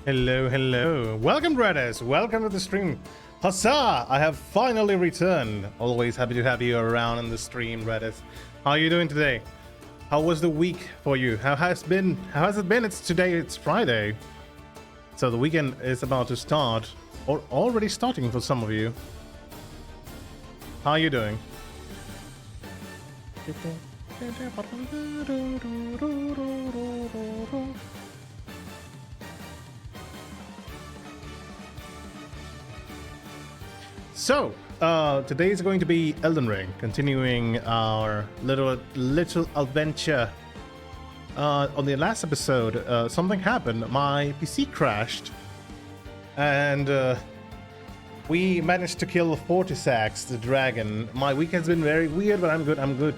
Hello, hello. Welcome, brothers. Welcome to the stream. Huzzah! I have finally returned. Always happy to have you around in the stream, brothers. How are you doing today? How was the week for you? How has it been? It's Friday. So the weekend is about to start, or already starting for some of you. How are you doing? So, today is going to be Elden Ring, continuing our little adventure. On the last episode, something happened. My PC crashed, and we managed to kill Fortisax, the dragon. My week has been very weird, but I'm good. I'm good.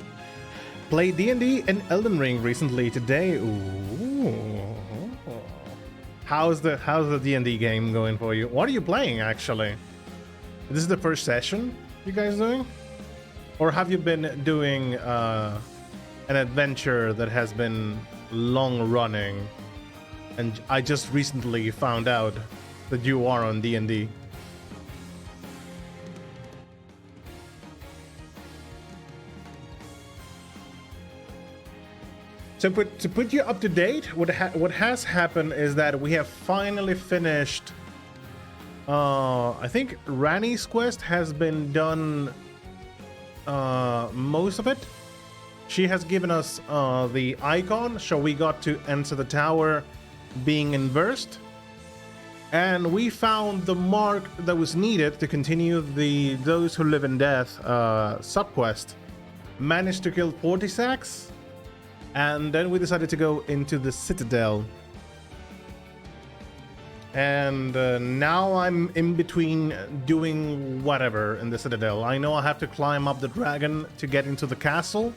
Played D&D and Elden Ring recently today. Ooh. How's the D&D game going for you? What are you playing, actually? This is the first session you guys doing? Or have you been doing an adventure that has been long running and I just recently found out that you are on D&D? So to put you up to date, what has happened is that we have finally finished. I think Rani's quest has been done, most of it. She has given us the icon, so we got to enter the tower being inversed. And we found the mark that was needed to continue the Those Who Live in Death subquest. Managed to kill Fortisax, and then we decided to go into the Citadel. And now I'm in between doing whatever in the Citadel. I know I have to climb up the dragon to get into the castle.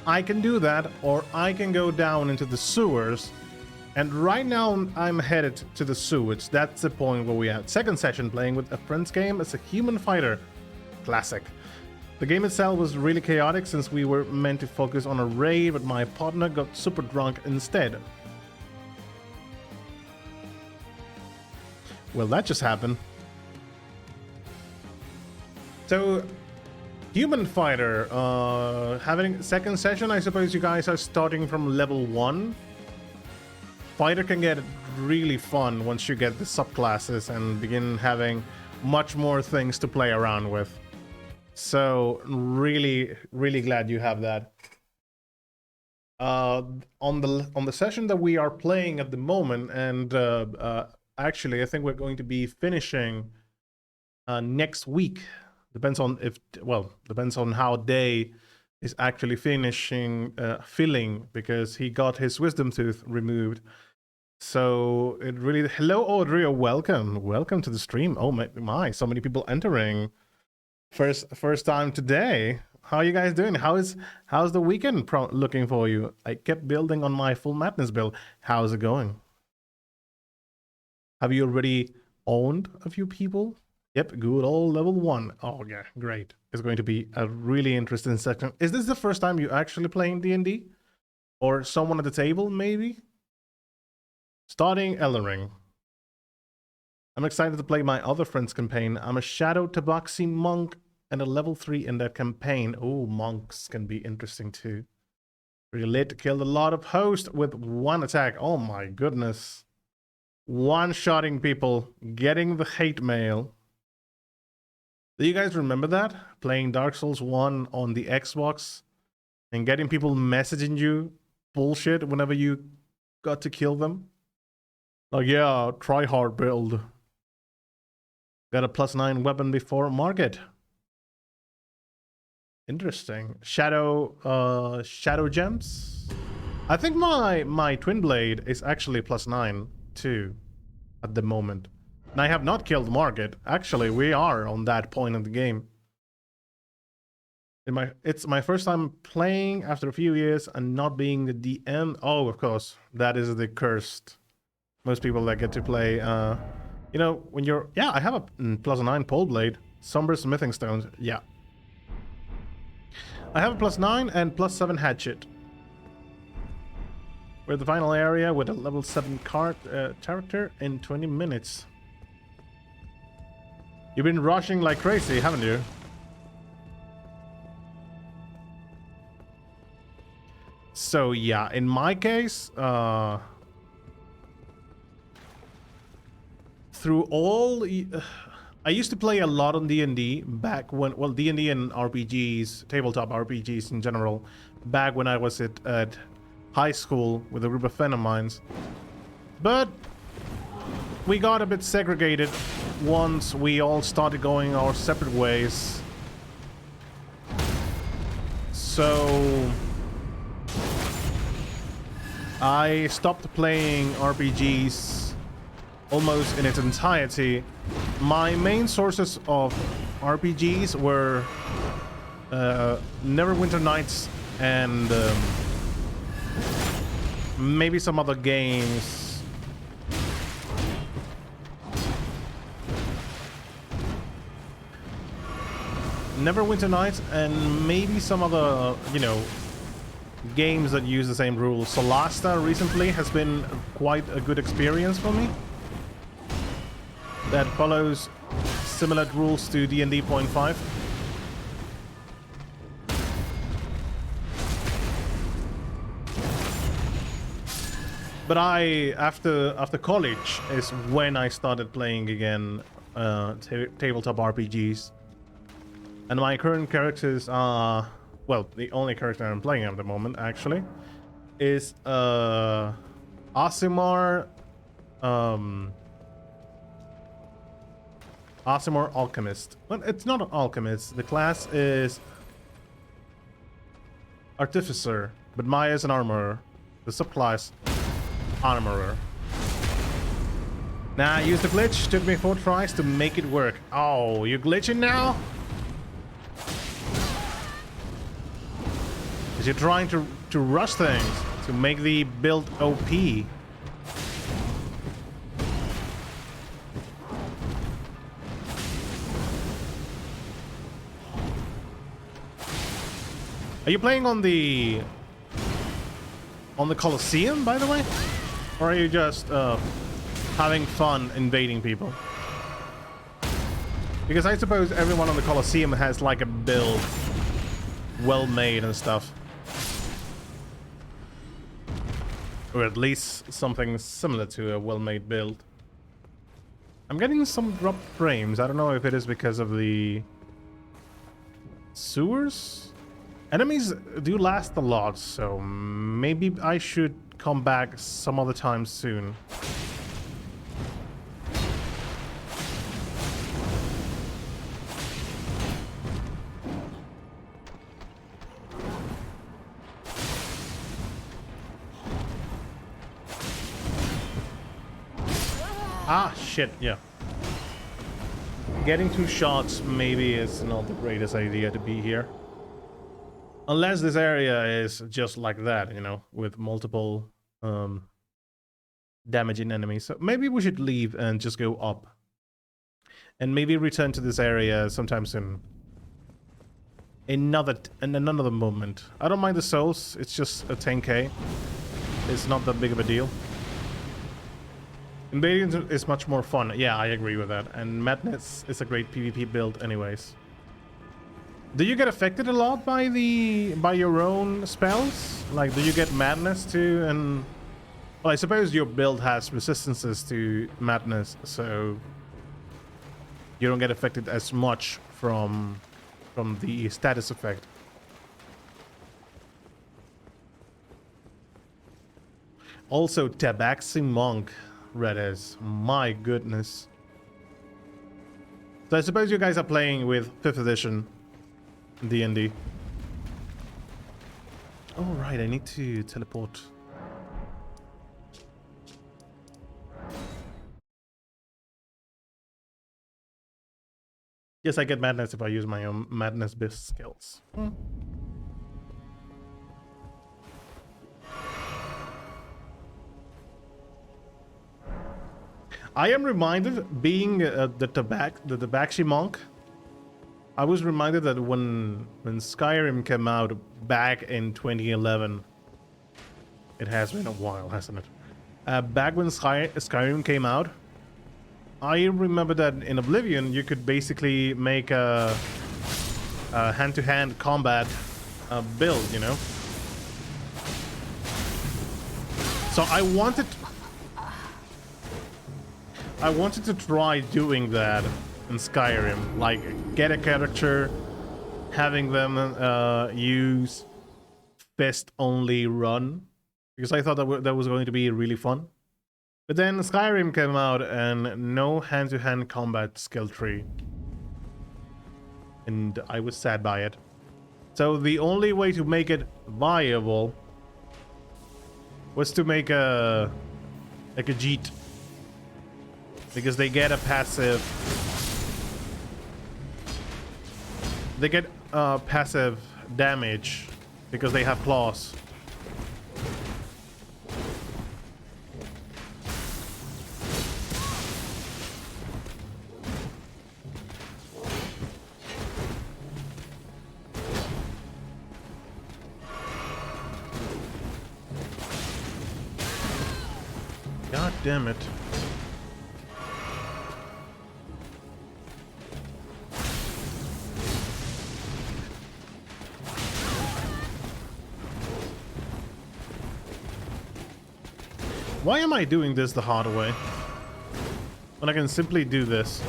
I can do that, or I can go down into the sewers. And right now I'm headed to the sewers. That's the point where we are. Second session playing with a friend's game as a human fighter. Classic. The game itself was really chaotic since we were meant to focus on a raid, but my partner got super drunk instead. Well, that just happened. So, human fighter, having second session, I suppose you guys are starting from level 1. Fighter can get really fun once you get the subclasses and begin having much more things to play around with. So, really glad you have that. On the session that we are playing at the moment, and actually, I think we're going to be finishing next week. Depends on how Day is actually finishing filling, because he got his wisdom tooth removed. So it really. Hello, Audrey. Welcome to the stream. Oh my, so many people entering. First time today. How are you guys doing? How's the weekend looking for you? I kept building on my full madness build. How's it going? Have you already owned a few people? Yep, good old level 1. Oh yeah, great. It's going to be a really interesting section. Is this the first time you're actually playing D&D? Or someone at the table, maybe? Starting Elden Ring. I'm excited to play my other friend's campaign. I'm a Shadow Tabaxi monk and a level 3 in that campaign. Oh, monks can be interesting too. Really late to kill a lot of hosts with one attack. Oh my goodness. One-shotting people, getting the hate mail. Do you guys remember that? Playing Dark Souls 1 on the Xbox and getting people messaging you bullshit whenever you got to kill them? Like, yeah, try hard build. Got a +9 weapon before market. Interesting. Shadow gems? I think my twin blade is actually +9 too at the moment. And I have not killed market. Actually, we are on that point of the game. It's my first time playing after a few years and not being the DM. Oh, of course, that is the cursed. Most people that get to play, you know, when you're. Yeah, I have a +9 pole blade, somber smithing stones. Yeah, I have a +9 and +7 hatchet. We're at the final area with a level 7 card character in 20 minutes. You've been rushing like crazy, haven't you? So yeah, in my case, through all... I used to play a lot on D&D back when... Well, D&D and RPGs, tabletop RPGs in general, back when I was at high school with a group of friends of mine. But we got a bit segregated once we all started going our separate ways. So I stopped playing RPGs almost in its entirety. My main sources of RPGs were Neverwinter Nights and maybe some other games. Neverwinter Nights and maybe some other, you know, games that use the same rules. Solasta recently has been quite a good experience for me. That follows similar rules to D&D 0.5. But after college is when I started playing again tabletop RPGs. And my current characters are, well, the only character I'm playing at the moment actually is Aasimar Alchemist. Well, it's not an alchemist. The class is Artificer, but Maya is an armorer. The subclass Armorer. Nah, I used the glitch. Took me 4 tries to make it work. Oh, you're glitching now? Because you're trying to rush things to make the build OP. Are you playing on the Colosseum, by the way? Or are you just having fun invading people? Because I suppose everyone on the Colosseum has like a build well made and stuff. Or at least something similar to a well-made build. I'm getting some dropped frames. I don't know if it is because of the sewers. Enemies do last a lot, so maybe I should come back some other time soon. Ah, shit, yeah. Getting 2 shots maybe is not the greatest idea to be here. Unless this area is just like that, you know, with multiple damaging enemies. So maybe we should leave and just go up. And maybe return to this area sometime soon. In another moment. I don't mind the souls, it's just a 10k. It's not that big of a deal. Invading is much more fun. Yeah, I agree with that. And Madness is a great PvP build anyways. Do you get affected a lot by your own spells? Like, do you get Madness too? And well, I suppose your build has resistances to Madness, so you don't get affected as much from the status effect. Also, Tabaxi Monk, Redis. My goodness. So I suppose you guys are playing with 5th edition D&D. Oh, right, I need to teleport. Yes, I get Madness if I use my own Madness Biff skills. I am reminded, being the Tabaxi Monk, I was reminded that when Skyrim came out back in 2011, It has been a while, hasn't it? Back when Skyrim came out, I remember that in Oblivion you could basically make a hand-to-hand combat build, you know? So I wanted to try doing that in Skyrim, like get a character, having them use fist-only run, because I thought that was going to be really fun. But then Skyrim came out and no hand-to-hand combat skill tree. And I was sad by it. So the only way to make it viable was to make a Jeet. Because they get a passive... They get passive damage because they have claws. God damn it. Why am I doing this the hard way when I can simply do this?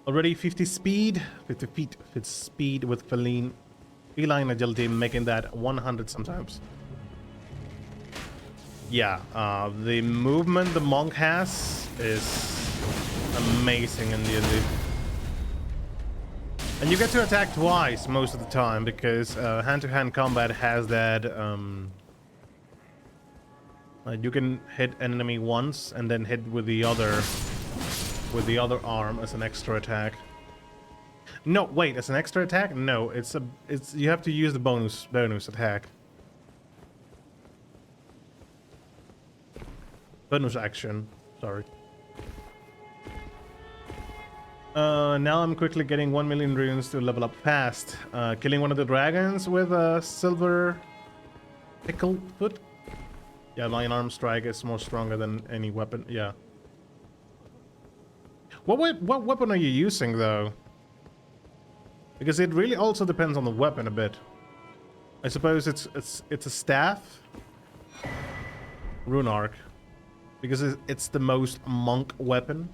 Already 50 speed, 50 feet, 50 speed with feline agility, making that 100 sometimes. Yeah, the movement the monk has is amazing in D&D. And you get to attack twice most of the time, because hand-to-hand combat has that... you can hit enemy once and then hit with the other arm as an extra attack. No, wait, as an extra attack? No, it's you have to use the bonus attack. Bonus action, sorry. Now I'm quickly getting 1 million runes to level up fast. Killing one of the dragons with a silver pickle foot. Yeah, my arm strike is more stronger than any weapon. Yeah. What weapon are you using though? Because it really also depends on the weapon a bit. I suppose it's a staff, rune arc, because it's the most monk weapon.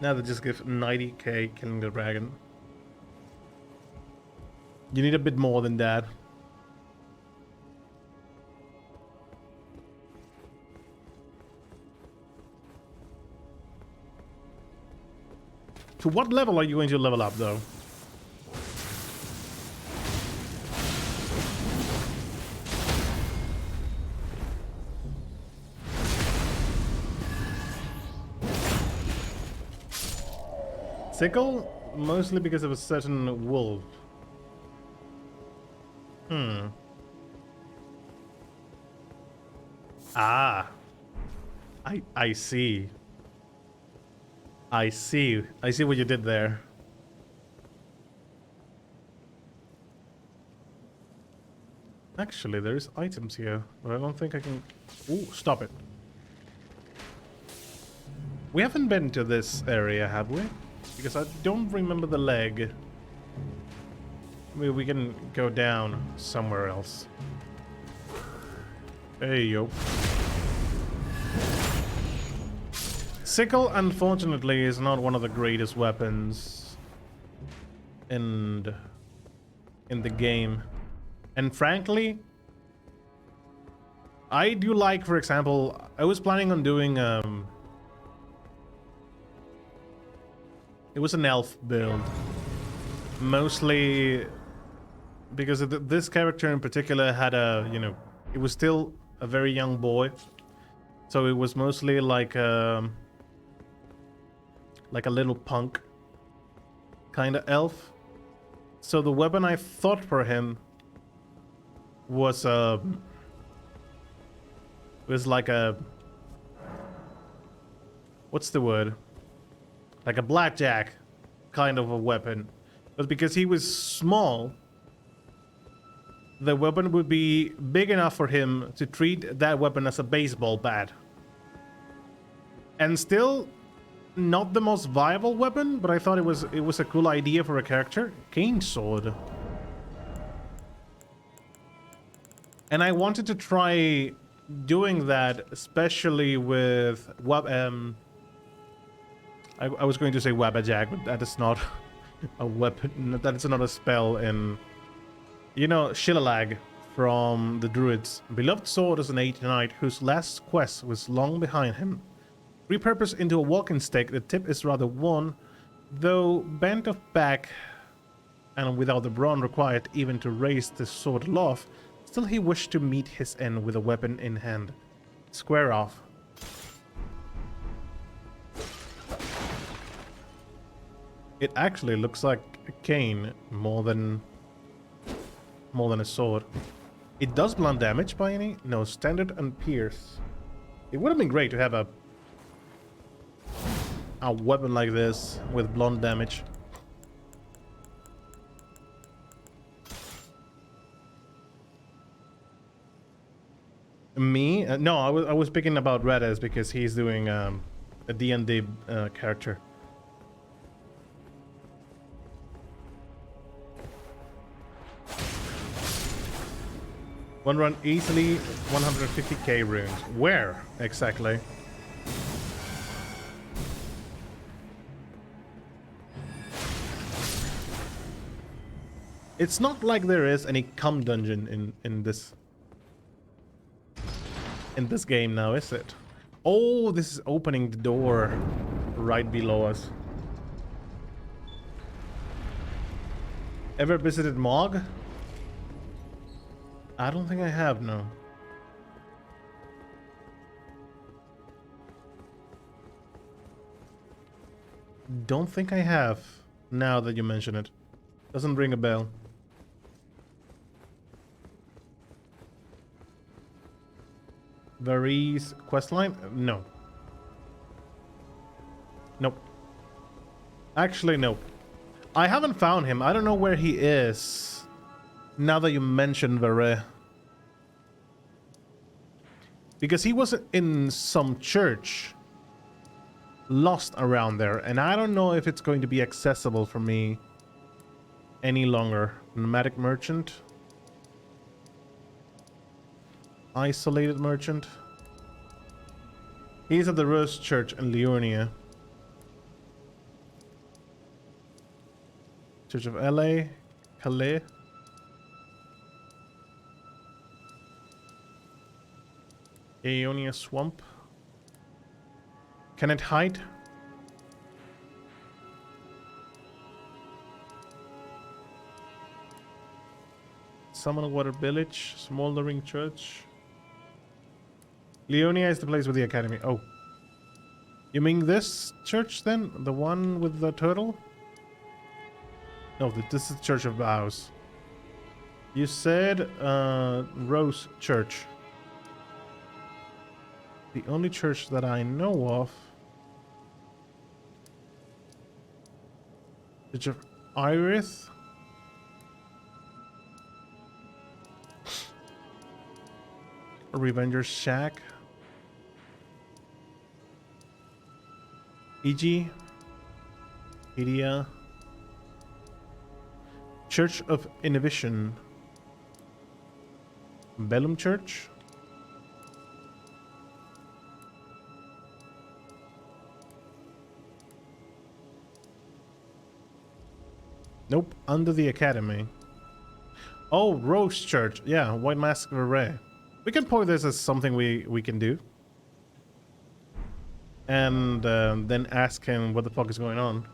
Now they just give 90k killing the dragon. You need a bit more than that. To what level are you going to level up, though? Sickle? Mostly because of a certain wolf. Ah. I see. I see what you did there. Actually, there's items here, but I don't think I can... Ooh, stop it. We haven't been to this area, have we? Because I don't remember the leg. Maybe we can go down somewhere else. Hey, yo. Sickle, unfortunately, is not one of the greatest weapons in the game. And frankly, I do like, for example, I was planning on doing it was an elf build, mostly because this character in particular had a, you know, it was still a very young boy, so it was mostly like a little punk. kind of elf. So the weapon I thought for him was like a, what's the word? Like a blackjack kind of a weapon. But because he was small, the weapon would be big enough for him to treat that weapon as a baseball bat. And still not the most viable weapon, but I thought it was a cool idea for a character. Cane sword. And I wanted to try doing that, especially with I was going to say Wabbajack, but that is not a weapon. That is not a spell in, you know, Shillalag from the Druids. Beloved sword is an 80 knight whose last quest was long behind him. Repurposed into a walking stick, the tip is rather worn, though bent of back and without the brawn required even to raise the sword aloft, still he wished to meet his end with a weapon in hand. Square off. It actually looks like a cane more than a sword. It does blunt damage by any? No, standard and pierce. It would have been great to have a weapon like this with blunt damage. Me? No, I was speaking about Redis because he's doing a D&D character. One run easily 150k runes. Where exactly? It's not like there is any cum dungeon in this game now, is it? Oh, this is opening the door right below us. Ever visited Mog? I don't think I have, no. Don't think I have, now that you mention it. Doesn't ring a bell. Varese questline? No. Nope. Actually, no. I haven't found him. I don't know where he is. Now that you mention Varese. Because he was in some church. Lost around there. And I don't know if it's going to be accessible for me any longer. Nomadic merchant. Isolated merchant. He's at the Rose Church in Leonia. Church of LA. Calais. Aeonia Swamp. Can it hide? Summon Water Village. Smoldering Church. Leonia is the place with the academy. Oh. You mean this church then? The one with the turtle? No, this is the Church of Vows. You said Rose Church. The only church that I know of. Church of Iris. Revenger's Shack. E.G. Idia. Church of Inhibition. Bellum Church. Nope, under the academy. Oh, Rose Church. Yeah, White Mask of Array. We can point this as something we can do. And then ask him what the fuck is going on.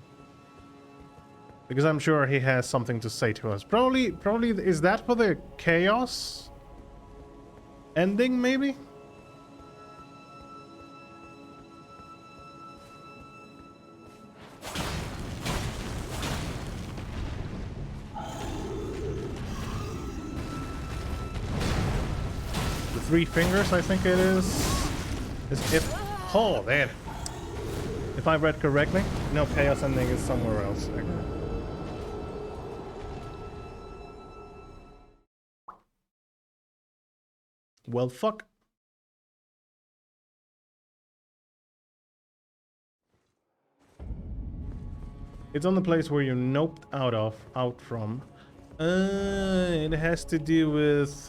Because I'm sure he has something to say to us. Probably is that for the chaos ending, maybe? 3 fingers, I think it is if... Oh, there. If I read correctly. No, chaos ending is somewhere else. Okay. Well, fuck. It's on the place where you noped out from. It has to do with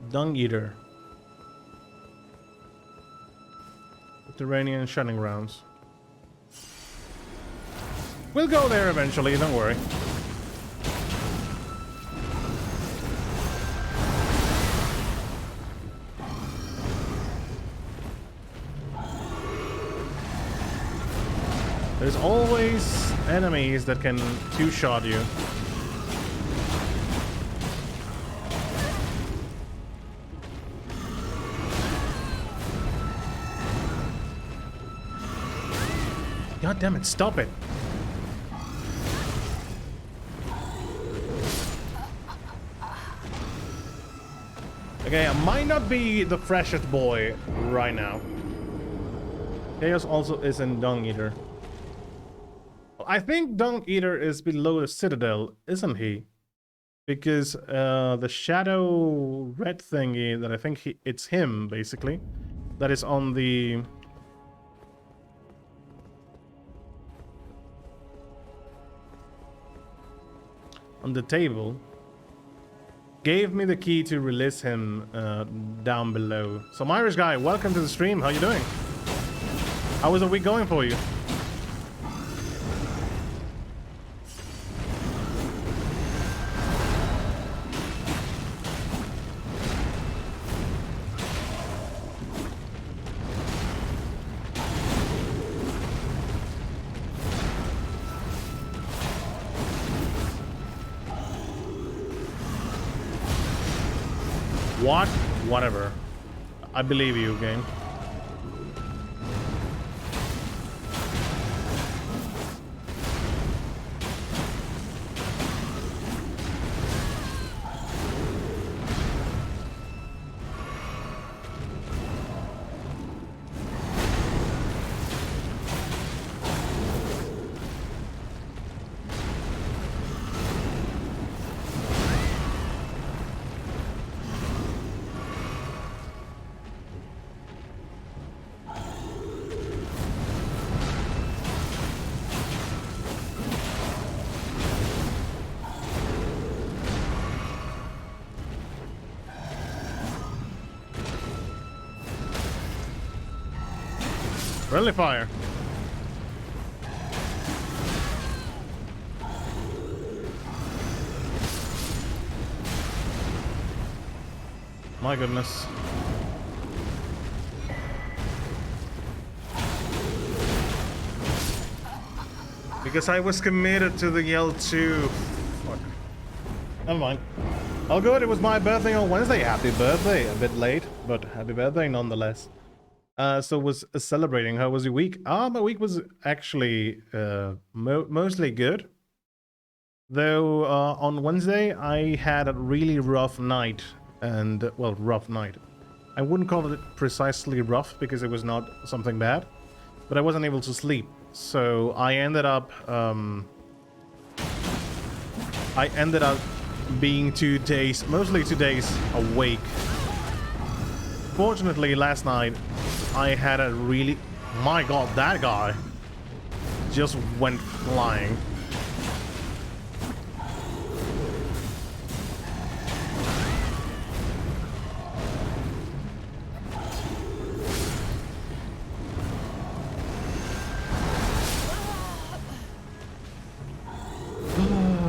Dung Eater. Subterranean shunning grounds. We'll go there eventually, don't worry. There's always enemies that can two-shot you. God damn it, stop it. Okay, I might not be the freshest boy right now. Chaos also is in Dung Eater. I think Dung Eater is below the Citadel, isn't he? Because the shadow red thingy that I think it's him, basically. That is on the... on the table. Gave me the key to release him down below. So Irish guy, welcome to the stream. How you doing? How was the week going for you? What? Whatever. I believe you, game. Friendly fire. My goodness. Because I was committed to the L2. Fuck. Never mind. Oh good, it was my birthday on Wednesday. Happy birthday. A bit late, but happy birthday nonetheless. So was celebrating. How was your week? My week was actually mostly good. Though on Wednesday I had a really rough night. And, well, rough night. I wouldn't call it precisely rough because it was not something bad. But I wasn't able to sleep. So I ended up being 2 days, mostly 2 days awake. Fortunately, last night I had a really... My god, that guy just went flying.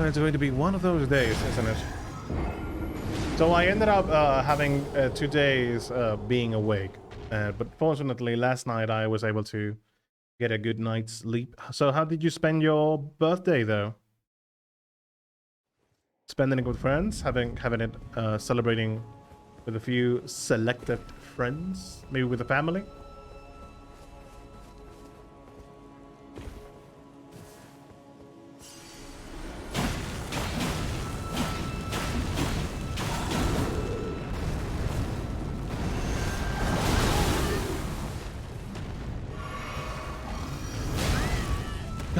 It's going to be one of those days, isn't it? So I ended up having 2 days being awake. But fortunately, last night I was able to get a good night's sleep. So how did you spend your birthday, though? Spending it with friends? Having it celebrating with a few selected friends? Maybe with the family?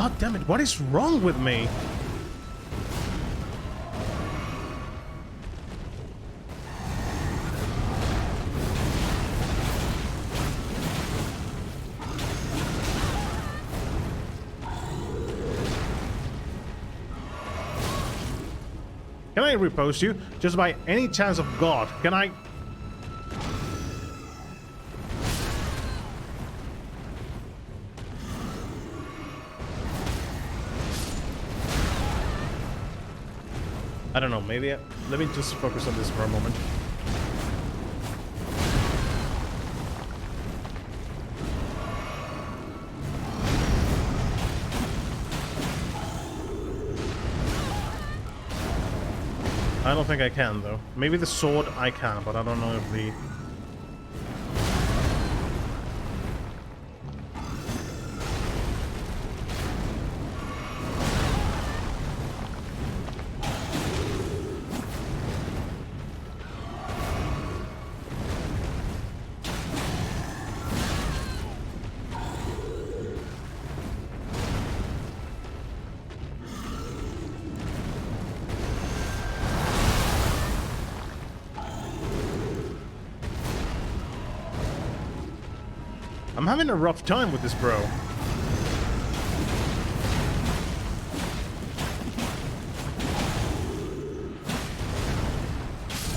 God damn it, what is wrong with me? Can I repost you? Just by any chance of God, can I? I don't know, maybe let me just focus on this for a moment. I don't think I can, though. Maybe the sword I can, but I don't know if the... I'm having a rough time with this, bro.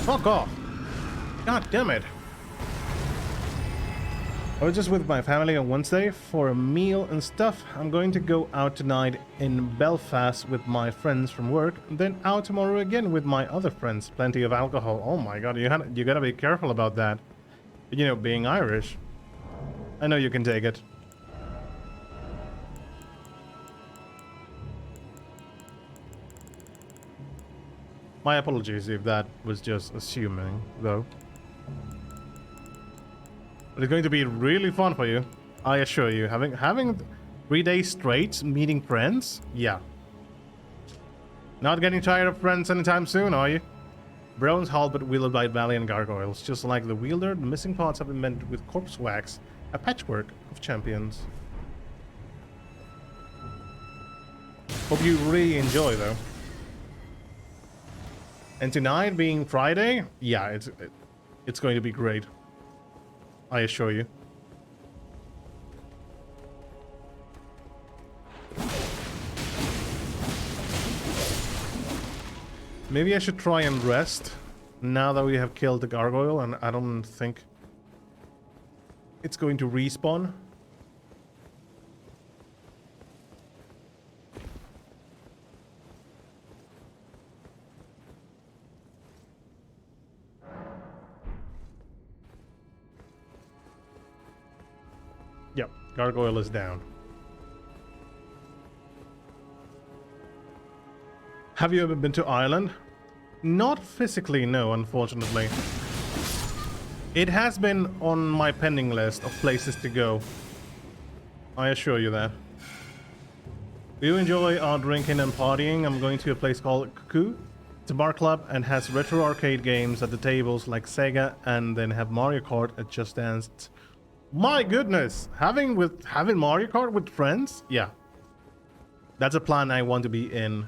Fuck off. God damn it. I was just with my family on Wednesday for a meal and stuff. I'm going to go out tonight in Belfast with my friends from work, then out tomorrow again with my other friends. Plenty of alcohol. Oh my god, you gotta be careful about that. You know, being Irish. I know you can take it. My apologies if that was just assuming, though. But it's going to be really fun for you, I assure you. Having 3 days straight meeting friends? Yeah. Not getting tired of friends anytime soon, are you? Bronze hull but wielded by Valiant gargoyles. Just like the wielder, the missing parts have been mended with corpse wax. A patchwork of champions. Hope you really enjoy, though. And tonight being Friday, yeah, it's going to be great. I assure you. Maybe I should try and rest now that we have killed the gargoyle, and I don't think it's going to respawn. Yep, gargoyle is down. Have you ever been to Ireland? Not physically, no, unfortunately. It has been on my pending list of places to go. I assure you that. Do you enjoy drinking and partying? I'm going to a place called Cuckoo. It's a bar club and has retro arcade games at the tables like Sega, and then have Mario Kart at Just Dance. My goodness! Having Mario Kart with friends? Yeah. That's a plan I want to be in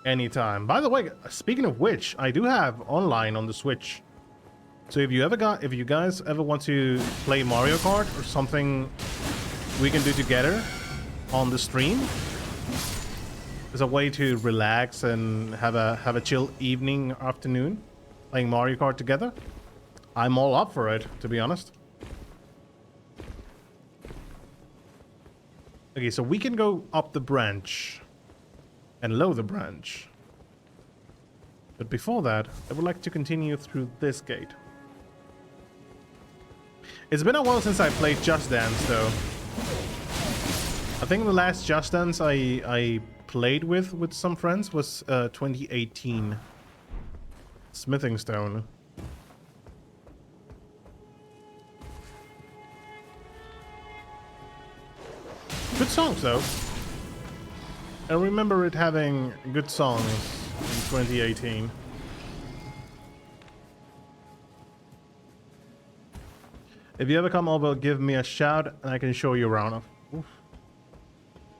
anytime. By the way, speaking of which, I do have online on the Switch. So if you guys ever want to play Mario Kart or something we can do together on the stream, as a way to relax and have a chill evening, afternoon, playing Mario Kart together, I'm all up for it, to be honest. Okay, so we can go up the branch and lower the branch. But before that, I would like to continue through this gate. It's been a while since I played Just Dance, though. I think the last Just Dance I played with some friends was 2018. Smithing Stone. Good songs, though. I remember it having good songs in 2018. If you ever come over, give me a shout and I can show you around. Oof.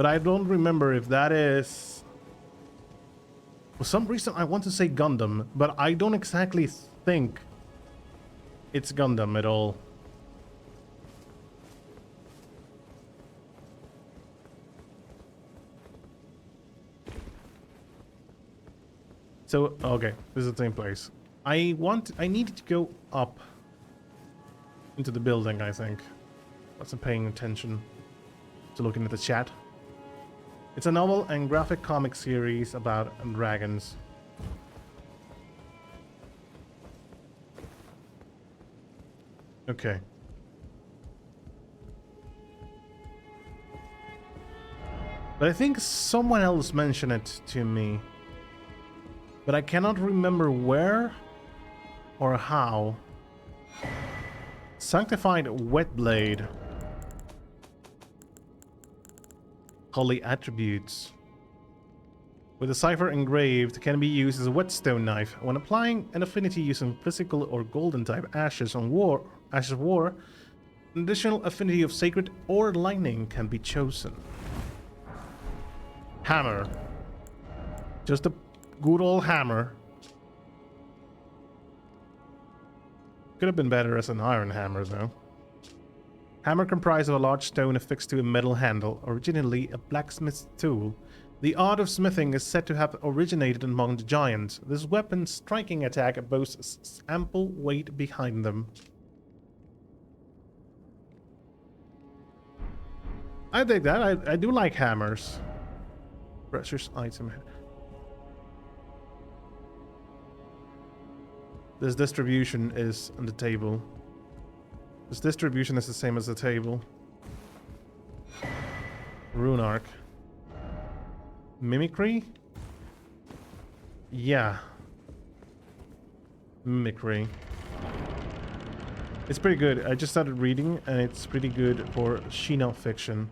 But I don't remember if that is... For some reason I want to say Gundam, but I don't exactly think it's Gundam at all. So, okay, this is the same place. I needed to go up into the building, I think. Wasn't paying attention to looking at the chat. It's a novel and graphic comic series about dragons. Okay. But I think someone else mentioned it to me. But I cannot remember where or how. Sanctified Whetblade. Holy attributes. With a cipher engraved, can be used as a whetstone knife. When applying an affinity using physical or golden type ashes of war, an additional affinity of sacred or lightning can be chosen. Hammer. Just a good old hammer. Could have been better as an iron hammer, though. Hammer comprised of a large stone affixed to a metal handle, originally a blacksmith's tool. The art of smithing is said to have originated among the giants. This weapon's striking attack boasts ample weight behind them. I dig that. I do like hammers. Precious item. This distribution is on the table. This distribution is the same as the table. Rune arc. Mimicry? Yeah. Mimicry. It's pretty good. I just started reading and it's pretty good for Shino fiction.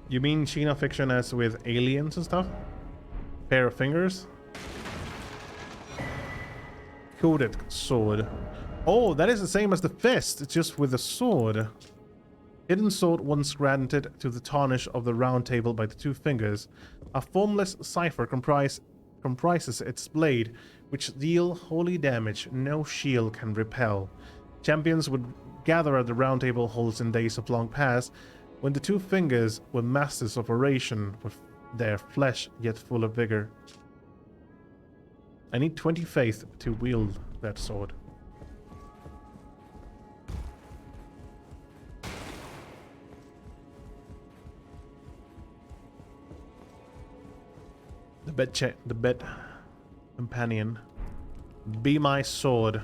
You mean Shino fiction as with aliens and stuff? Pair of fingers? Coded sword. Oh, that is the same as the fist. It's just with a sword. Hidden sword once granted to the tarnish of the round table by the two fingers. A formless cipher comprises its blade, which deal holy damage no shield can repel. Champions would gather at the round table halls in days of long past, when the two fingers were masters of oration, with their flesh yet full of vigor. I need 20 faith to wield that sword. The bed companion. Be my sword.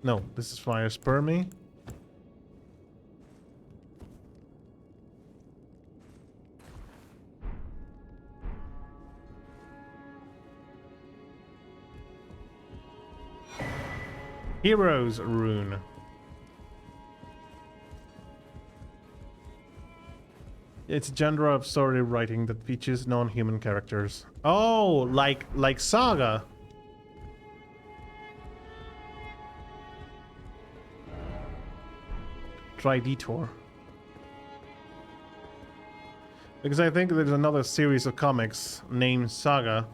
No, this is fire. Spur me. Heroes rune. It's a genre of story writing that features non-human characters. Oh, like Saga. Try Detour. Because I think there's another series of comics named Saga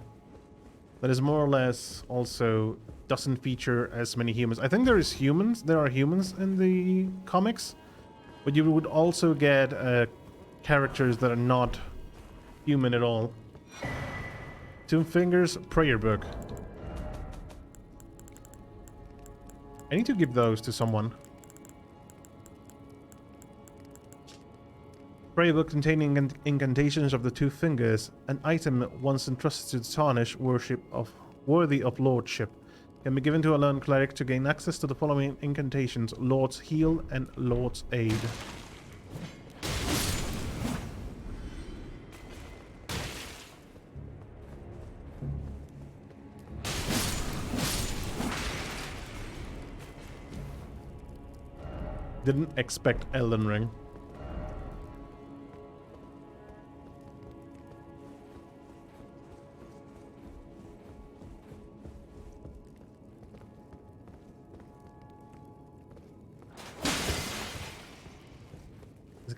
that is more or less also doesn't feature as many humans. I think there are humans in the comics, but you would also get characters that are not human at all. Two Fingers Prayer Book. I need to give those to someone. Prayer Book containing incantations of the Two Fingers, an item once entrusted to the tarnish worship of worthy of lordship, can be given to a lone cleric to gain access to the following incantations: Lord's Heal and Lord's Aid. Didn't expect Elden Ring.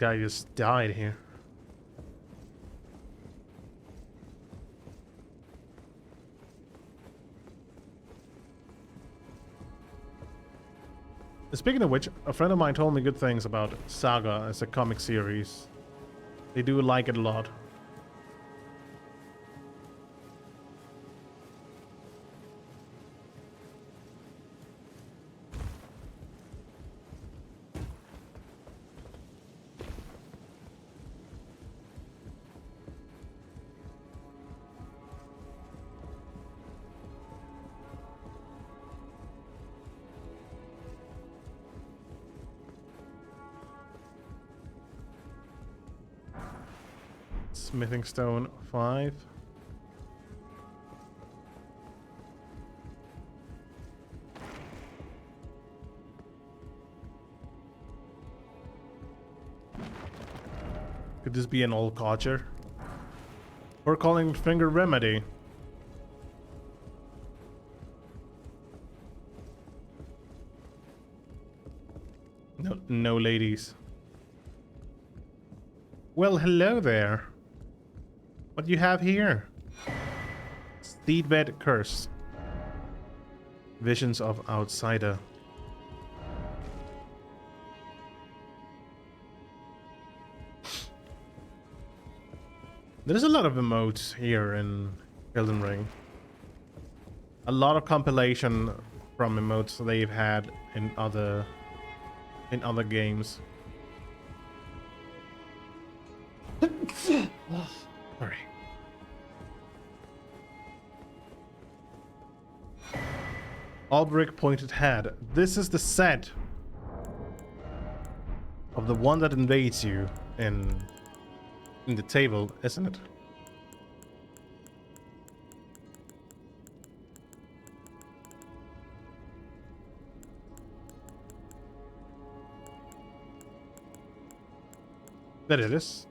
guy just died here. Speaking of which, a friend of mine told me good things about Saga as a comic series. They do like it a lot. Smithing stone 5. Could this be an old culture? We're calling it finger remedy. No ladies. Well, hello there. What do you have here? Seedbed curse. Visions of outsider. There's a lot of emotes here in Elden Ring. A lot of compilation from emotes they've had in other games. Sorry. Albrecht pointed head. This is the set of the one that invades you in the table, isn't it? There it is.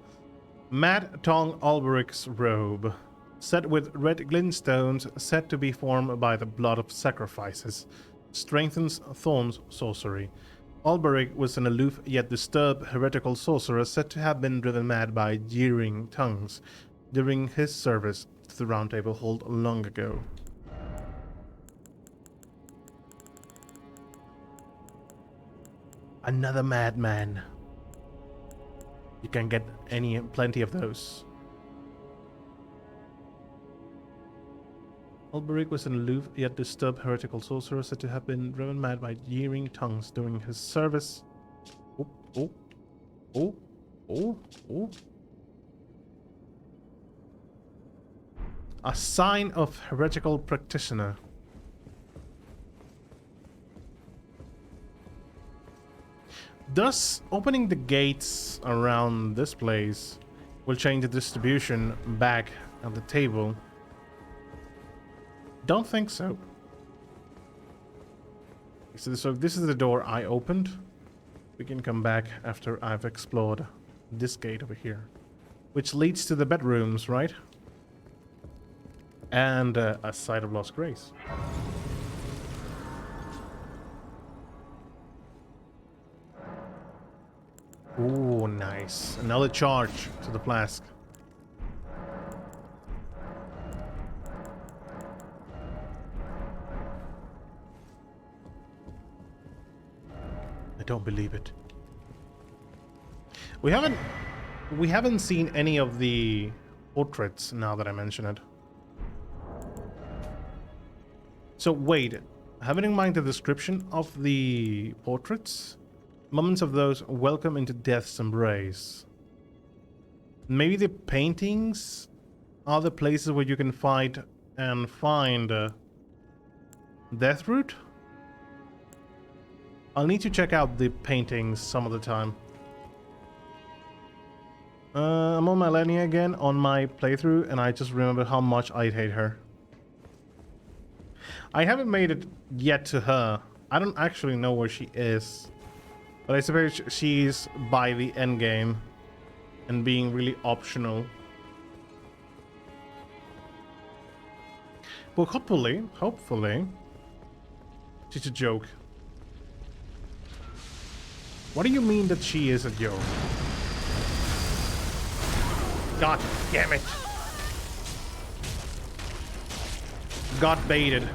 Mad Tongue Albrecht's robe, set with red glintstones, said to be formed by the blood of sacrifices, strengthens Thorn's sorcery. Albrecht was an aloof yet disturbed heretical sorcerer said to have been driven mad by jeering tongues during his service to the Round Table Hold long ago. Another madman. You can get plenty of those. Albrecht was an aloof yet disturbed heretical sorcerer said to have been driven mad by jeering tongues during his service. Oh. A sign of heretical practitioner. Thus, opening the gates around this place will change the distribution back at the table. Don't think so. So this is the door I opened. We can come back after I've explored this gate over here, which leads to the bedrooms, right? And a site of lost grace. Ooh, nice. Another charge to the flask. I don't believe it. We haven't seen any of the portraits now that I mention it. So wait, having in mind the description of the portraits, moments of those welcome into death's embrace. Maybe the paintings are the places where you can fight and find death root? I'll need to check out the paintings some of the time. I'm on Melania again on my playthrough, and I just remember how much I hate her. I haven't made it yet to her. I don't actually know where she is. But I suppose she's by the end game and being really optional. But hopefully, she's a joke. What do you mean that she is a joke? God damn it. Got baited.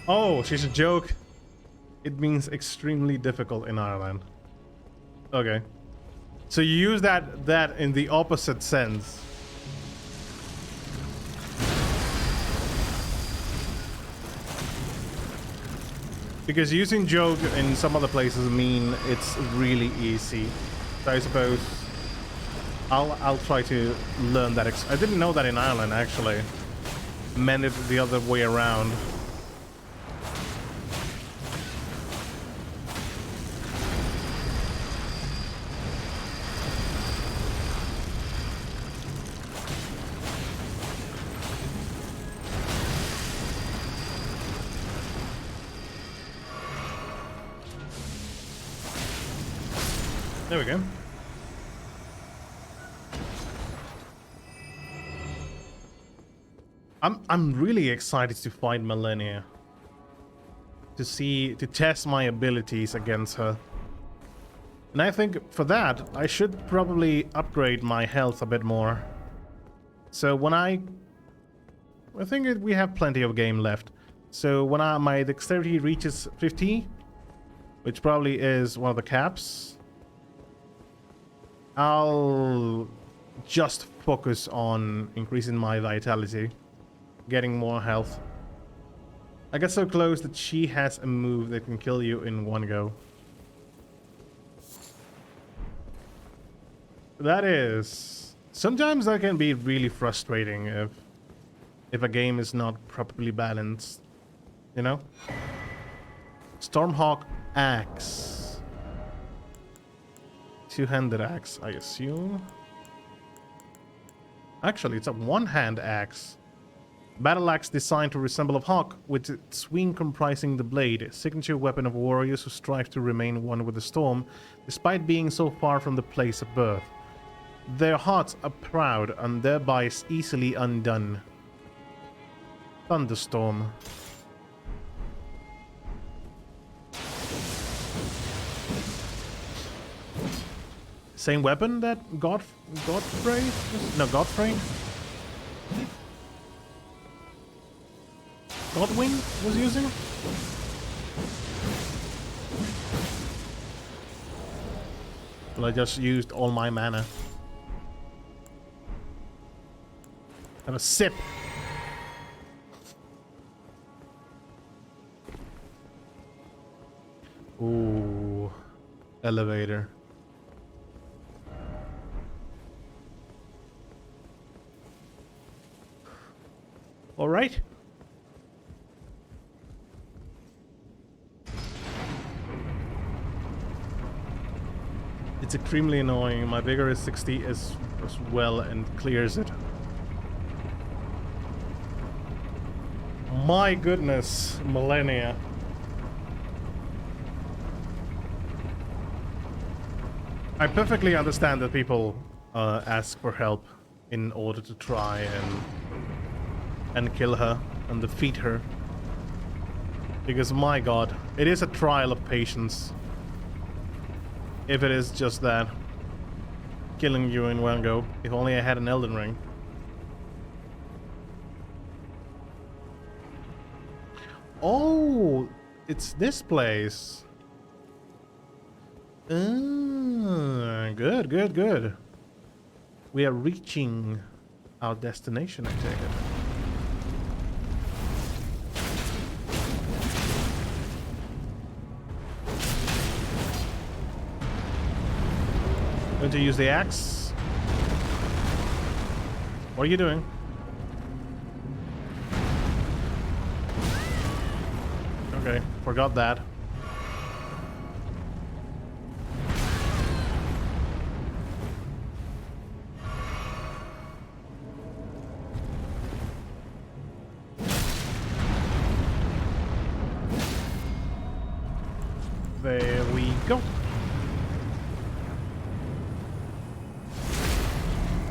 Oh, she's a joke. It means extremely difficult in Ireland. Okay. So you use that in the opposite sense. Because using joke in some other places mean it's really easy. So I suppose I'll try to learn that. I didn't know that in Ireland actually. Meant it the other way around. There we go. I'm really excited to fight Millennia. To test my abilities against her. And I think for that, I should probably upgrade my health a bit more. So when I think we have plenty of game left. So when my dexterity reaches 50, which probably is one of the caps, I'll just focus on increasing my vitality, getting more health. I get so close that she has a move that can kill you in one go. That is... Sometimes that can be really frustrating if a game is not properly balanced, you know? Stormhawk Axe. Two-handed axe, I assume. Actually, it's a one-hand axe. Battle axe designed to resemble a hawk, with its swing comprising the blade, a signature weapon of warriors who strive to remain one with the storm, despite being so far from the place of birth. Their hearts are proud and thereby easily undone. Thunderstorm. Same weapon that Godfrey? No, Godfrey? Godwin was using? Well, I just used all my mana. Have a sip. Ooh. Elevator. All right. It's extremely annoying. My vigor is 60 as well and clears it. My goodness, Millennia. I perfectly understand that people ask for help in order to try and kill her and defeat her. Because my god, it is a trial of patience. If it is just that. Killing you in one go. If only I had an Elden Ring. Oh, it's this place. Good, good, good. We are reaching our destination, I take it. Going to use the axe. What are you doing? Okay, forgot that. There we go.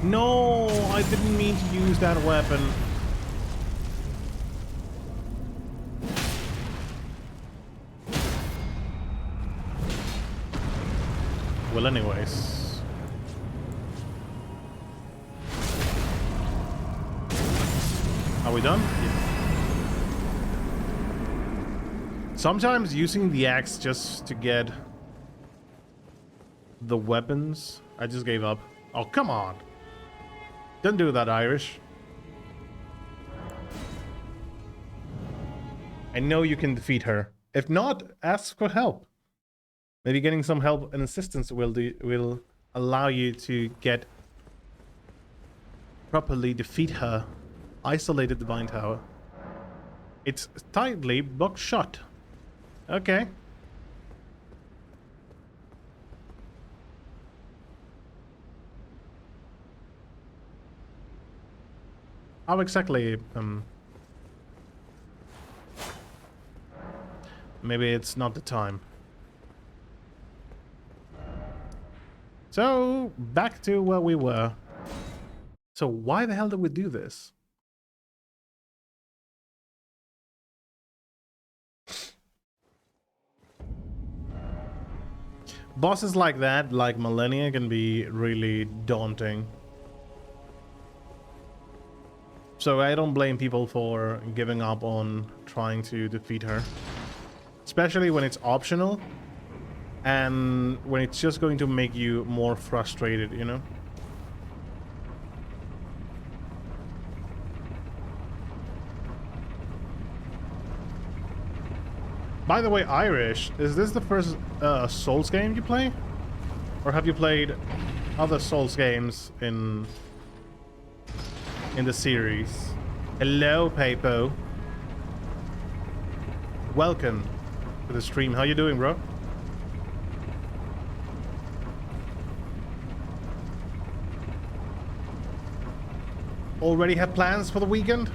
No, I didn't mean to use that weapon. Well, anyways. Are we done? Yeah. Sometimes using the axe just to get the weapons. I just gave up. Oh, come on. Don't do that, Irish. I know you can defeat her. If not, ask for help. Maybe getting some help and assistance will allow you to get properly defeat her. Isolated Divine Tower. It's tightly blocked shut. Okay. How exactly? Maybe it's not the time. So, back to where we were. So, why the hell did we do this? Bosses like that, like Millennia, can be really daunting. So, I don't blame people for giving up on trying to defeat her. Especially when it's optional. And when it's just going to make you more frustrated, you know? By the way, Irish, is this the first Souls game you play? Or have you played other Souls games in the series? Hello, Papo. Welcome to the stream. How you doing, bro? Already have plans for the weekend?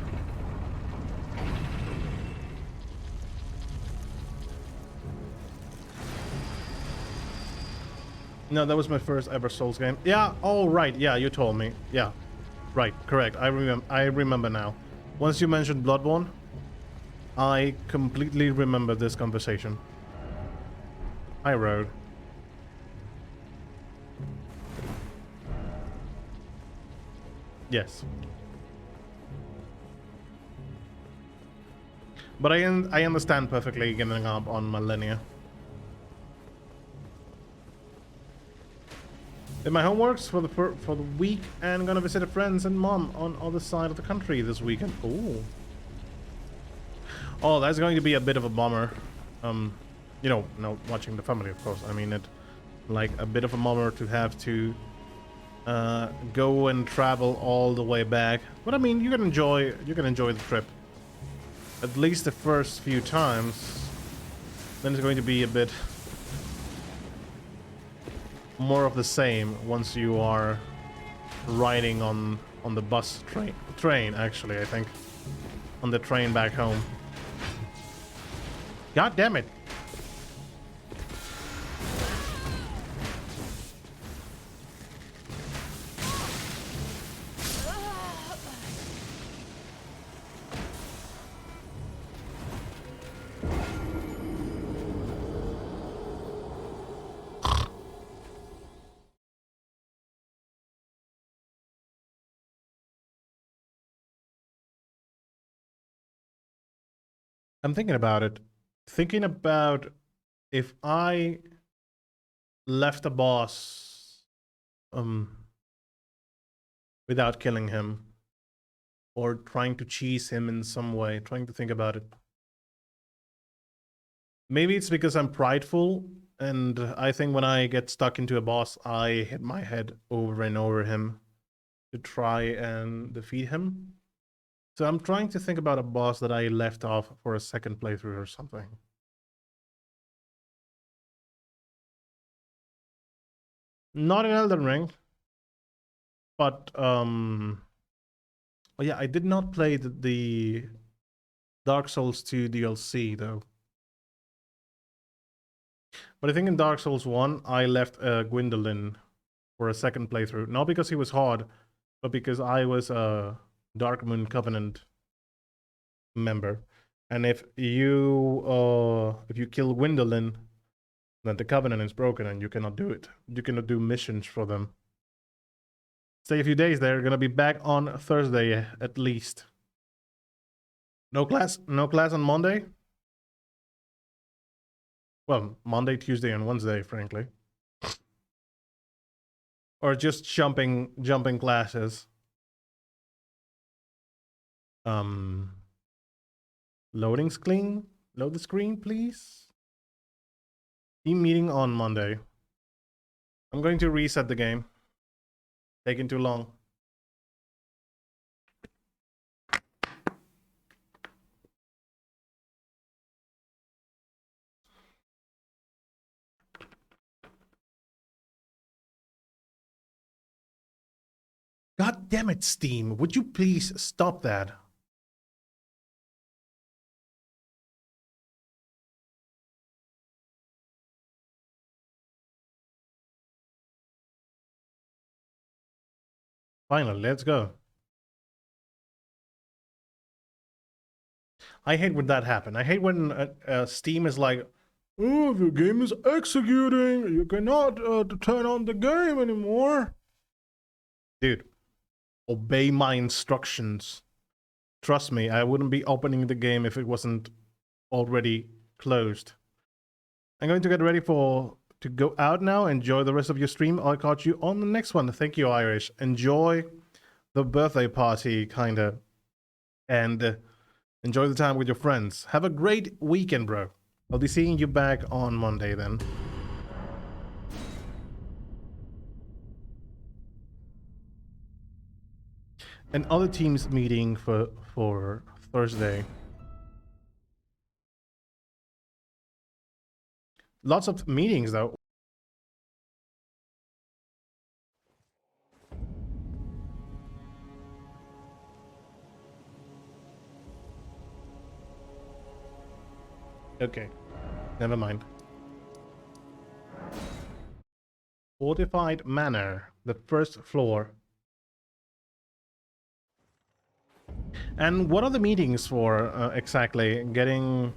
No, that was my first ever Souls game. Yeah, oh right, yeah, you told me. Yeah, right, correct. I remember now. Once you mentioned Bloodborne, I completely remember this conversation. Hi, Road. Yes. But I understand perfectly giving up on Millennia. Did my homeworks for the week and gonna visit a friends and mom on other side of the country this weekend. Ooh. Oh, that's going to be a bit of a bummer. You know, no, watching the family, of course. I mean, it like a bit of a bummer to have to go and travel all the way back. But I mean, you can enjoy the trip. At least the first few times. Then it's going to be a bit more of the same once you are riding on the bus train actually, I think. On the train back home. God damn it. I'm thinking about it. Thinking about if I left a boss without killing him or trying to cheese him in some way, trying to think about it. Maybe it's because I'm prideful and I think when I get stuck into a boss, I hit my head over and over him to try and defeat him. So I'm trying to think about a boss that I left off for a second playthrough or something. Not in Elden Ring. But, oh yeah, I did not play the Dark Souls 2 DLC, though. But I think in Dark Souls 1, I left Gwendolyn for a second playthrough. Not because he was hard, but because I was a Dark Moon Covenant member. And if you kill Gwendolyn, then the Covenant is broken and you cannot do it. You cannot do missions for them. Stay a few days there. Gonna be back on Thursday at least. No class on Monday? Well, Monday, Tuesday, and Wednesday, frankly. Or just jumping classes. Loading screen? Load the screen, please. Team meeting on Monday. I'm going to reset the game. Taking too long. God damn it, Steam. Would you please stop that? Finally, let's go. I hate when that happens. I hate when Steam is like, oh, the game is executing. You cannot turn on the game anymore. Dude, obey my instructions. Trust me, I wouldn't be opening the game if it wasn't already closed. I'm going to get ready to go out now. Enjoy the rest of your stream. I'll catch you on the next one. Thank you, Irish. Enjoy the birthday party, kinda. And enjoy the time with your friends. Have a great weekend, bro. I'll be seeing you back on Monday then. And other teams meeting for Thursday. Lots of meetings though. Okay, never mind. Fortified Manor, the first floor. And what are the meetings for exactly? Getting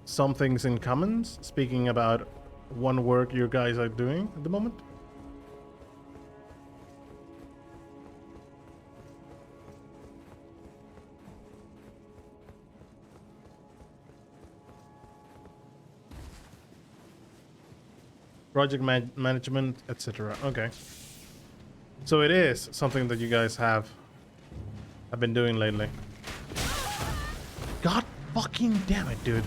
some things in commons? Speaking about one work you guys are doing at the moment? Project management, etc. Okay. So it is something that you guys have been doing lately. God fucking damn it, dude.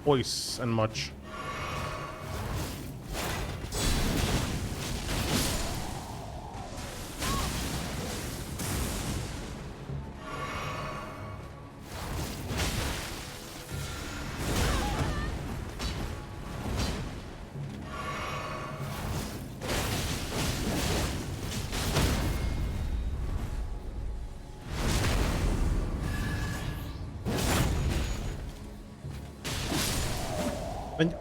Voice and much. And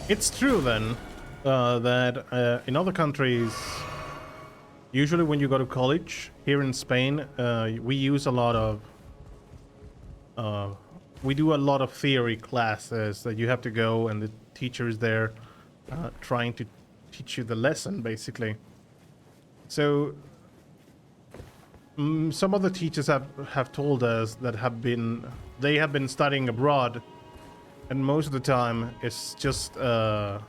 it's true then that in other countries, usually when you go to college, here in Spain, we use a lot of we do a lot of theory classes that you have to go, and the teacher is there trying to teach you the lesson, basically. So some of the teachers have told us that they have been studying abroad, and most of the time it's just they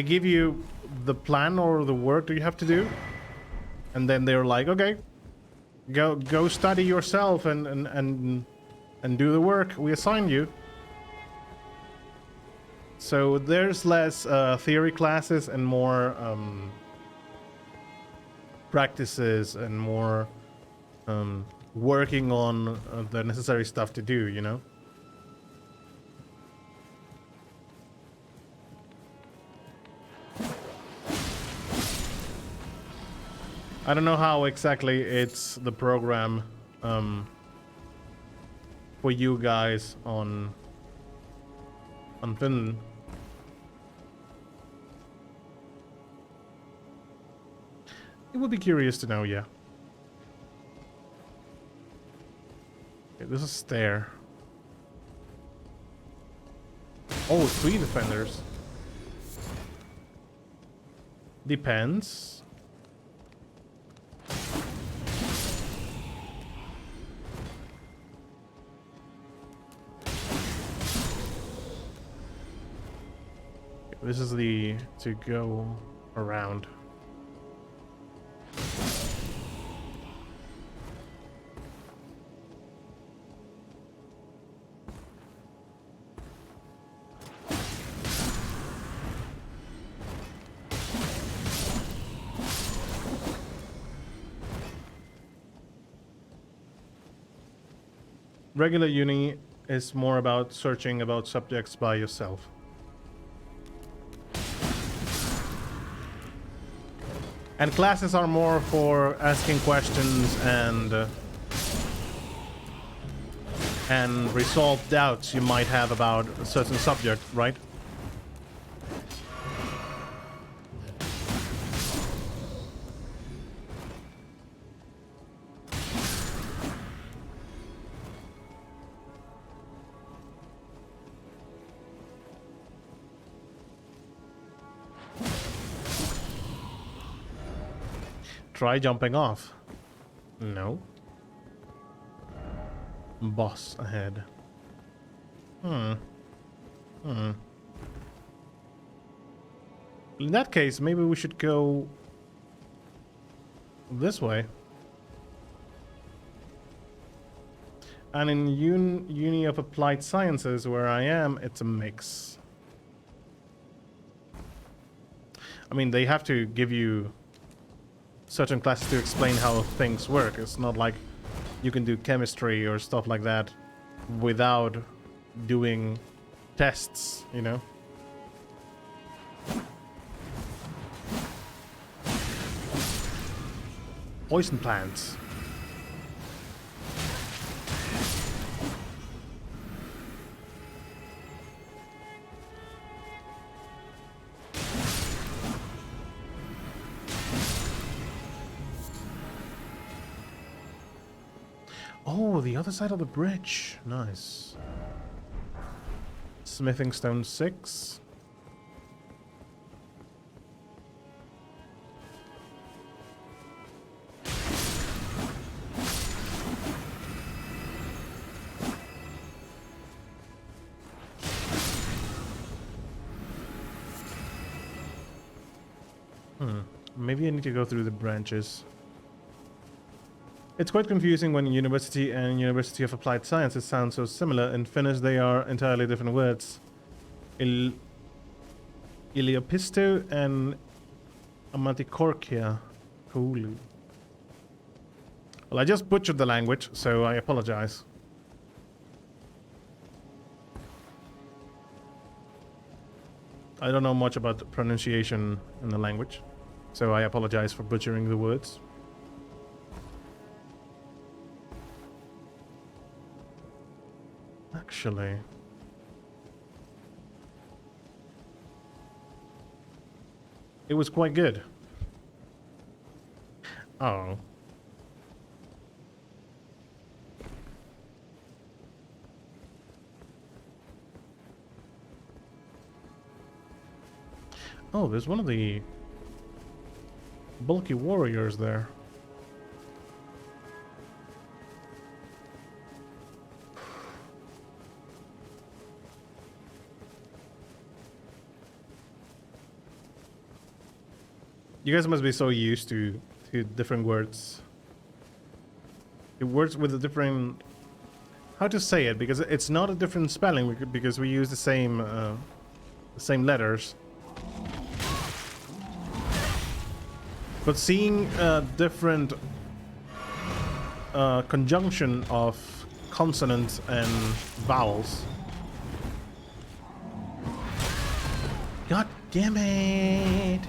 give you the plan or the work that you have to do, and then they're like, okay, go study yourself and do the work we assigned you. So there's less theory classes and more practices and more working on the necessary stuff to do, you know? I don't know how exactly it's the program for you guys on Finland. It would be curious to know, yeah. Okay, this is stair. Oh, 3 defenders. Depends. This is the to go around. Regular uni is more about searching about subjects by yourself. And classes are more for asking questions and resolve doubts you might have about a certain subject, right? Try jumping off. No. Boss ahead. In that case, maybe we should go this way. And in Uni of Applied Sciences, where I am, it's a mix. I mean, they have to give you certain classes to explain how things work. It's not like you can do chemistry or stuff like that without doing tests, you know? Poison plants. Oh, the other side of the bridge. Nice. Smithing stone 6. Maybe I need to go through the branches. It's quite confusing when university and University of Applied Sciences sound so similar. In Finnish, they are entirely different words. Yliopisto and Ammattikorkea. Cool. Well, I just butchered the language, so I apologize. I don't know much about the pronunciation in the language, so I apologize for butchering the words. Actually, it was quite good. Oh. Oh, there's one of the bulky warriors there. You guys must be so used to different words. It words with a different... How to say it? Because it's not a different spelling, because we use the same letters. But seeing a different conjunction of consonants and vowels. God damn it!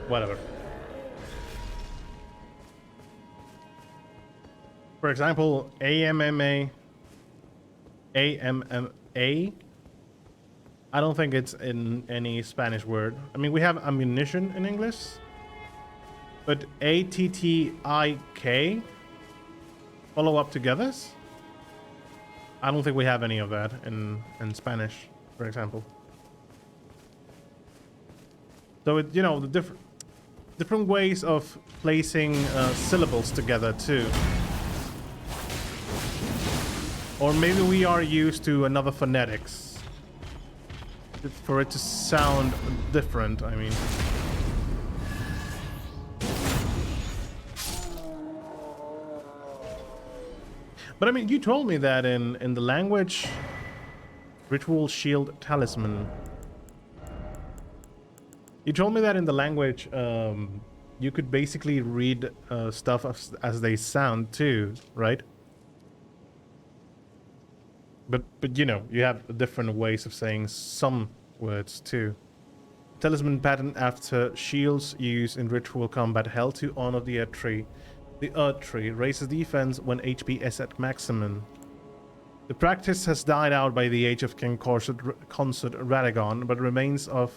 whatever. For example, AMMA, AMMA. I don't think it's in any Spanish word. I mean, we have ammunition in English, but ATTIK, follow up together. I don't think we have any of that in Spanish, for example. So it, you know, the different ways of placing syllables together too. Or maybe we are used to another phonetics for it to sound different, I mean. But I mean, you told me that in the language Ritual Shield Talisman. You told me that in the language you could basically read stuff as they sound too, right? But you know, you have different ways of saying some words too. Talisman pattern after shields used in ritual combat held to honor the Earth Tree. The Earth Tree raises defense when HP is at maximum. The practice has died out by the age of King Consort Radagon, but remains of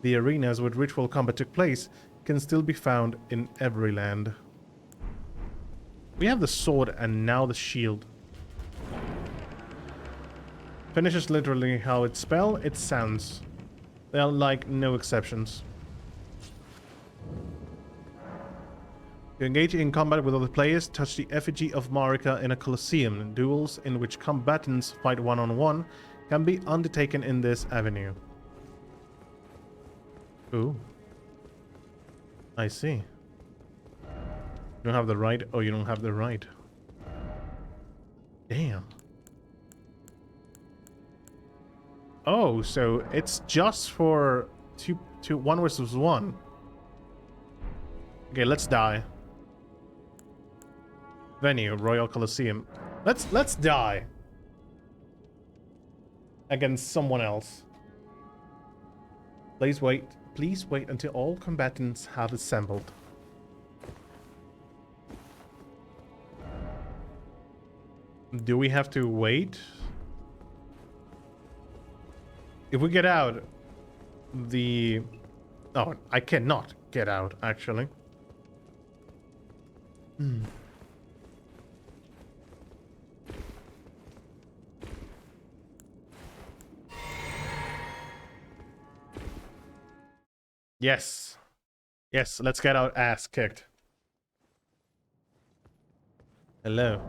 the arenas where ritual combat took place can still be found in every land. We have the sword and now the shield. Finishes literally how it spell, it sounds. There are like no exceptions. To engage in combat with other players, touch the effigy of Marika in a Colosseum. Duels in which combatants fight one-on-one can be undertaken in this avenue. Ooh. I see. You don't have the right. Oh, you don't have the right. Damn. Oh, so it's just for one versus one. Okay, let's die. Venue, Royal Colosseum. Let's die against someone else. Please wait until all combatants have assembled. Do we have to wait? If we get out, oh, I cannot get out, actually. Yes. Yes, let's get our ass kicked. Hello.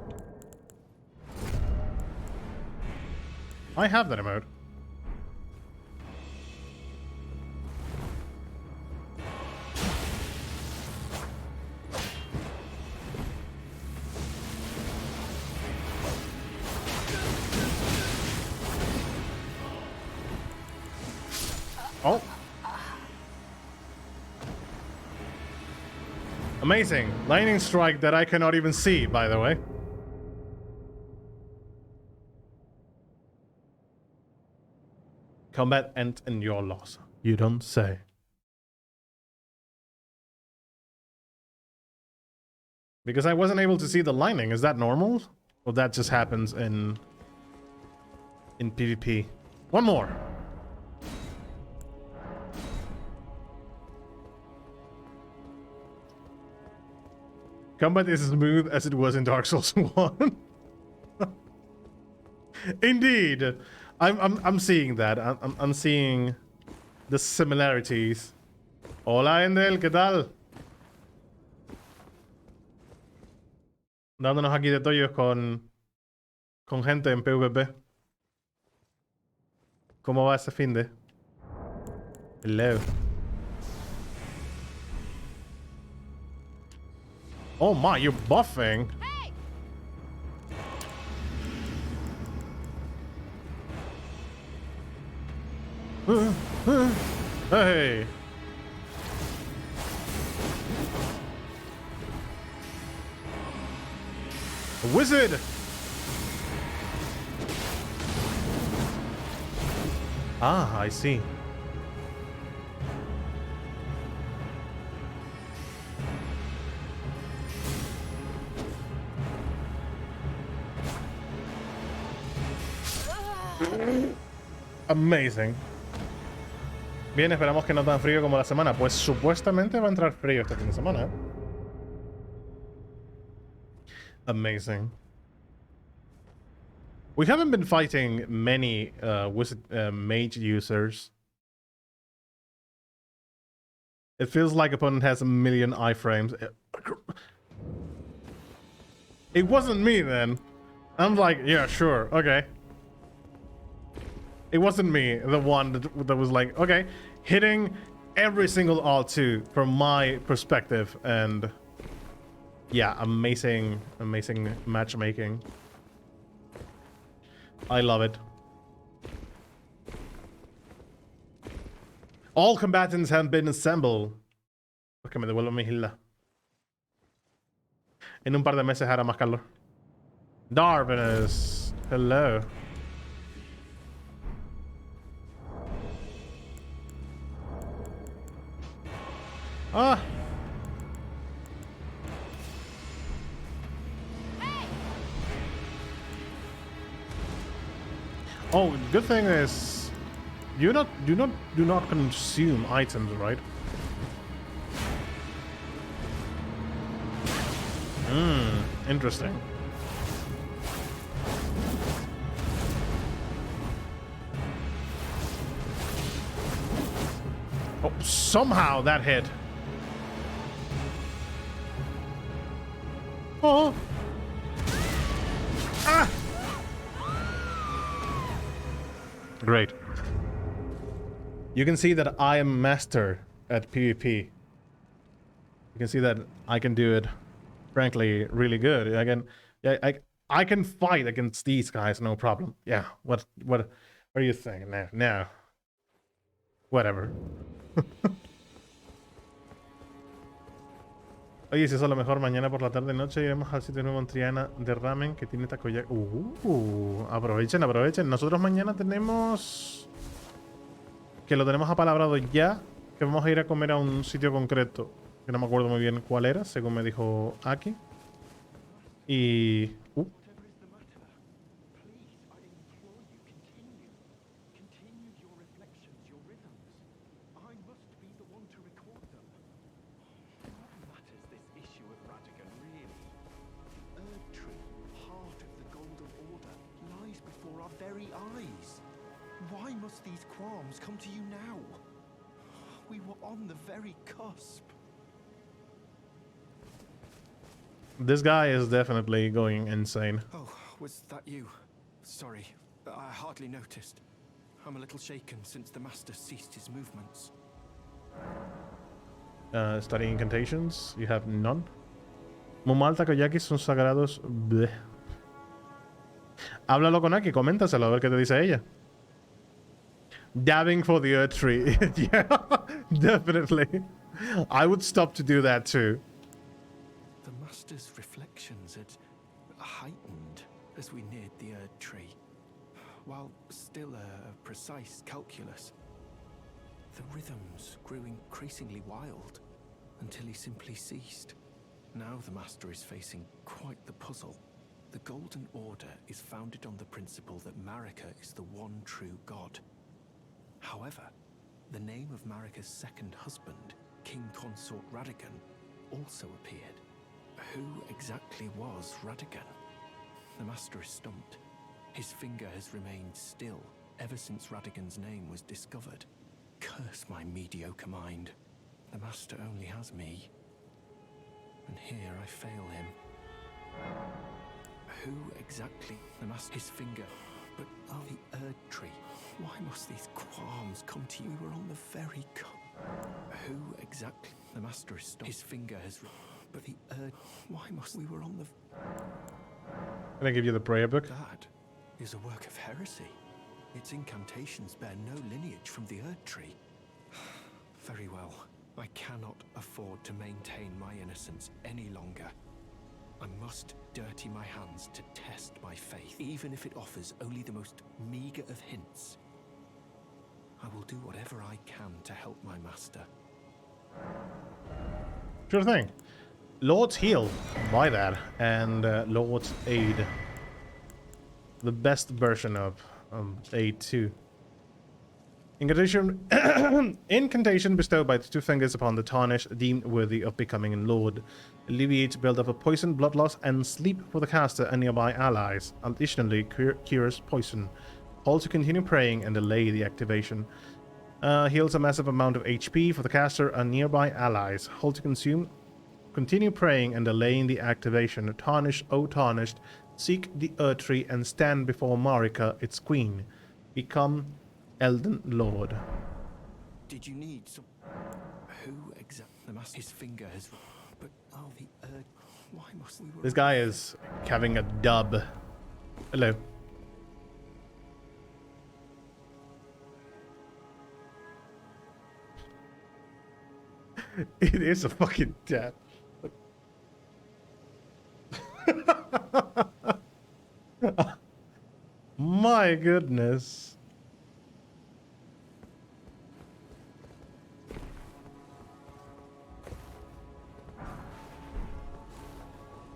I have that emote. Oh. Amazing. Lightning strike that I cannot even see, by the way. Combat ends in your loss. You don't say. Because I wasn't able to see the lightning. Is that normal? Or that just happens in PvP? One more. Combat is as smooth as it was in Dark Souls 1. Indeed. I'm seeing that. I'm seeing the similarities. Hola, Endel, ¿qué tal? Dándonos aquí de tollos con gente en PvP. ¿Cómo va ese finde? Hello. Oh my, you're buffing. Hey. Hey. A wizard. Ah, I see. Amazing. Bien, esperamos que no tan frío como la semana. Pues supuestamente va a entrar frío este fin de semana, ¿eh? Amazing. We haven't been fighting many mage users. It feels like opponent has a million iframes. It wasn't me then. I'm like, yeah, sure, okay. It wasn't me, the one that was like, okay, hitting every single R2 from my perspective, and yeah, amazing matchmaking. I love it. All combatants have been assembled. Pues que me devuelva mi isla. En un par de meses hará más calor. Darvinus, hello. Ah. Oh, good thing is, do not consume items, right? Interesting. Oh, somehow that hit. Oh. Ah. Great. You can see that I am master at PvP. You can see that I can do it, frankly, really good. I can fight against these guys, no problem. Yeah. What are you thinking? No. Whatever. Oye, si eso es lo mejor, mañana por la tarde noche iremos al sitio nuevo en Triana de ramen que tiene takoyaki. Aprovechen. Nosotros mañana tenemos... Que lo tenemos apalabrado ya. Que vamos a ir a comer a un sitio concreto. Que no me acuerdo muy bien cuál era, según me dijo Aquí. Y... Why must these qualms come to you now? We were on the very cusp. This guy is definitely going insane. Oh, was that you? Sorry, I hardly noticed. I'm a little shaken since the master ceased his movements. Studying incantations, you have none. Mumal takoyaki son sagrados. Bleh. Háblalo con Aki, coméntaselo a ver qué te dice ella. Dabbing for the earth tree. Yeah, definitely. I would stop to do that too. The master's reflections had heightened as we neared the earth tree, while still a precise calculus. The rhythms grew increasingly wild until he simply ceased. Now the master is facing quite the puzzle. The Golden Order is founded on the principle that Marika is the one true god. However, the name of Marika's second husband, King Consort Radagon, also appeared. Who exactly was Radagon? The master is stumped. His finger has remained still ever since Radagon's name was discovered. Curse my mediocre mind. The master only has me. And here I fail him. Who exactly? The master, his finger. But the Erd tree. Why must these qualms come to you? We were on the very Who exactly? The master is stopped. His finger has... But the Erd... Why must we were on the... Can I give you the prayer book? That is a work of heresy. Its incantations bear no lineage from the Erd tree. Very well. I cannot afford to maintain my innocence any longer. I must dirty my hands to test my faith, even if it offers only the most meager of hints. I will do whatever I can to help my master. Sure thing. Lord's heal. Buy that. And Lord's aid. The best version of A2. Incantation, incantation bestowed by the two fingers upon the tarnished, deemed worthy of becoming a lord. Alleviates build-up of poison, blood loss, and sleep for the caster and nearby allies. Additionally, cures poison. Hold to continue praying and delay the activation. Heals a massive amount of HP for the caster and nearby allies. Hold to consume. Continue praying and delaying the activation. Tarnish, O tarnished, seek the Earth Tree and stand before Marika, its queen. Become Elden Lord. Did you need some? Who exactly? The master's finger has. But oh, the why must we? This guy is having a dub. Hello. It is a fucking dab. My goodness.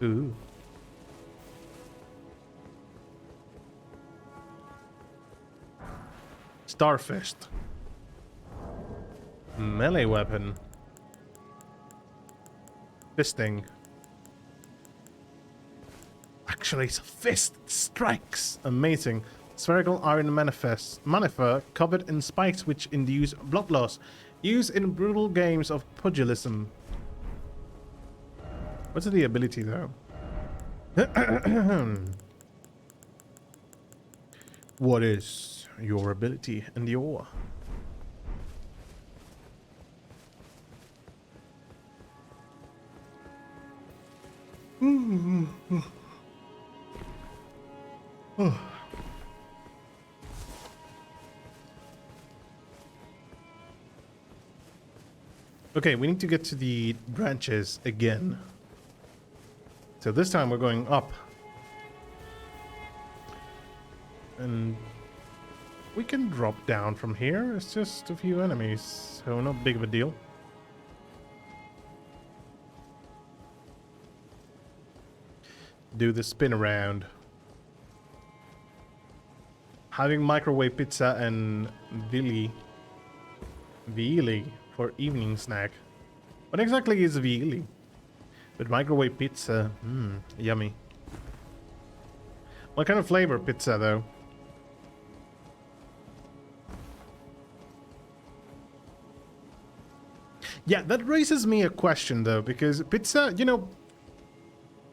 Ooh. Starfist. Melee weapon. Fisting. Actually, it's a fist. It strikes. Amazing. Spherical iron manifer covered in spikes which induce blood loss. Used in brutal games of pugilism. What's the ability though? What is your ability and your? Okay, we need to get to the branches again. So this time we're going up. And we can drop down from here. It's just a few enemies, so not big of a deal. Do the spin around. Having microwave pizza and Vili for evening snack. What exactly is Vili? But microwave pizza, yummy. What kind of flavor pizza though? Yeah, that raises me a question though, because pizza, you know,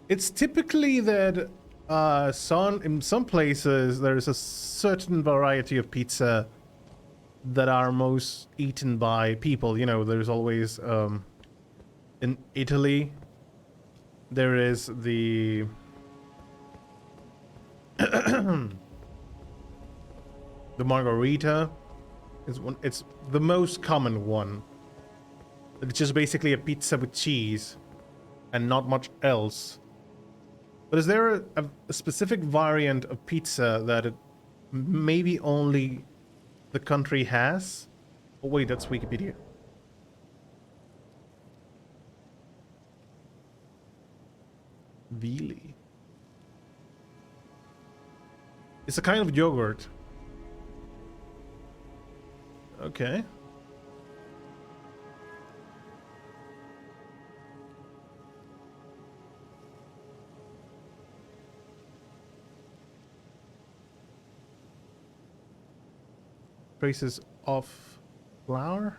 it's typically that in some places there's a certain variety of pizza that are most eaten by people. You know, there's always in Italy there is the the margarita is one. It's the most common one. It's just basically a pizza with cheese and not much else. But is there a specific variant of pizza that maybe only the country has? Oh wait, that's Wikipedia. Vili. It's a kind of yogurt. Okay. Traces of flour.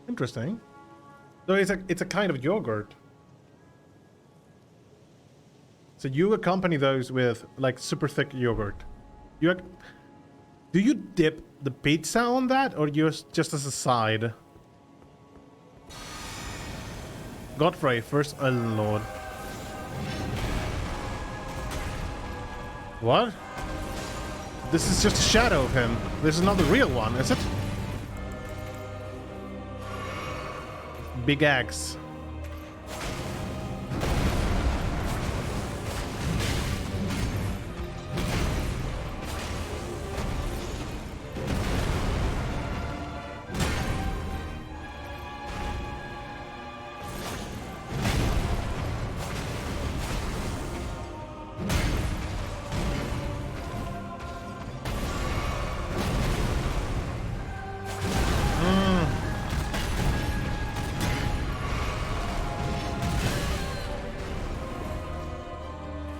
Interesting. So it's a kind of yogurt. So you accompany those with like super thick yogurt. Do you dip the pizza on that, or just as a side? Godfrey, first Elden Lord. What? This is just a shadow of him. This is not the real one, is it? Big axe.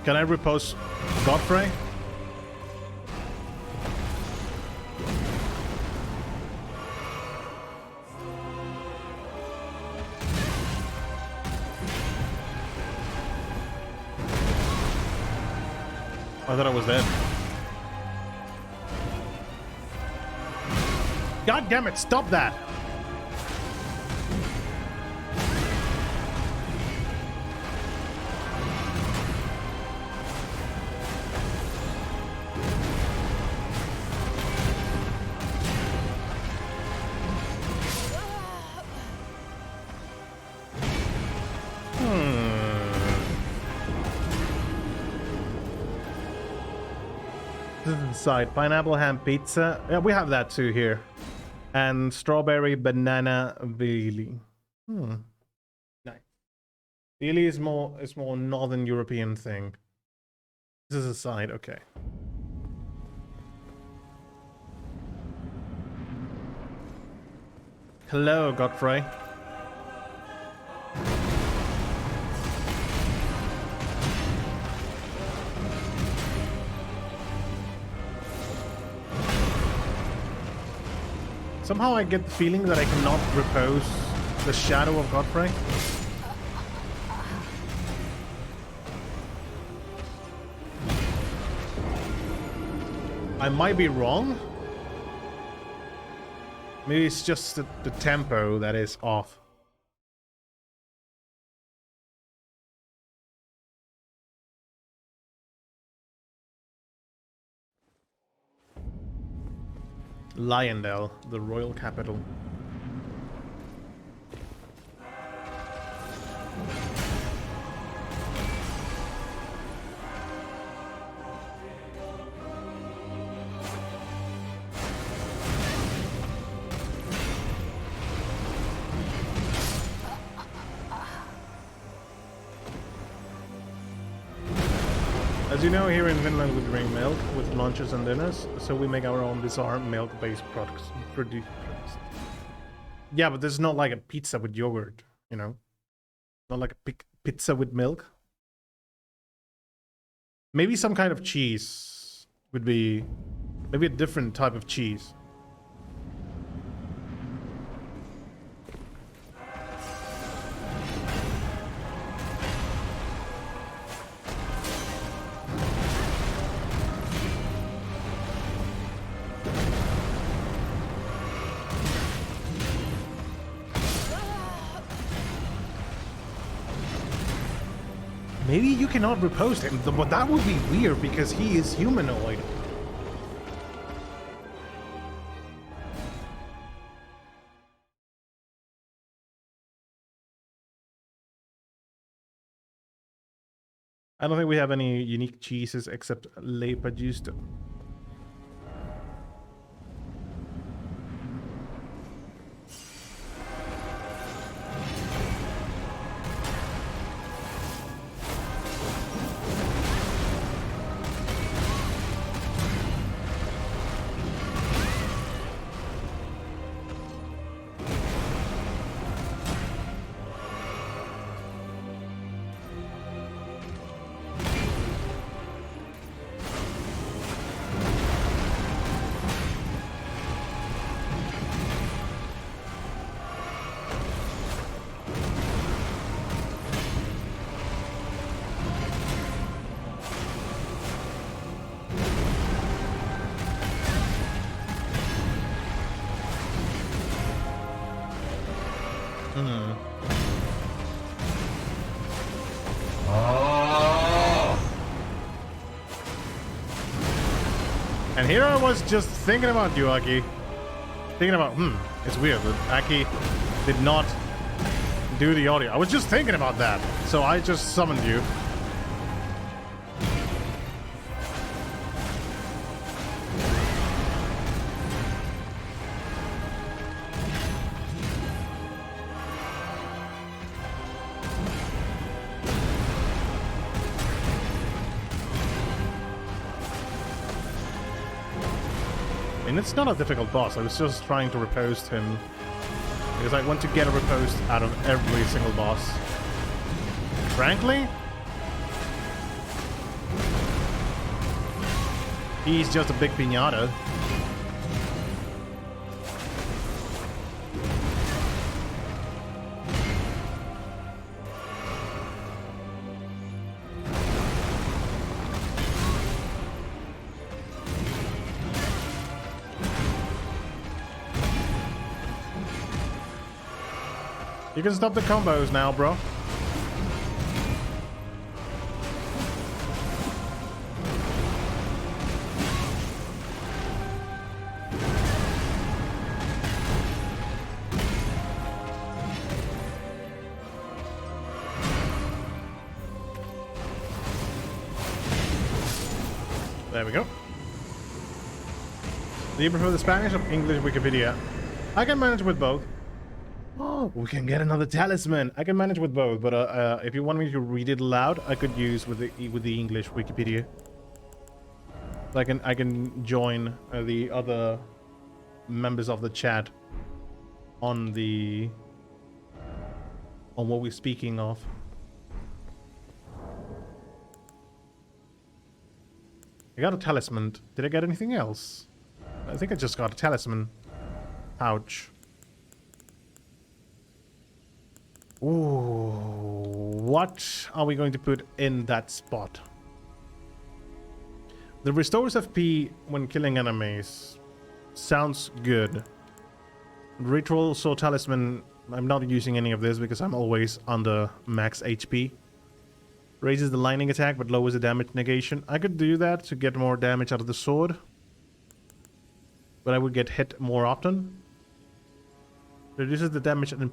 Can I repost Godfrey? I thought I was dead. God damn it, stop that! Side pineapple ham pizza. Yeah, we have that too here. And strawberry banana Bailey. Nice. Bailey is more northern European thing. This is a side, okay. Hello, Godfrey. Somehow I get the feeling that I cannot repose the shadow of Godfrey. I might be wrong. Maybe it's just the tempo that is off. Lyondell, the royal capital. As you know, here in Finland we drink milk with lunches and dinners, so we make our own bizarre milk-based products. Yeah, but there's not like a pizza with yogurt, you know? Not like a pizza with milk. Maybe some kind of cheese would be... Maybe a different type of cheese. Maybe you cannot repost him, but that would be weird because he is humanoid. I don't think we have any unique cheeses except Lepa Justo. And here I was just thinking about you, Aki. Thinking about, it's weird that Aki did not do the audio. I was just thinking about that, so I just summoned you. It's not a difficult boss. I was just trying to repost him because I want to get a repost out of every single boss. Frankly, He's just a big piñata. You can stop the combos now, bro. There we go. Do you prefer the Spanish or English Wikipedia? I can manage with both. Oh, we can get another talisman. I can manage with both, but if you want me to read it aloud, I could use with the English Wikipedia. So I can join the other members of the chat on what we're speaking of. I got a talisman. Did I get anything else? I think I just got a talisman pouch. Ooh, what are we going to put in that spot? The restores FP when killing enemies. Sounds good. Ritual Soul Talisman. I'm not using any of this because I'm always under max HP. Raises the lightning attack but lowers the damage negation. I could do that to get more damage out of the sword, but I would get hit more often. Reduces the damage and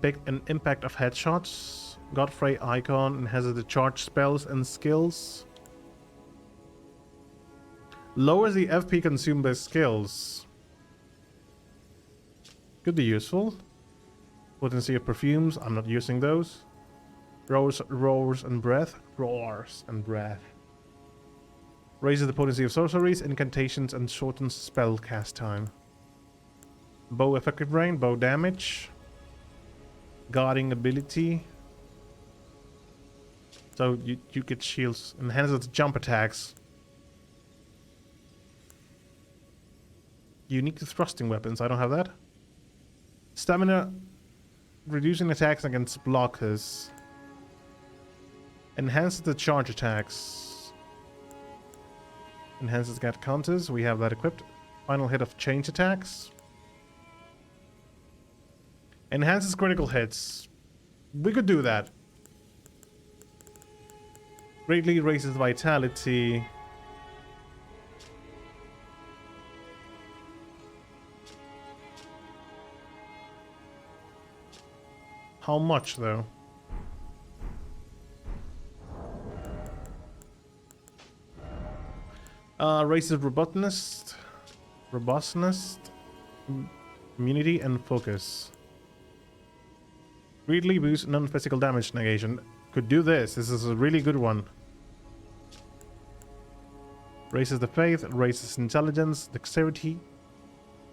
impact of headshots. Godfrey icon enhances the charge spells and skills. Lowers the FP consumed by skills. Could be useful. Potency of perfumes. I'm not using those. Roars and breath. Roars and breath. Raises the potency of sorceries, incantations, and shortens spell cast time. Bow effective range. Bow damage. Guarding ability. So you get shields. Enhances the jump attacks. Unique to thrusting weapons. I don't have that. Stamina. Reducing attacks against blockers. Enhances the charge attacks. Enhances get counters. We have that equipped. Final hit of change attacks. Enhances critical hits. We could do that. Greatly raises vitality. How much though? Raises robustness, immunity, and focus. Greatly boosts non-physical damage negation. Could do this. This is a really good one. Raises the faith, raises intelligence, dexterity.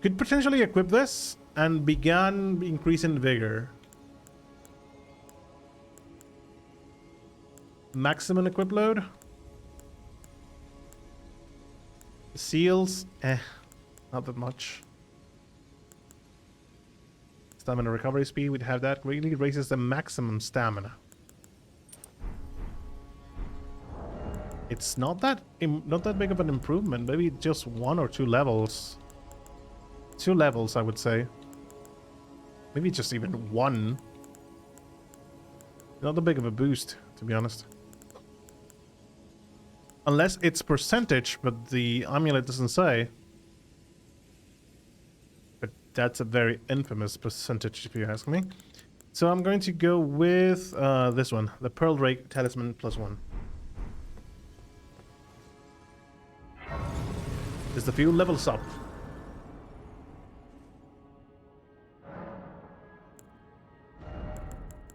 Could potentially equip this and begin increasing vigor. Maximum equip load. Seals, not that much. Stamina recovery speed, we'd have that. Really raises the maximum stamina. It's not that big of an improvement. Maybe just 1 or 2 levels. 2 levels, I would say. Maybe just even 1. Not that big of a boost, to be honest. Unless it's percentage, but the amulet doesn't say. But that's a very infamous percentage, if you ask me. So I'm going to go with this one. The Pearl Drake Talisman +1. Just a few levels up.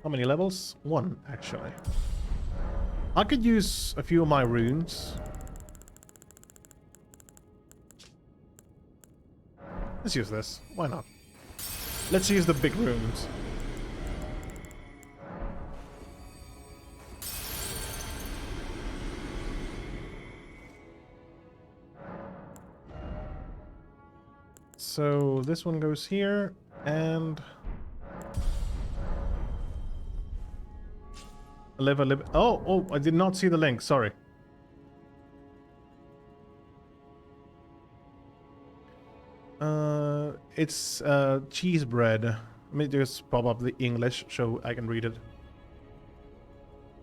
How many levels? 1, actually. I could use a few of my runes. Let's use this. Why not? Let's use the big runes. So this one goes here, and live. Oh, I did not see the link. Sorry. It's cheese bread. Let me just pop up the English so I can read it.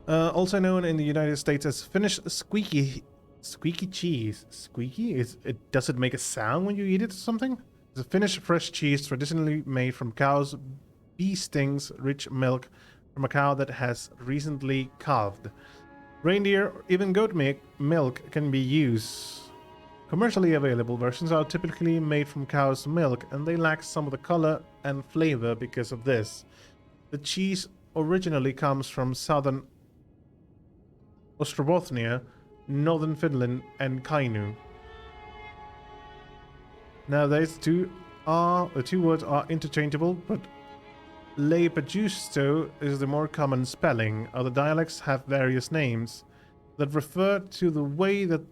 Also known in the United States as Finnish squeaky cheese. Squeaky? Does it make a sound when you eat it or something? It's a Finnish fresh cheese traditionally made from cows' bee stings, rich milk from a cow that has recently calved. Reindeer or even goat milk can be used. Commercially available versions are typically made from cow's milk, and they lack some of the color and flavor because of this. The cheese originally comes from southern Ostrobothnia, northern Finland, and Kainu. Nowadays, the two words are interchangeable, but Leppäjuusto is the more common spelling. Other dialects have various names that refer to the way that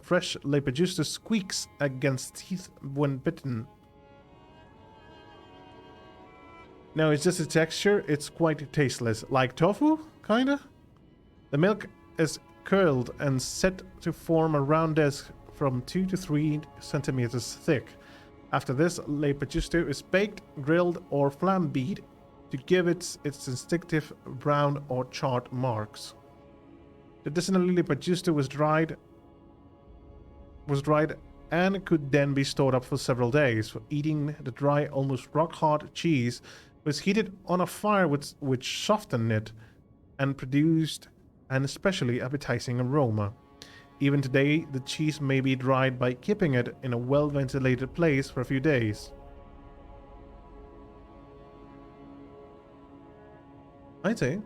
fresh Leppäjuusto squeaks against teeth when bitten. No, it's just a texture. It's quite tasteless. Like tofu, kinda? The milk is curled and set to form a round disc from 2 to 3 centimeters thick. After this, Leppäjuusto is baked, grilled, or flambéed to give its distinctive brown or charred marks. Traditionally, Leppäjuusto was dried and could then be stored up for several days. For eating, the dry, almost rock-hard cheese was heated on a fire which softened it and produced an especially appetizing aroma. Even today, the cheese may be dried by keeping it in a well-ventilated place for a few days. I'd say.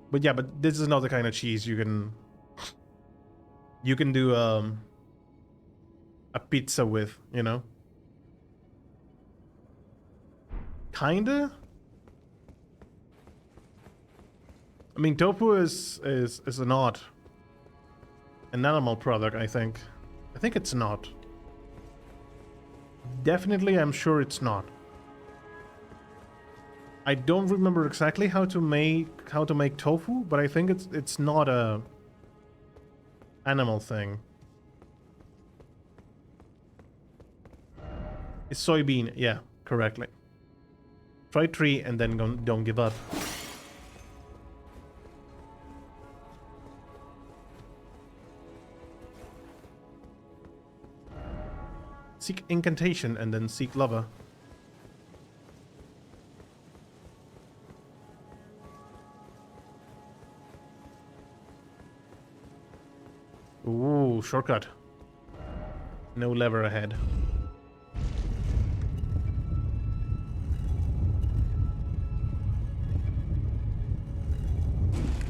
But yeah, but this is not the kind of cheese you can do a pizza with, you know? Kinda? I mean, tofu is not an animal product, I think. I think it's not. Definitely, I'm sure it's not. I don't remember exactly how to make tofu, but I think it's not a animal thing. It's soybean, yeah, correctly. Try tree and then don't give up. Seek incantation and then seek lover. Ooh, shortcut. No lever ahead.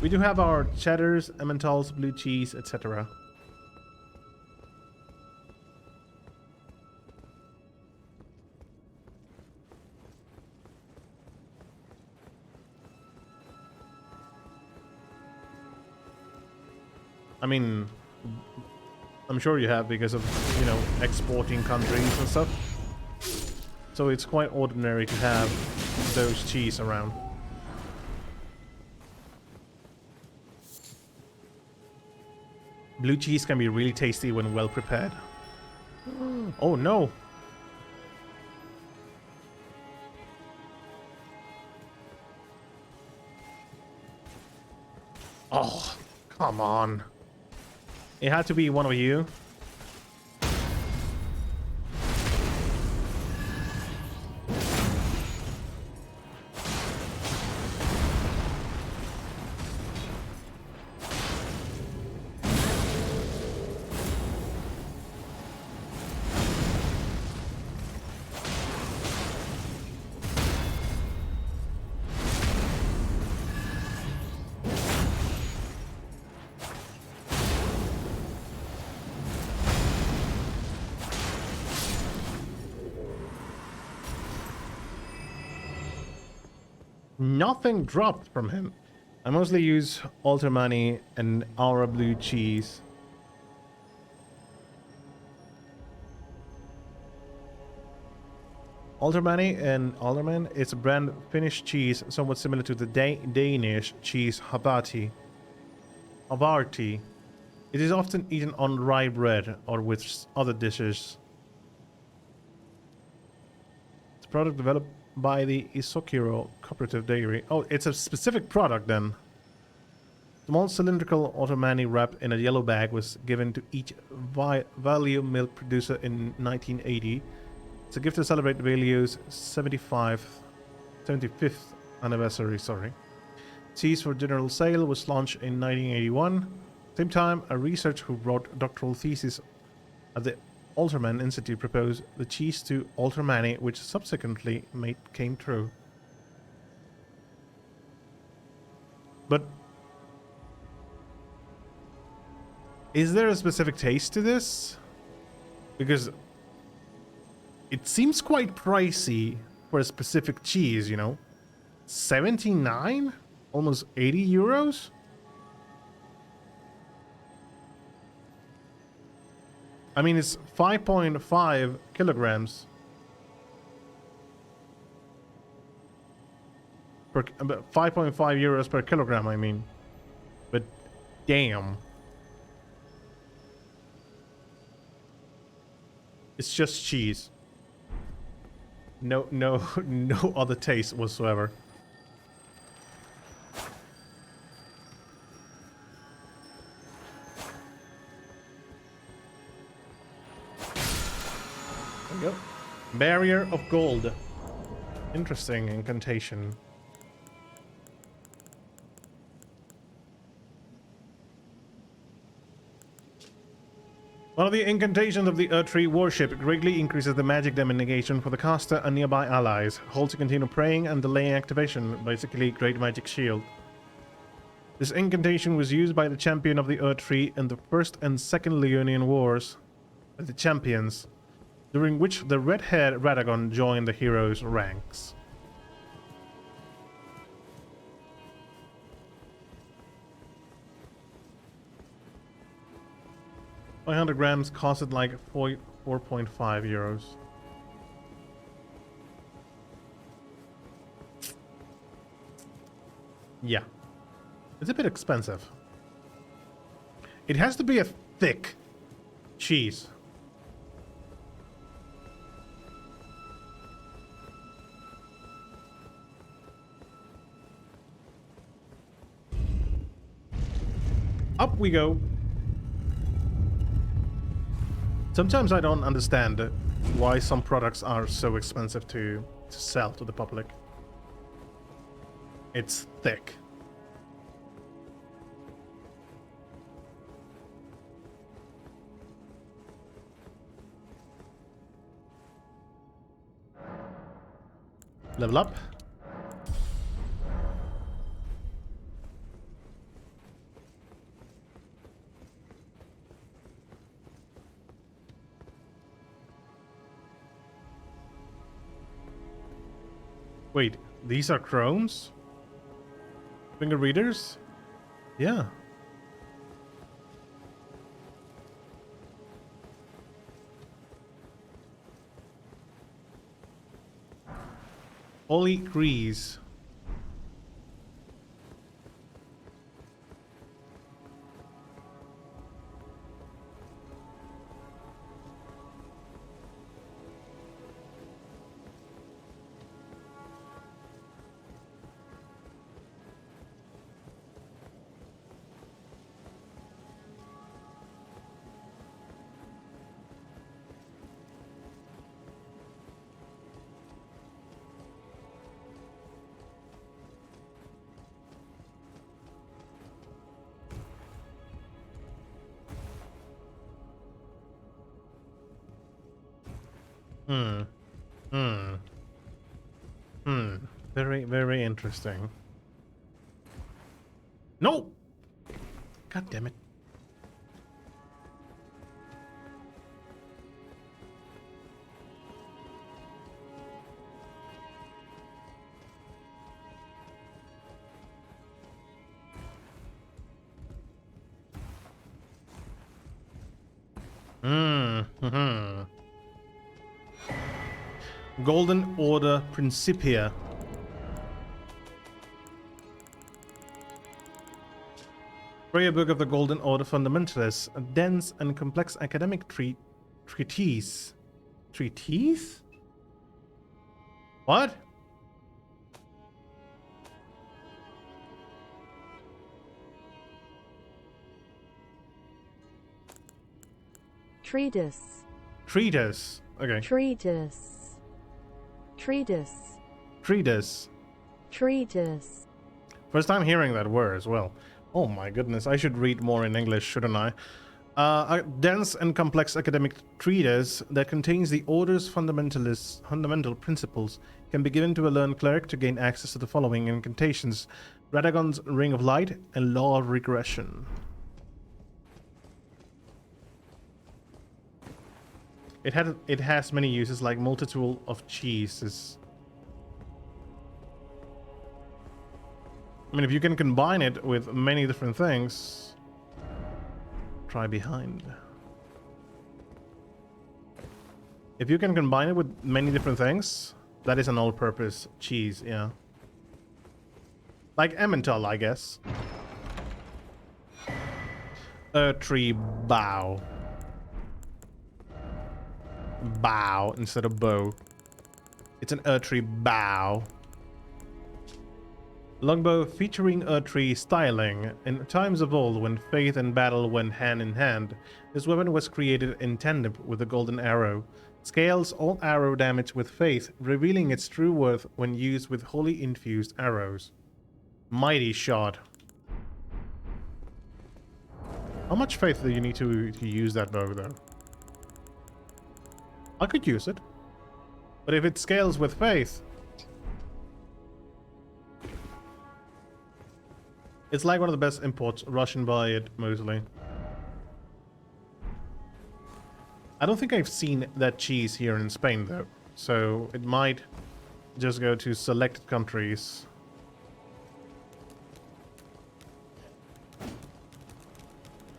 We do have our cheddars, emmentals, blue cheese, etc. I mean, I'm sure you have because of, you know, exporting countries and stuff. So it's quite ordinary to have those cheese around. Blue cheese can be really tasty when well prepared. Oh no! Oh, come on. It had to be one of you. Nothing dropped from him. I mostly use altar money and our blue cheese. Aldermani and Alderman is a brand Finnish cheese somewhat similar to the Danish cheese Havarti. It is often eaten on rye bread or with other dishes. It's a product developed by the Isokiro Cooperative Dairy. Oh, it's a specific product then. Small cylindrical Aldermani wrapped in a yellow bag was given to each value milk producer in 1980. It's a gift to celebrate Value's 75th anniversary, sorry. Cheese for general sale was launched in 1981. Same time, a researcher who wrote a doctoral thesis at the Alterman Institute proposed the cheese to Aldermani, which subsequently came true. But is there a specific taste to this? Because it seems quite pricey for a specific cheese, you know? 79? Almost 80 euros? I mean, it's 5.5 kilograms. 5.5 euros per kilogram, I mean. But damn. It's just cheese. No other taste whatsoever. There we go. Barrier of gold. Interesting incantation. One of the incantations of the Earth Tree worship greatly increases the magic damnation for the caster and nearby allies. Hold to continue praying and delaying activation, basically Great Magic Shield. This incantation was used by the champion of the Earth Tree in the First and Second Leonian Wars, the Champions, during which the red-haired Radagon joined the heroes' ranks. $500 grams costed like 4.5 euros. Yeah. It's a bit expensive. It has to be a thick cheese. Up we go. Sometimes I don't understand why some products are so expensive to sell to the public. It's thick. Level up. Wait, these are chromes? Finger readers? Yeah. Holy Grease. Very, very interesting. No! God damn it. Golden Order Principia. Prayer Book of the Golden Order Fundamentalists, a dense and complex academic treatise. Treatise? What? Treatise. Treatise. Okay. Treatise. Treatise. Treatise. Treatise. First time hearing that word as well. Oh my goodness, I should read more in English, shouldn't I? A dense and complex academic treatise that contains the Order's fundamental principles can be given to a learned cleric to gain access to the following incantations: Radagon's Ring of Light and Law of Regression. It has many uses, like multitude of cheeses. I mean, if you can combine it with many different things, try behind. If you can combine it with many different things, that is an all-purpose cheese, yeah. Like Emmental, I guess. A tree bough. Bow instead of bow. It's an tree bow. Longbow featuring tree styling. In times of old, when faith and battle went hand in hand, this weapon was created in tandem with the golden arrow. Scales all arrow damage with faith, revealing its true worth when used with holy infused arrows. Mighty shot. How much faith do you need to use that bow, though? I could use it. But if it scales with faith... It's like one of the best imports. Russian buy it, mostly. I don't think I've seen that cheese here in Spain, though. So it might just go to selected countries.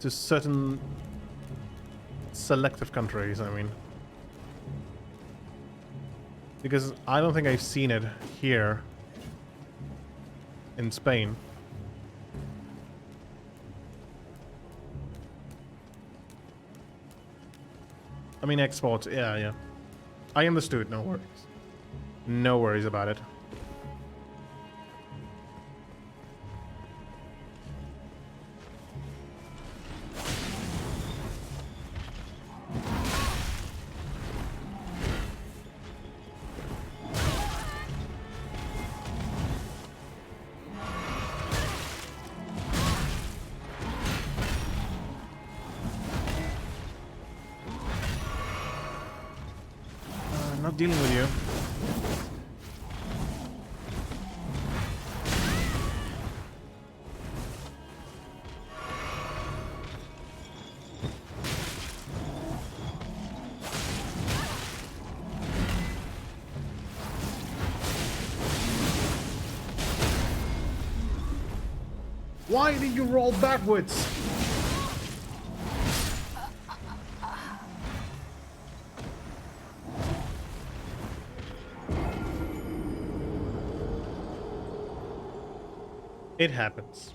To certain selective countries, I mean. Because I don't think I've seen it here in Spain. I mean, exports, yeah. I understood, no worries. No worries about it. Not dealing with you. Why did you roll backwards? It happens.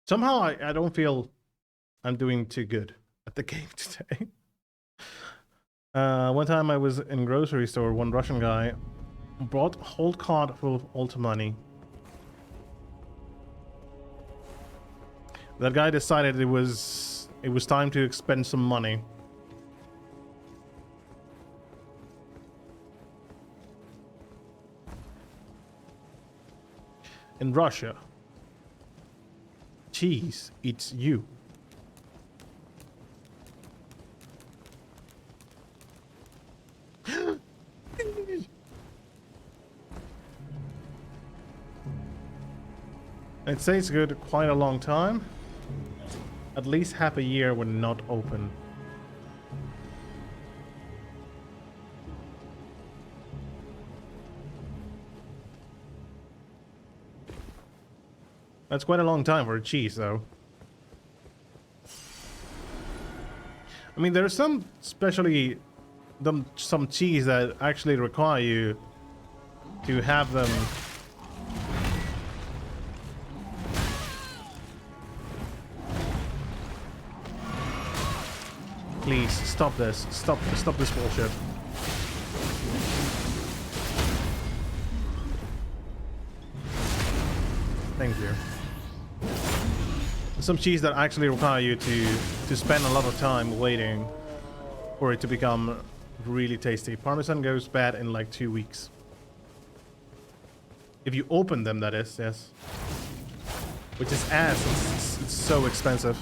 Somehow I don't feel I'm doing too good at the game today. One time I was in a grocery store, one Russian guy brought a whole cart full of Ulta money. That guy decided it was time to expend some money. In Russia, cheese eats you. It stays good quite a long time. At least half a year when not open. That's quite a long time for a cheese, though. I mean, there are some especially some cheese that actually require you to have them. Please stop this. Stop this bullshit. Thank you. Some cheese that actually require you to spend a lot of time waiting for it to become really tasty. Parmesan goes bad in like 2 weeks. If you open them, that is, yes. Which is ass. It's so expensive.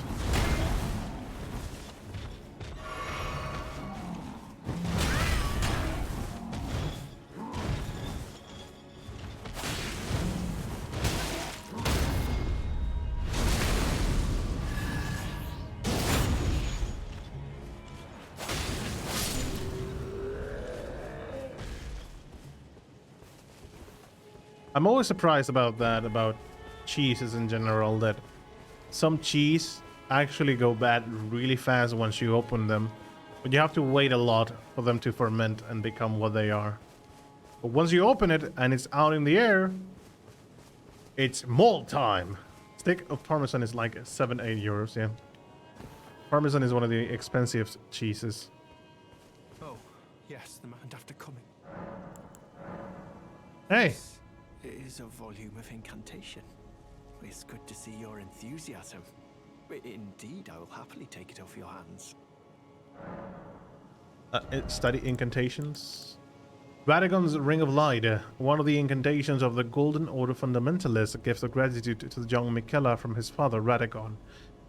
I'm always surprised about that, about cheeses in general, that some cheese actually go bad really fast once you open them. But you have to wait a lot for them to ferment and become what they are. But once you open it and it's out in the air, it's mold time. Stick of Parmesan is like 7-8 euros, yeah. Parmesan is one of the expensive cheeses. Oh, yes, the man after coming. Hey! It is a volume of incantation. It's good to see your enthusiasm. Indeed, I will happily take it off your hands. Study incantations. Radagon's Ring of Light, one of the incantations of the Golden Order Fundamentalist, a gift of gratitude to the young Miquella from his father Radagon.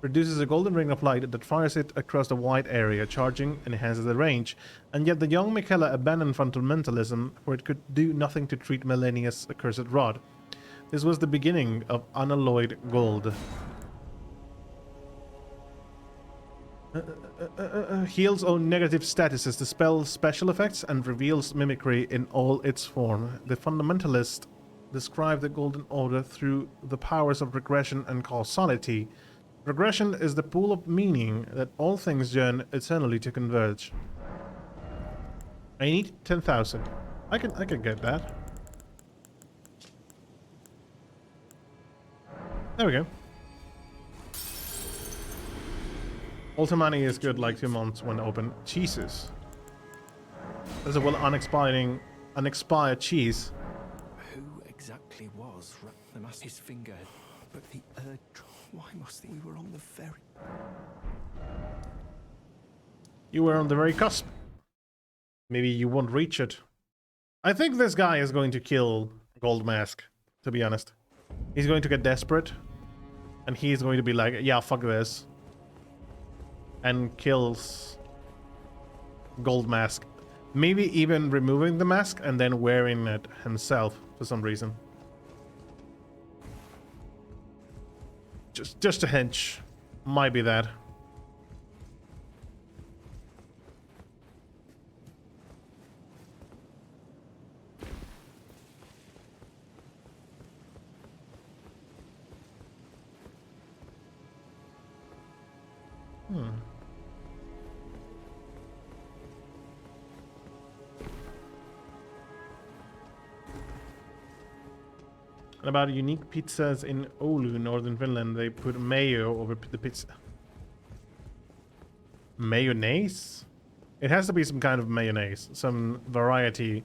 Produces a golden ring of light that fires it across the wide area, charging and enhances the range. And yet the young Miquella abandoned fundamentalism, for it could do nothing to treat Melania's accursed rod. This was the beginning of unalloyed gold. Heals all negative statuses, dispels special effects, and reveals mimicry in all its form. The fundamentalist described the Golden Order through the powers of regression and causality. Regression is the pool of meaning that all things yearn eternally to converge. I need 10,000. I can get that. There we go. Ultimani is good like 2 months when open. Jesus. There's a well unexpired cheese. Who exactly was his finger? But the why must we were on the very... You were on the very cusp. Maybe you won't reach it. I think this guy is going to kill Gold Mask, to be honest. He's going to get desperate. And he's going to be like, yeah, fuck this. And kills Gold Mask. Maybe even removing the mask and then wearing it himself for some reason. Just a hinge. Might be that. And about unique pizzas in Oulu, northern Finland, they put mayo over the pizza. Mayonnaise? It has to be some kind of mayonnaise, some variety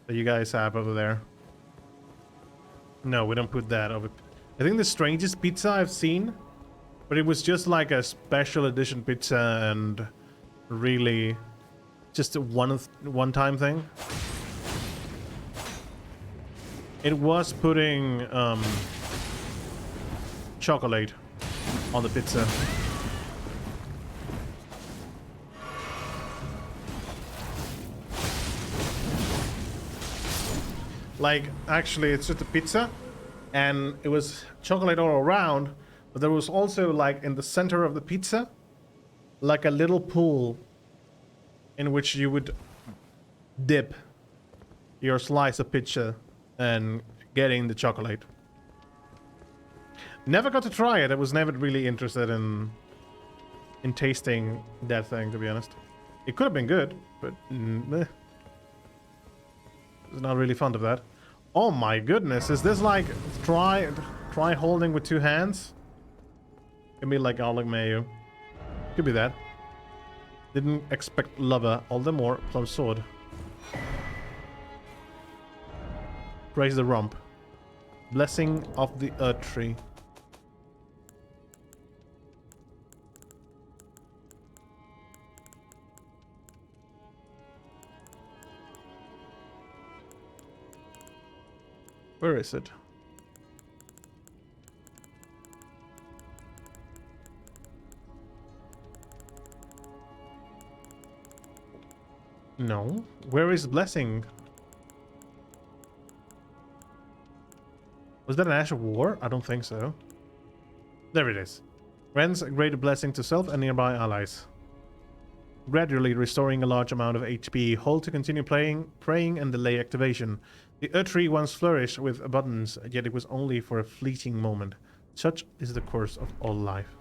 that you guys have over there. No, we don't put that over. I think the strangest pizza I've seen, but it was just like a special edition pizza and really just a one-time thing. It was putting chocolate on the pizza. Like, actually, it's just a pizza, and it was chocolate all around, but there was also, like, in the center of the pizza, like a little pool in which you would dip your slice of pizza and getting the chocolate. Never got to try it. I was never really interested in tasting that thing, to be honest. It could have been good, but meh. It's not really fond of that. Oh my goodness, is this like try holding with 2 hands? Could be like garlic mayo. Could be that. Didn't expect lava, all the more plum sword. Praise the rump. Blessing of the earth tree. Where is it? No. Where is blessing? Was that an Ash of War? I don't think so. There it is. Grants a greater blessing to self and nearby allies. Gradually restoring a large amount of HP. Hold to continue praying and delay activation. The Earth Tree once flourished with abundance, yet it was only for a fleeting moment. Such is the course of all life.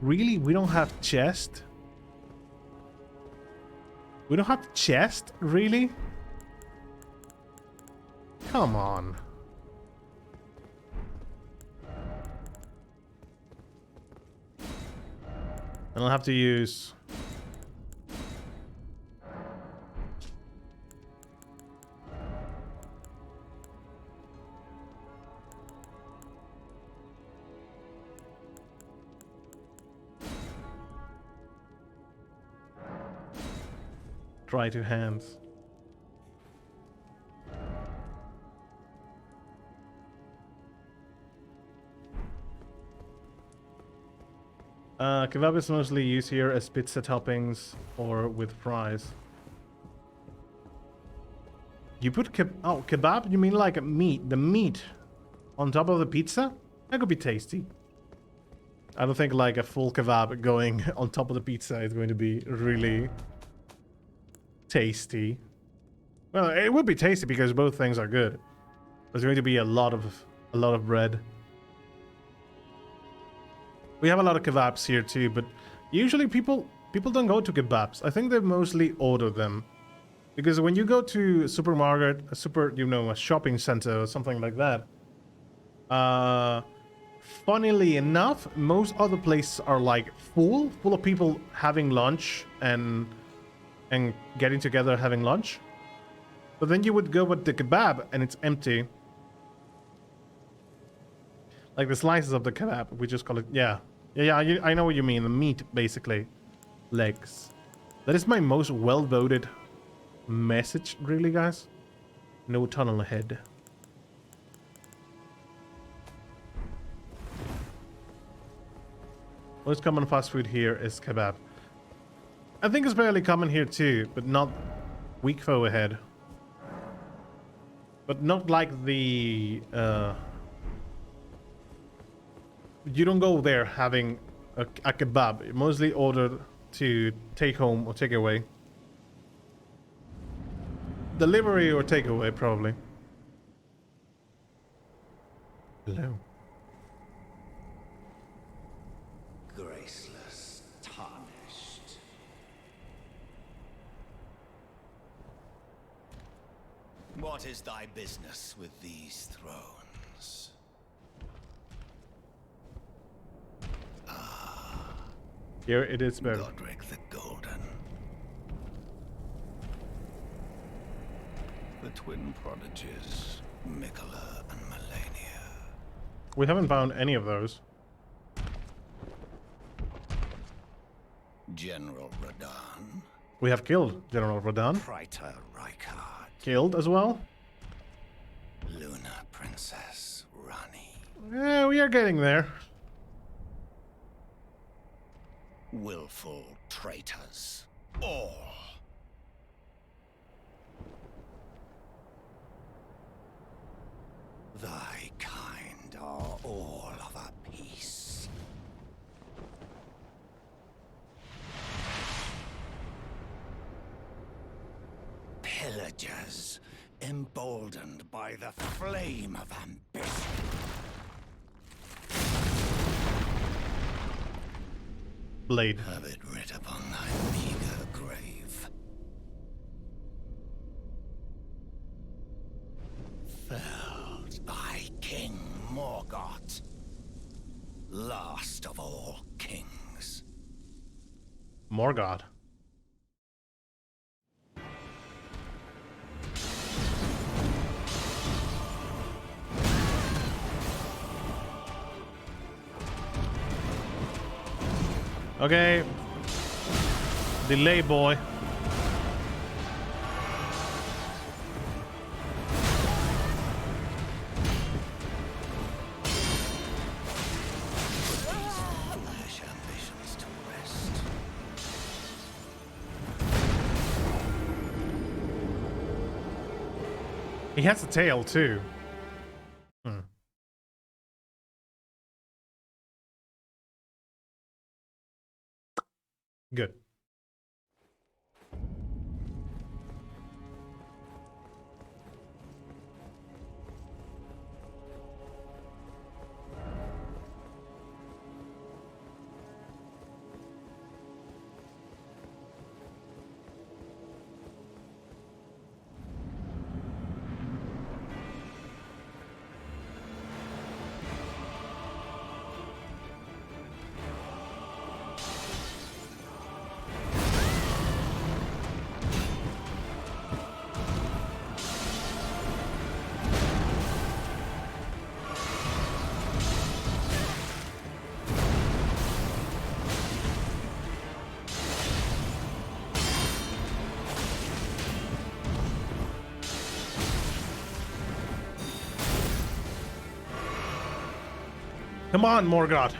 Really? We don't have chest? We don't have chest? Really? Come on. I'll have to use... try 2 hands. Kebab is mostly used here as pizza toppings or with fries. You put kebab? You mean like meat? The meat on top of the pizza? That could be tasty. I don't think like a full kebab going on top of the pizza is going to be really tasty. Well, it would be tasty because both things are good. There's going to be a lot of bread. We have a lot of kebabs here too, but usually people don't go to kebabs. I think they mostly order them. Because when you go to a supermarket, a shopping center or something like that, funnily enough, most other places are like full of people having lunch and getting together having lunch. But then you would go with the kebab and it's empty. Like the slices of the kebab, we just call it, yeah, I know what you mean, the meat, basically. Legs. That is my most well-voted message, really, guys. No tunnel ahead. Most common fast food here is kebab. I think it's fairly common here too, but not weak foe ahead. But not like the... you don't go there having a kebab. You mostly order to take home or take away. Delivery or takeaway, probably. Hello. Graceless, tarnished. What is thy business with these thrones? Here it is, better. Godric the Golden. The twin prodigies, Mikola and Melania. We haven't found any of those. General Radahn. We have killed General Radahn. Praetor Rykard. Killed as well. Luna Princess Rani. Yeah, we are getting there. willful traitors. All. Thy kind are all of a piece. Pillagers, emboldened by the flame of ambition. Blade. Have it writ upon thy meager grave. Felled thy king Morgoth, last of all kings. Morgoth. Okay. Delay, boy. Foolish ambitions to rest. He has a tail too. Good. Come on, Morgoth.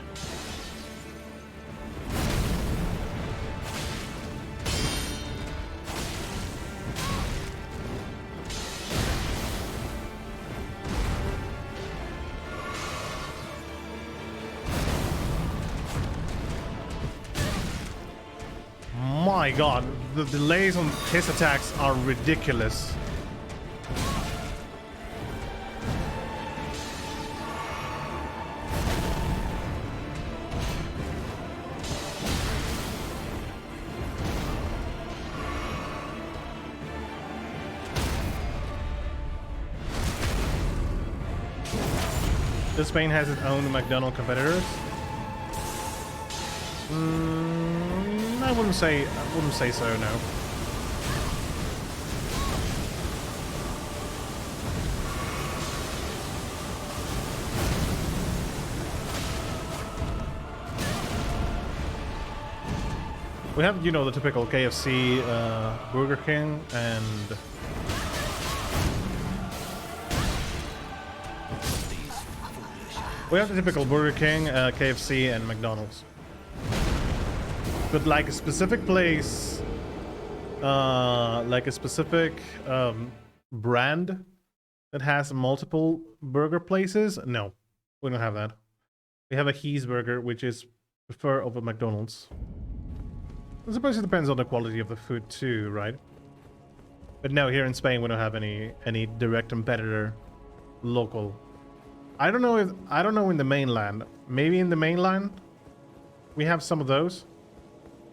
My god, the delays on his attacks are ridiculous. Spain has its own McDonald's competitors. I wouldn't say so. No. We have, you know, the typical KFC, Burger King, and we have the typical Burger King, KFC, and McDonald's. But like a specific place, like a specific brand that has multiple burger places, no, we don't have that. We have a Cheeseburger, which is preferred over McDonald's. I suppose it depends on the quality of the food too, right? But no, here in Spain we don't have any direct competitor local. I don't know in the mainland. Maybe in the mainland we have some of those.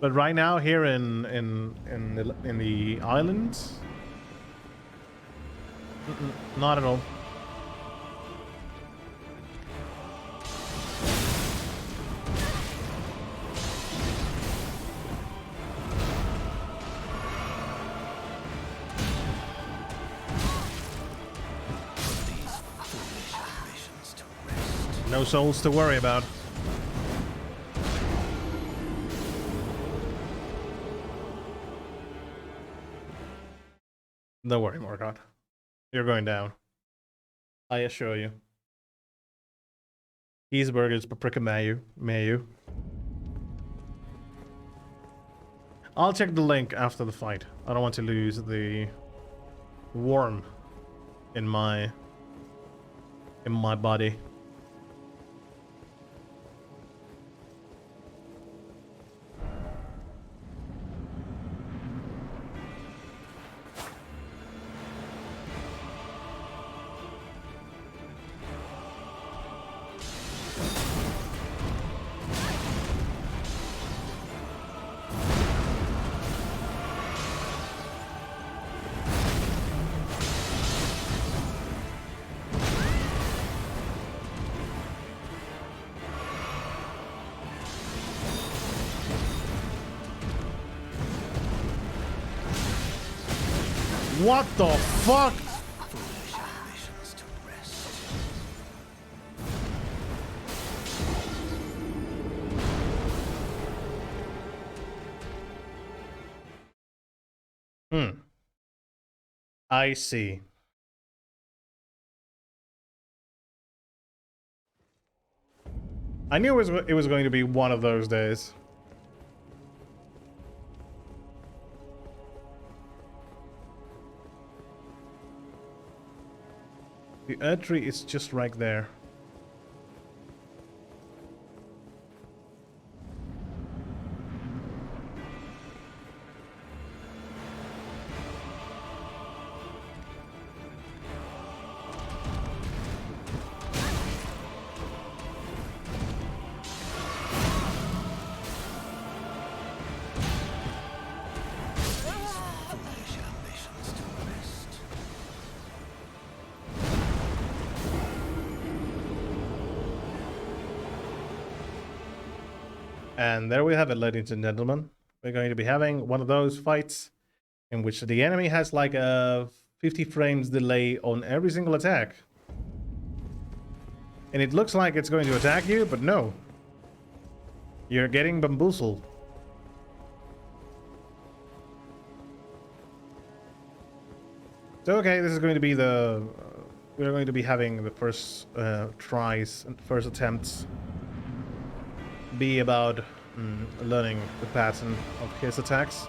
But right now here in the islands, not at all. No souls to worry about. Don't worry, Morgoth. You're going down. I assure you. Cheeseburgers, paprika mayo. I'll check the link after the fight. I don't want to lose the worm in my body. What the fuck? Foolish ambitions to rest. I see. I knew it was going to be one of those days. The earth tree is just right there. Foolish ambitions to rest. And there we have it, ladies and gentlemen. We're going to be having one of those fights in which the enemy has like a 50 frames delay on every single attack. And it looks like it's going to attack you, but no. You're getting bamboozled. So okay, this is going to be the... we're going to be having the first tries and first attempts be about learning the pattern of his attacks.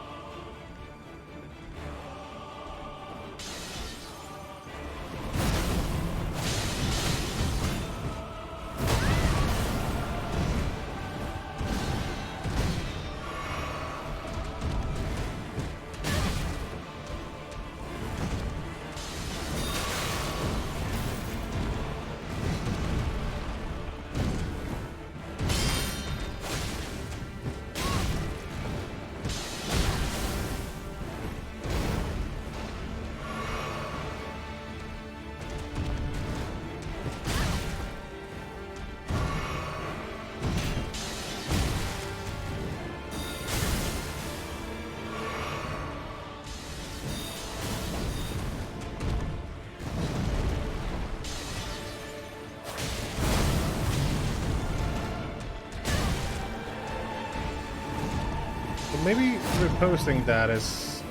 Maybe reposting that is...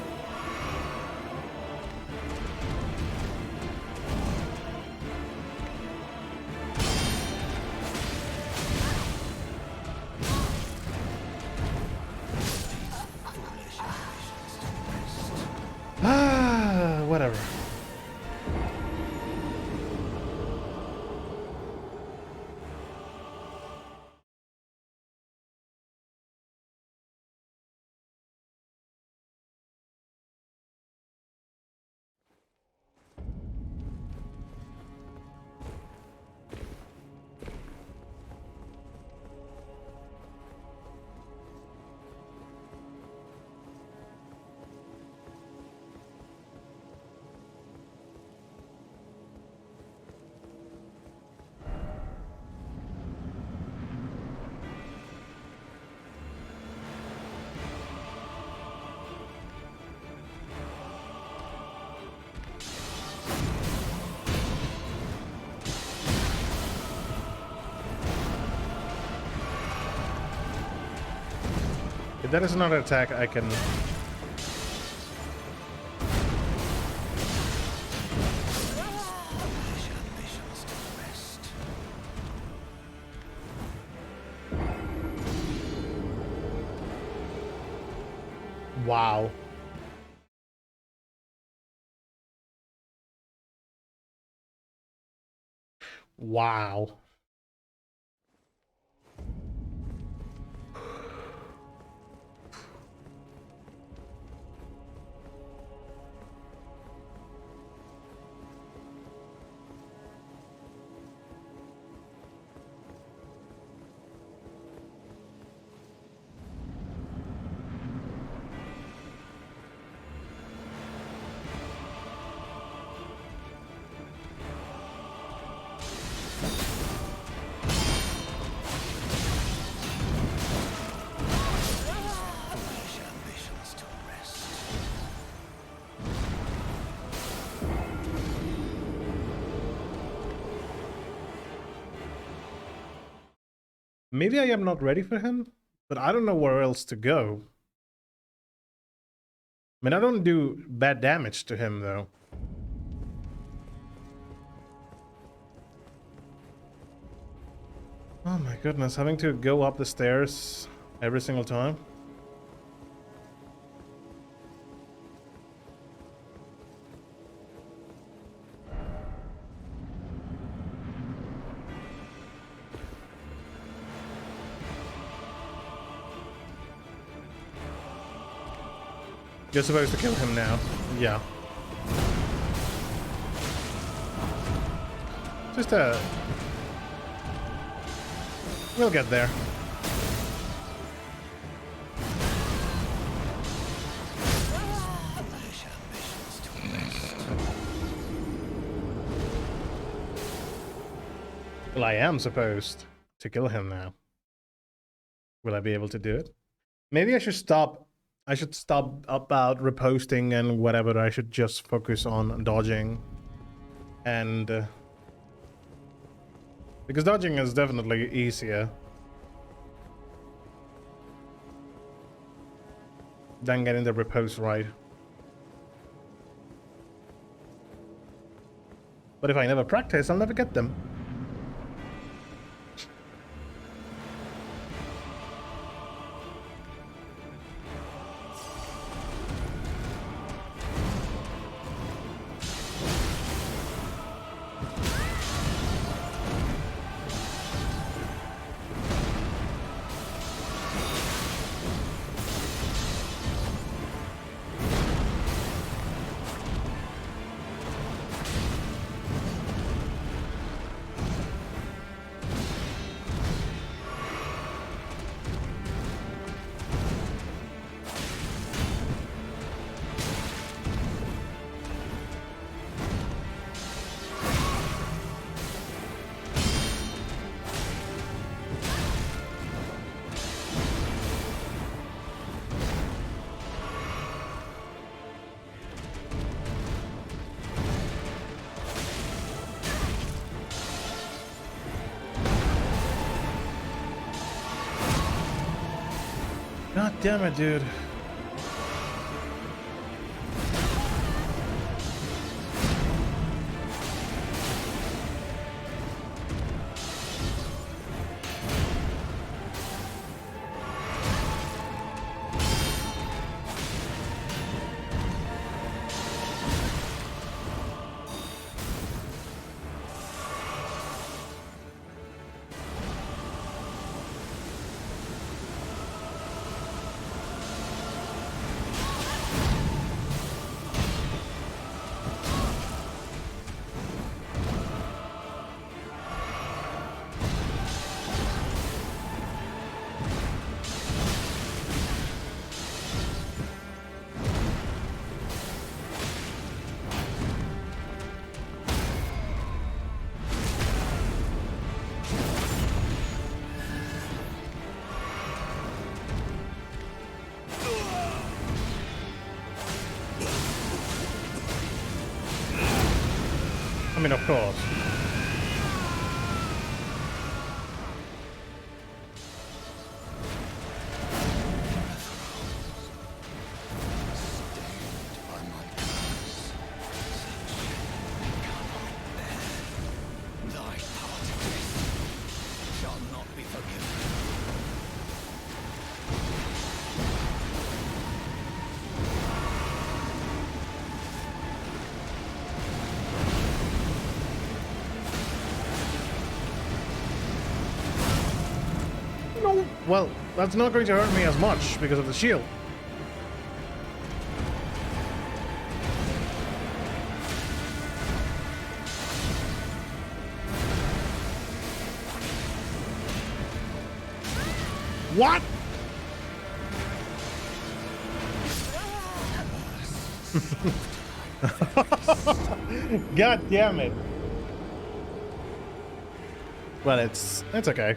whatever. If that is another attack, I can... Foolish ambitions to rest. Wow. Wow. Foolish ambitions to rest. Maybe I am not ready for him, but I don't know where else to go. I mean, I don't do bad damage to him, though. Oh my goodness, having to go up the stairs every single time. You're supposed to kill him now. Yeah. Just we'll get there. Foolish ambitions to rest. Well, I am supposed to kill him now. Will I be able to do it? Maybe I should stop. I should stop about reposting and whatever. I should just focus on dodging. And because dodging is definitely easier than getting the repost right. But if I never practice, I'll never get them. God damn it, dude. I mean, of course. Well, that's not going to hurt me as much because of the shield. What? God damn it. Well, it's okay.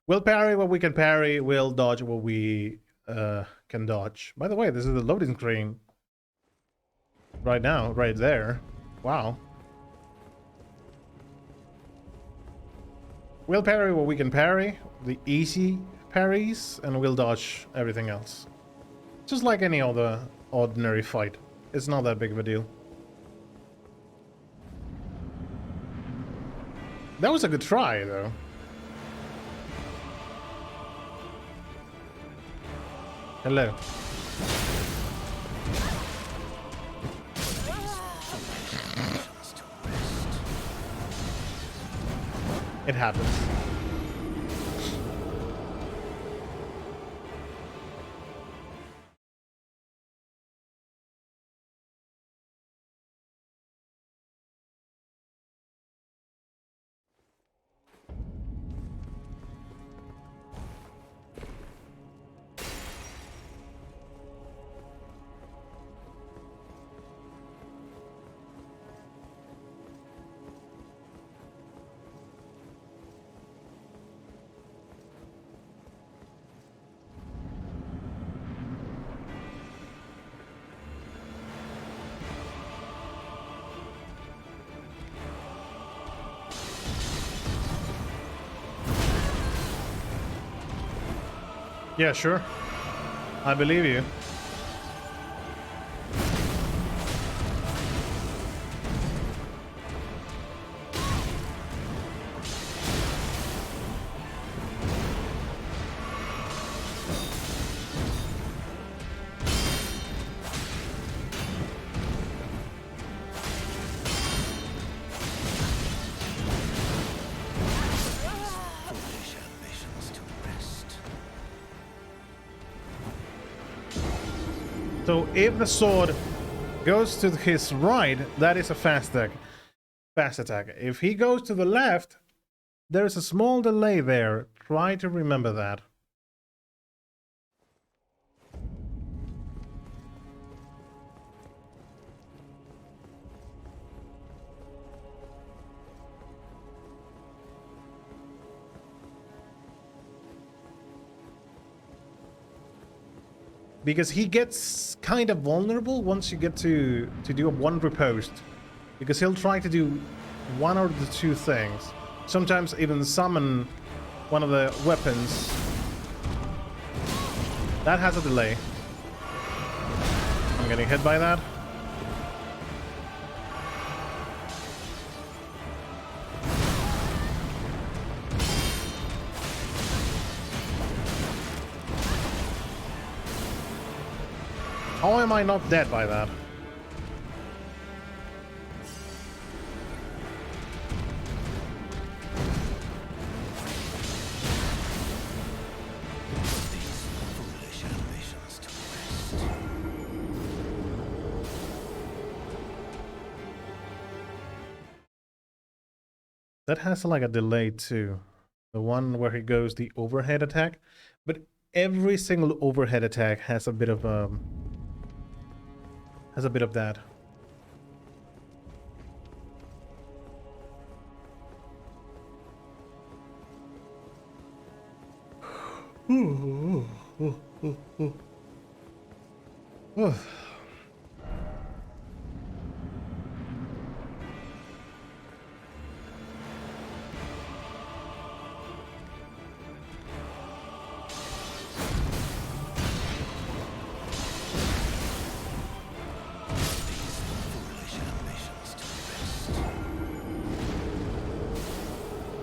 We'll parry what we can parry, we'll dodge what we can dodge. By the way, this is the loading screen. Right now, right there. Wow. We'll parry what we can parry, the easy parries, and we'll dodge everything else. Just like any other ordinary fight. It's not that big of a deal. That was a good try, though. Hello. It happens. Yeah, sure. I believe you. So if the sword goes to his right, that is a fast attack. Fast attack. If he goes to the left, there is a small delay there. Try to remember that. Because he gets kind of vulnerable once you get to do a one riposte. Because he'll try to do one or the two things. Sometimes even summon one of the weapons. That has a delay. I'm getting hit by that. How am I not dead by that? That has like a delay too. The one where he goes the overhead attack. But every single overhead attack has a bit of that.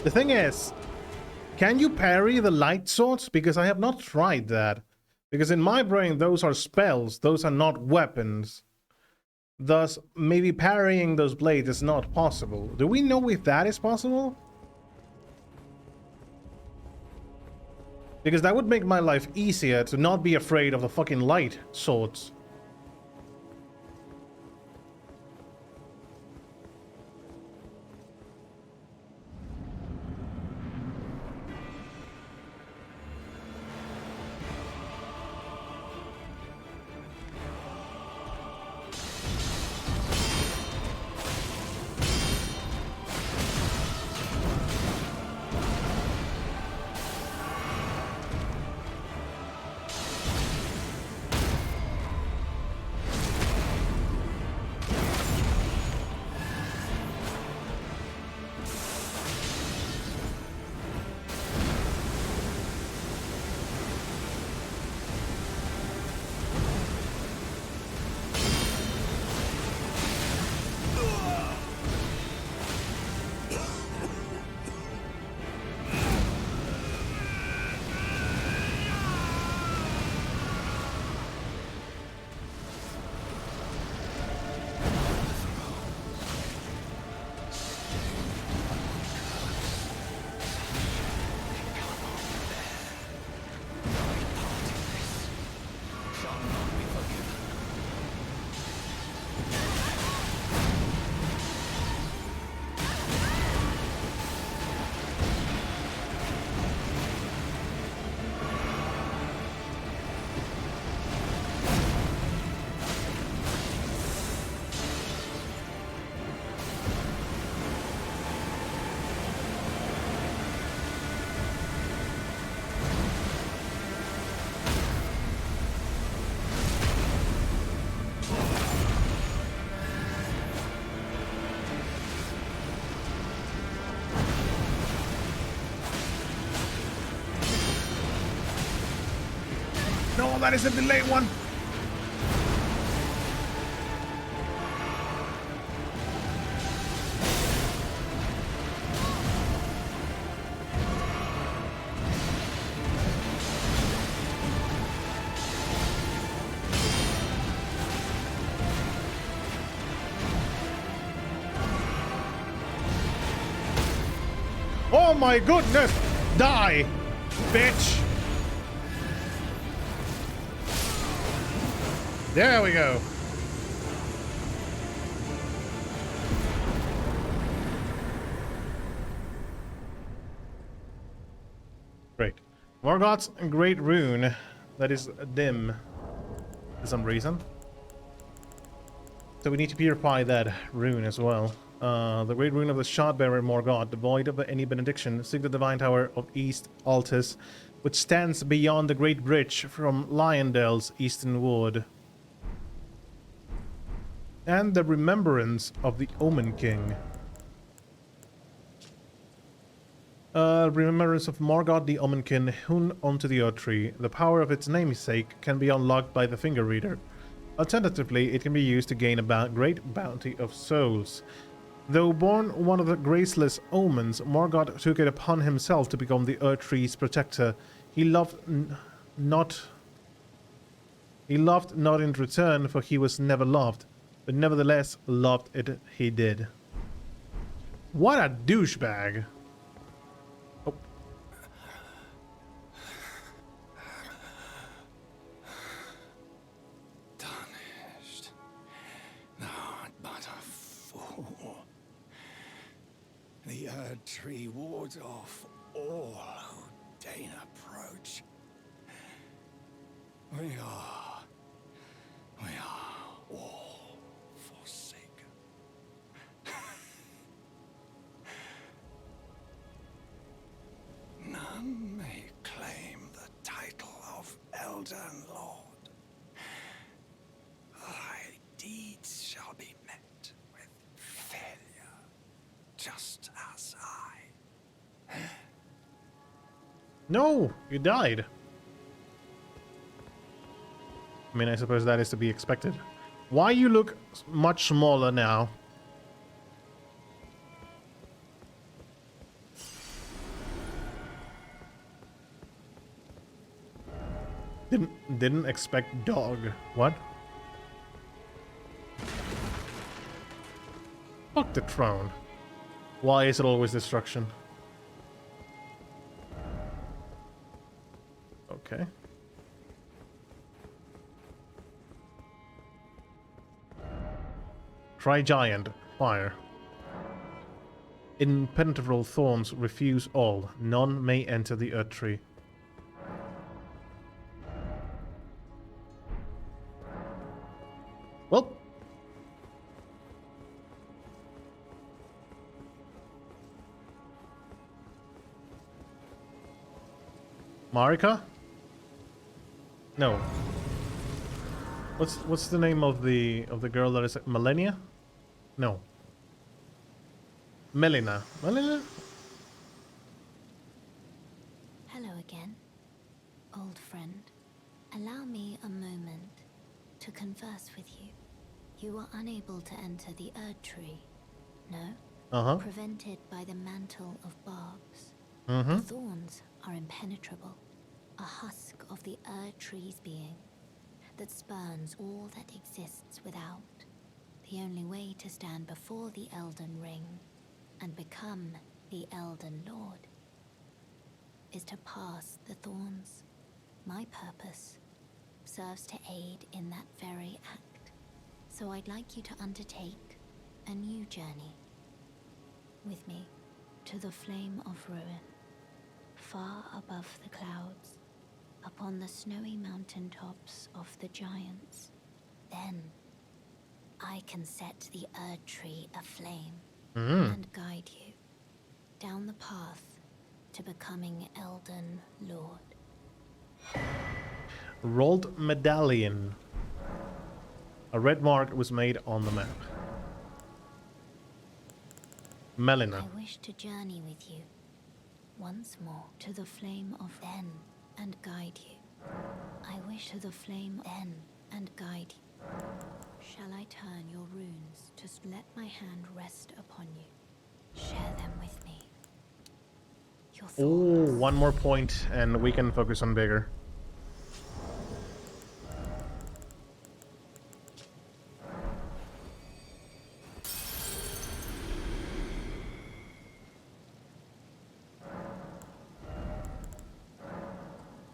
The thing is, can you parry the light swords? Because I have not tried that. Because in my brain, those are spells. Those are not weapons. Thus, maybe parrying those blades is not possible. Do we know if that is possible? Because that would make my life easier to not be afraid of the fucking light swords. No, that is a delayed one. Oh my goodness! Die, bitch! There we go. Great. Morgoth's great rune that is dim for some reason. So we need to purify that rune as well. The great rune of the Shardbearer Morgoth, devoid of any benediction, seek the divine tower of East Altus, which stands beyond the great bridge from Lyondale's eastern wood. And the remembrance of the Omen King. Remembrance of Morgoth the Omen King, hewn onto the Earth Tree. The power of its namesake can be unlocked by the Finger Reader. Alternatively, it can be used to gain a great bounty of souls. Though born one of the graceless omens, Morgoth took it upon himself to become the Earth Tree's protector. He loved not in return, for he was never loved. But nevertheless, loved it he did. What a douchebag. Oh. Tarnished. Not but a fool. The Erd Tree wards off all who deign approach. We are all forsaken. None may claim the title of Elden Lord. Thy deeds shall be met with failure, just as I. No, you died. I mean, I suppose that is to be expected. Why you look much smaller now? Didn't expect dog. What? Fuck the throne. Why is it always destruction? Okay. Try giant. Fire. Impenetrable thorns refuse all. None may enter the earth tree. Well. Marika? No. What's the name of the girl that is Melania? No. Melina. Melina? Hello again, old friend. Allow me a moment to converse with you. You are unable to enter the Erd Tree, no? Uh-huh. Prevented by the mantle of barbs. Mm-hmm. The thorns are impenetrable, a husk of the Erd Tree's being that spurns all that exists without. The only way to stand before the Elden Ring and become the Elden Lord is to pass the thorns. My purpose serves to aid in that very act. So I'd like you to undertake a new journey with me to the flame of ruin, far above the clouds, upon the snowy mountaintops of the giants. Then I can set the Erd Tree aflame and guide you down the path to becoming Elden Lord. Rolled medallion. A red mark was made on the map. Melina. I wish to journey with you once more to the flame of then and guide you. I wish to the flame then and guide you. Shall I turn your runes to let my hand rest upon you? Share them with me. Your thoughts. Oh, one more point and we can focus on bigger.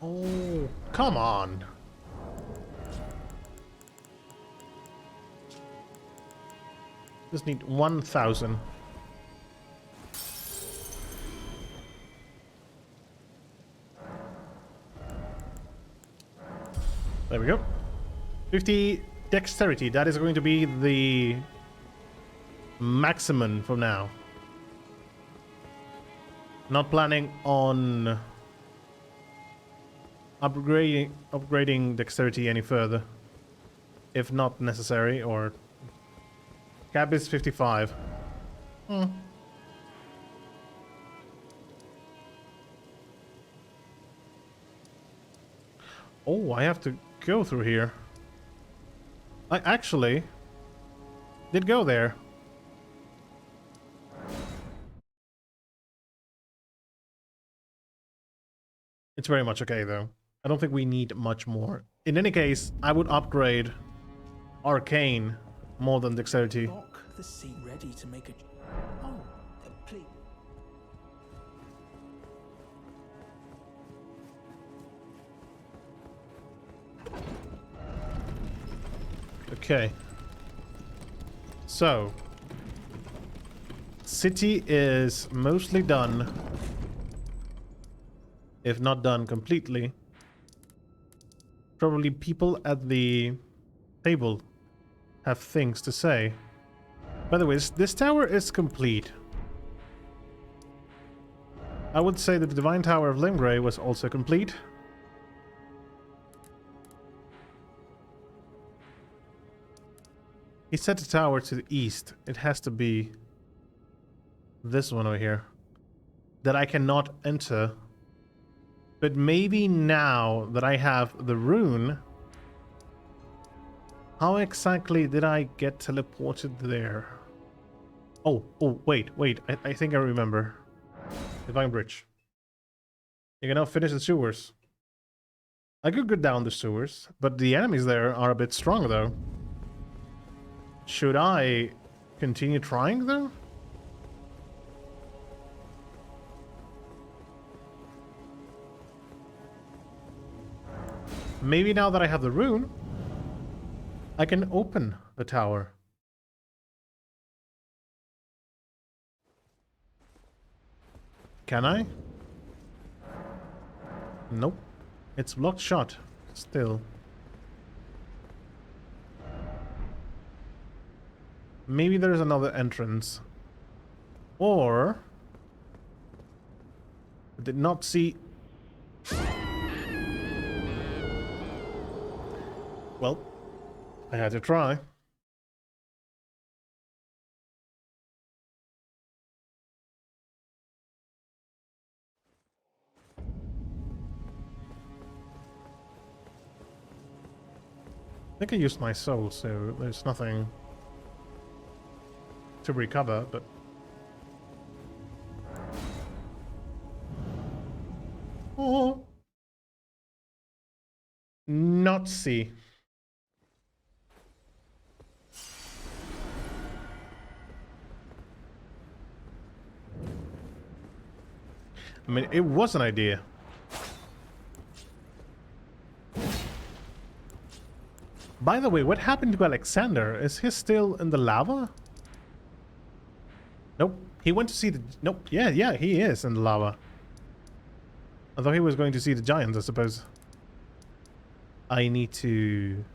Oh, come on. Just need 1,000. There we go. 50 dexterity. That is going to be the maximum for now. Not planning on upgrading dexterity any further. If not necessary, or... Cap is 55. Oh, I have to go through here. I actually did go there. It's very much okay, though. I don't think we need much more. In any case, I would upgrade Arcane more than Dexterity. Lock the seat ready to make a... Oh, please. Okay. So. City is mostly done. If not done completely. Probably people at the table have things to say. By the way, this tower is complete. I would say that the Divine Tower of Limgrave was also complete. He set the tower to the east. It has to be this one over here. That I cannot enter. But maybe now that I have the rune... How exactly did I get teleported there? Oh, wait. I think I remember. Divine Bridge. You can now finish the sewers. I could go down the sewers, but the enemies there are a bit strong, though. Should I continue trying, though? Maybe now that I have the rune, I can open the tower. Can I? Nope. It's blocked shut. Still. Maybe there's another entrance. Or... I did not see... Well, I had to try. I think I used my soul, so there's nothing to recover, but... Oh! Not see. I mean, it was an idea. By the way, what happened to Alexander? Is he still in the lava? Nope. He went to see the... Nope. Yeah, he is in the lava. I thought he was going to see the giants, I suppose. I need to...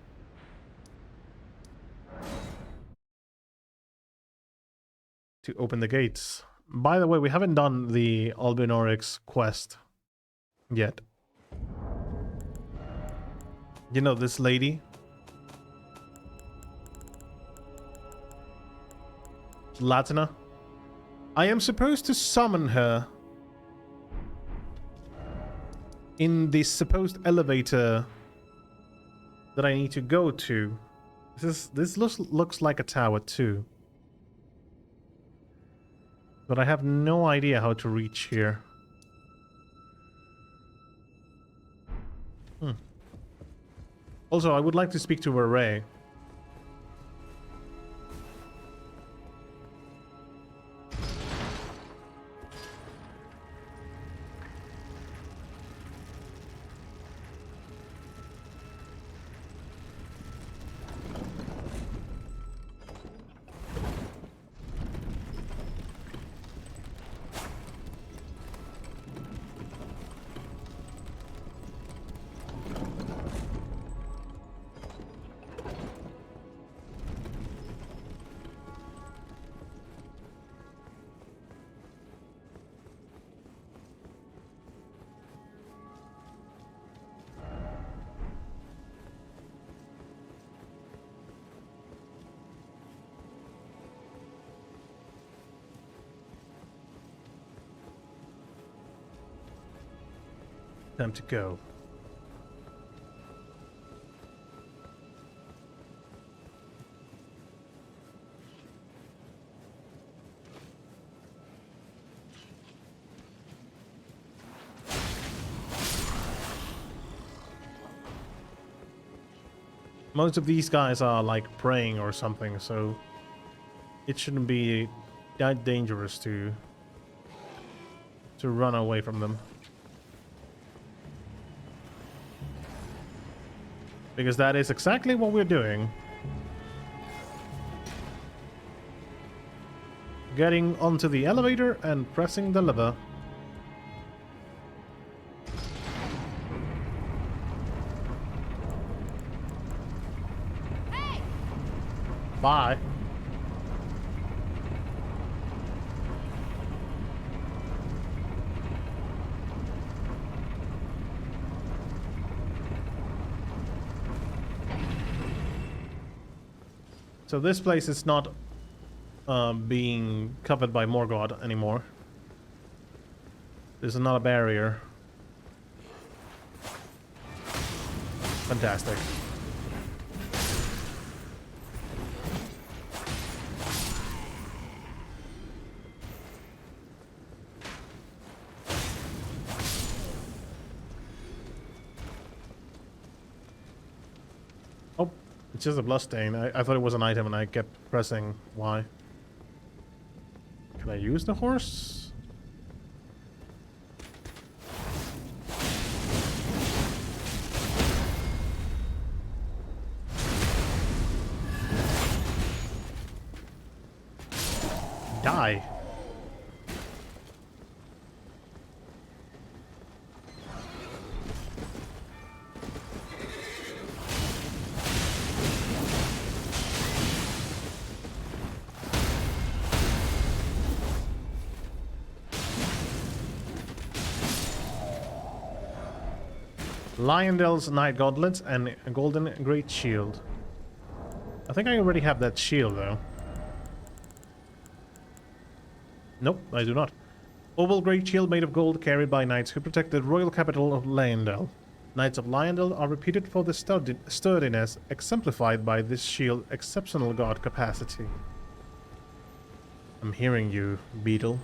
open the gates. By the way, we haven't done the Albinorix quest yet. You know, this lady... Latina. I am supposed to summon her in the supposed elevator that I need to go to. This looks like a tower too. But I have no idea how to reach here. Also, I would like to speak to Haré. Time to go. Most of these guys are like praying or something, so it shouldn't be that dangerous to run away from them. Because that is exactly what we're doing. Getting onto the elevator and pressing the lever. Hey! Bye. So this place is not being covered by Morgoth anymore. There's not a barrier. Fantastic. Oh, it's just a bloodstain. I thought it was an item and I kept pressing Y. Can I use the horse? Die. Lionel's Knight Gauntlets and a Golden Great Shield. I think I already have that shield, though. Nope, I do not. Oval Great Shield made of gold carried by knights who protect the royal capital of Lionel. Knights of Lionel are reputed for the sturdiness exemplified by this shield's exceptional guard capacity. I'm hearing you, Beetle.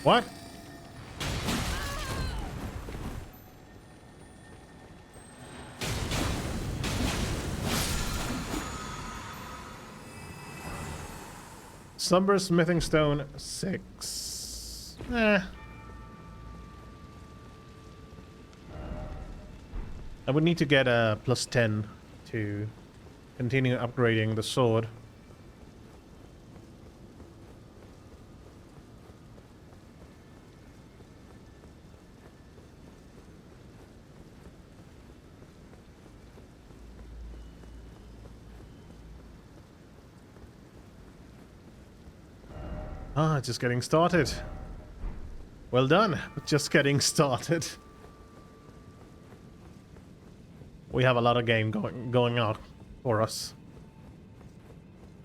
What? Slumber Smithing Stone 6. I would need to get a +10 to continue upgrading the sword. Ah, just getting started. Well done. Just getting started. We have a lot of game going on for us.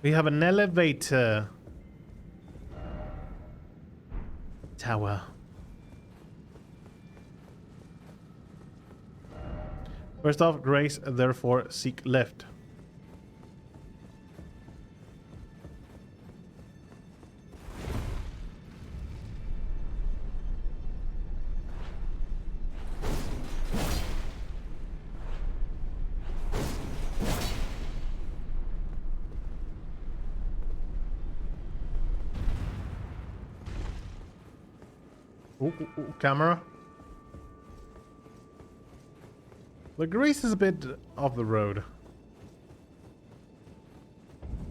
We have an elevator tower. First off, grace, therefore seek left. Camera. The grace is a bit off the road.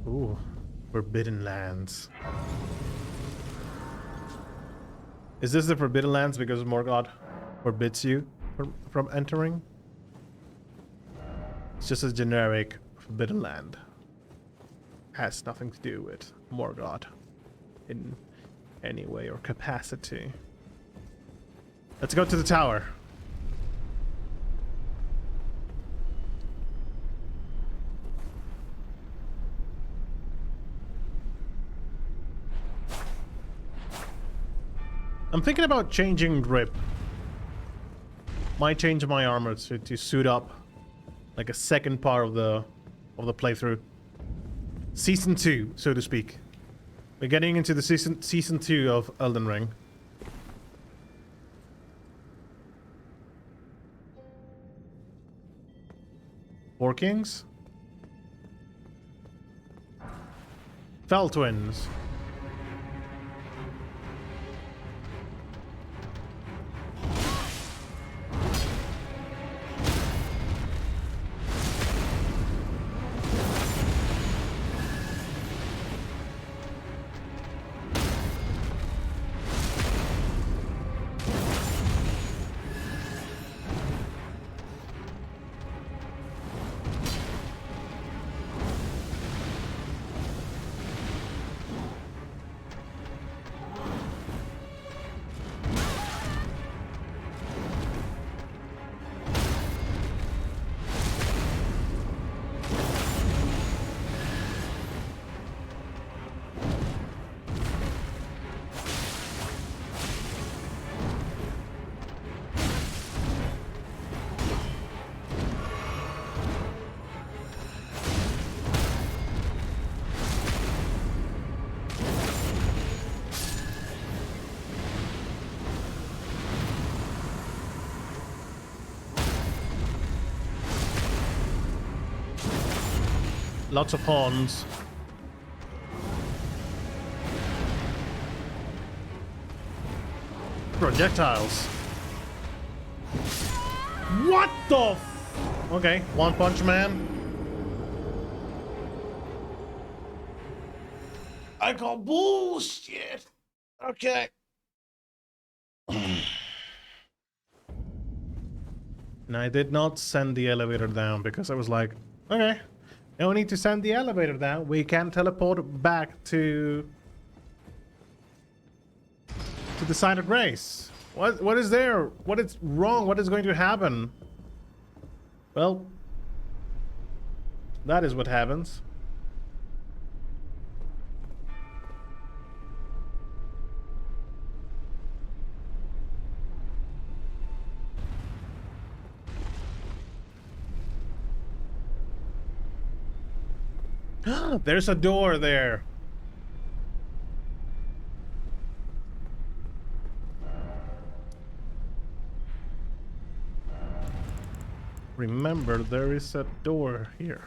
Ooh, Forbidden Lands. Is this the Forbidden Lands because Morgoth forbids you from entering? It's just a generic Forbidden Land. Has nothing to do with Morgoth in any way or capacity. Let's go to the tower. I'm thinking about changing grip. Might change my armor to suit up like a second part of the playthrough. Season 2, so to speak. We're getting into the season 2 of Elden Ring. Four Kings? Fell Twins. Lots of horns. Projectiles. What the okay, One Punch Man. I call bullshit. Okay. And I did not send the elevator down because I was like, okay, no need to send the elevator down. We can teleport back to the side of grace. What is there? What is wrong? What is going to happen? Well, that is what happens. There's a door there. Remember, there is a door here.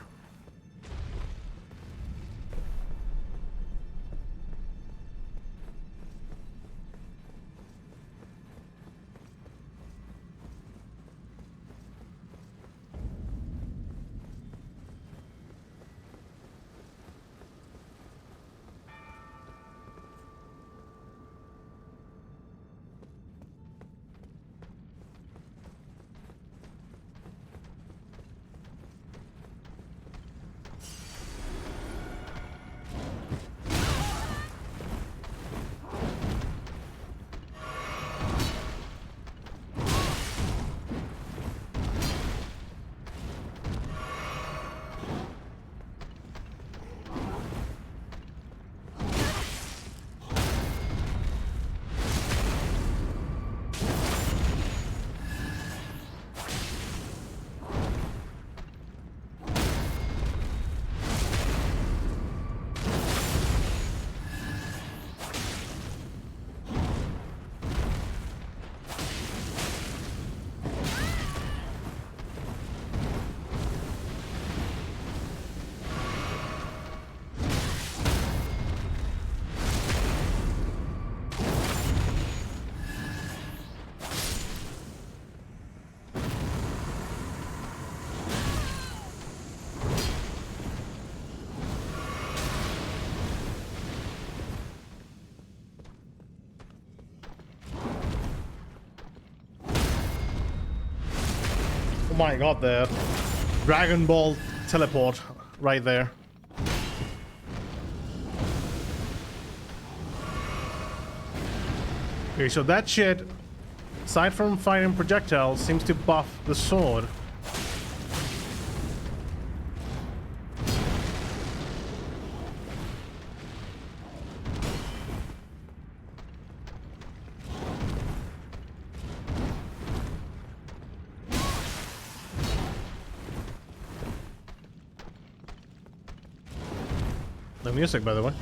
Oh my god, the Dragon Ball teleport right there. Okay, so that shit, aside from firing projectiles, seems to buff the sword. No music, by the way.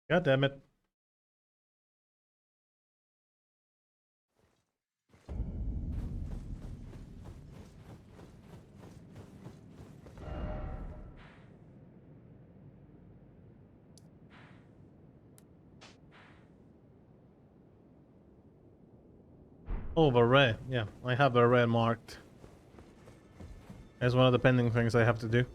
God damn it. Oh, the array. Yeah, I have the array marked. As one of the pending things I have to do.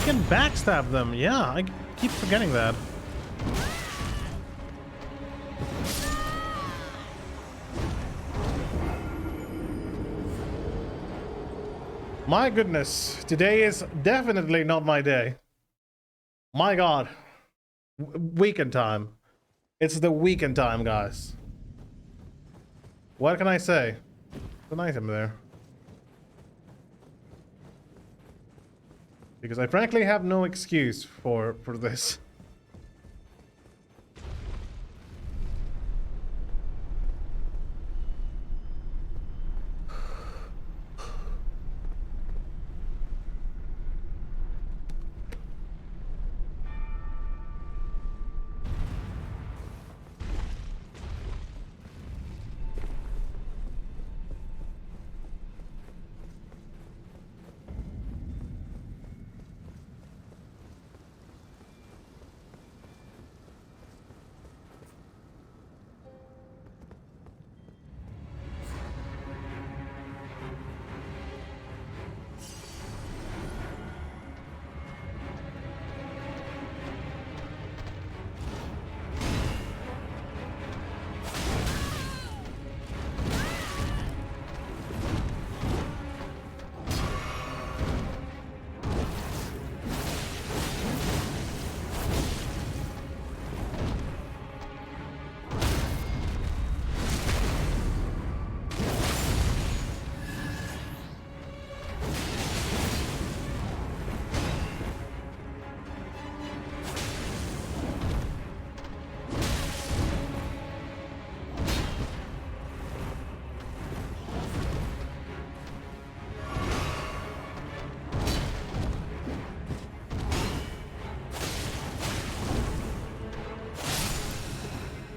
can backstab them. Yeah, I keep forgetting that. My goodness, today is definitely not my day. My god. Weekend time. It's the weekend time, guys. What can I say? There's an item there. Because I frankly have no excuse for this.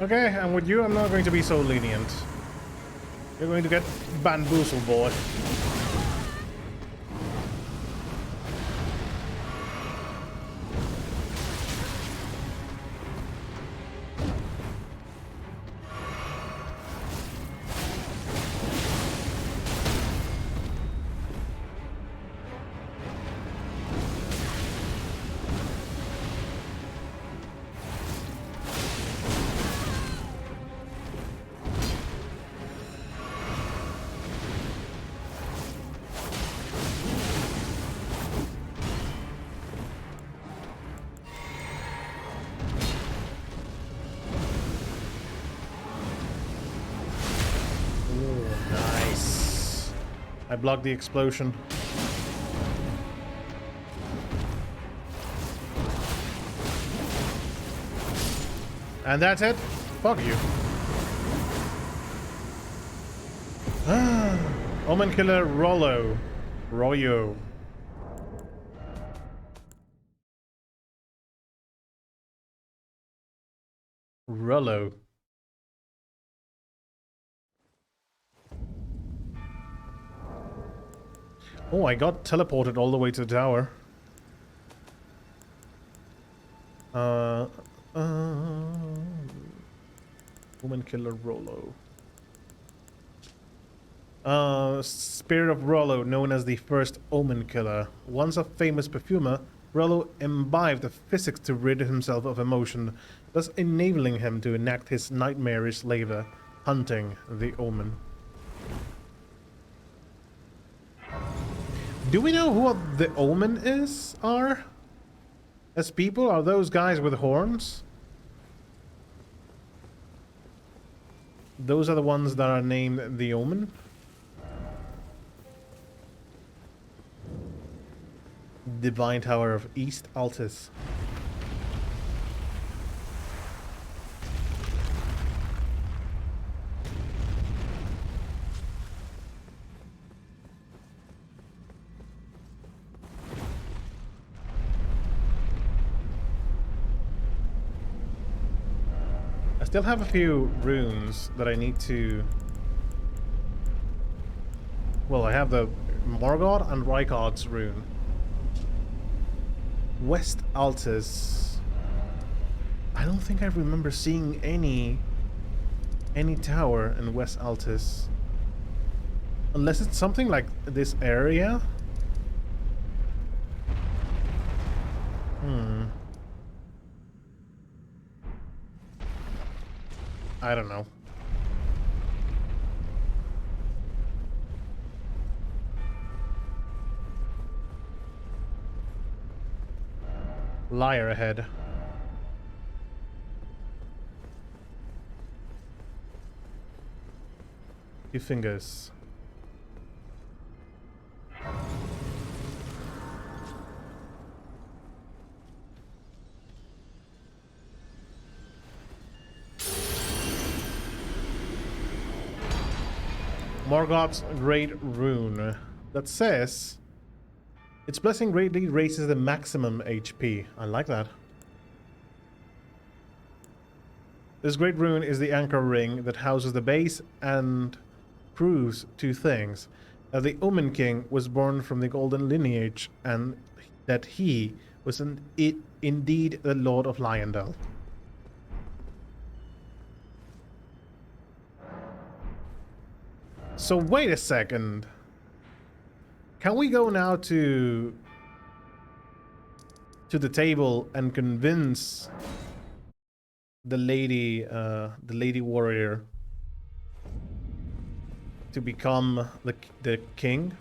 Okay, and with you, I'm not going to be so lenient. You're going to get bamboozled, boy. I blocked the explosion. And that's it. Fuck you. Omen Killer Rollo. Royo. Rollo. Oh, I got teleported all the way to the tower. Woman Killer Rollo. Spirit of Rollo, known as the first Omen Killer. Once a famous perfumer, Rollo imbibed the physics to rid himself of emotion, thus enabling him to enact his nightmarish labor, hunting the Omen. Do we know who the Omen are? As people? Are those guys with horns? Those are the ones that are named the Omen? Divine Tower of East Altis. I still have a few runes that I need to... Well, I have the Morgoth and Rykard's rune. West Altis. I don't think I remember seeing any tower in West Altis. Unless it's something like this area. I don't know. Liar ahead. Two fingers. Morgoth's Great Rune. That says its blessing greatly raises the maximum HP. I like that. This Great Rune is the anchor ring that houses the base and proves two things. That the Omen King was born from the golden lineage and that he was indeed the Lord of Lyrandel. So wait a second. Can we go now to the table and convince the lady warrior to become the king?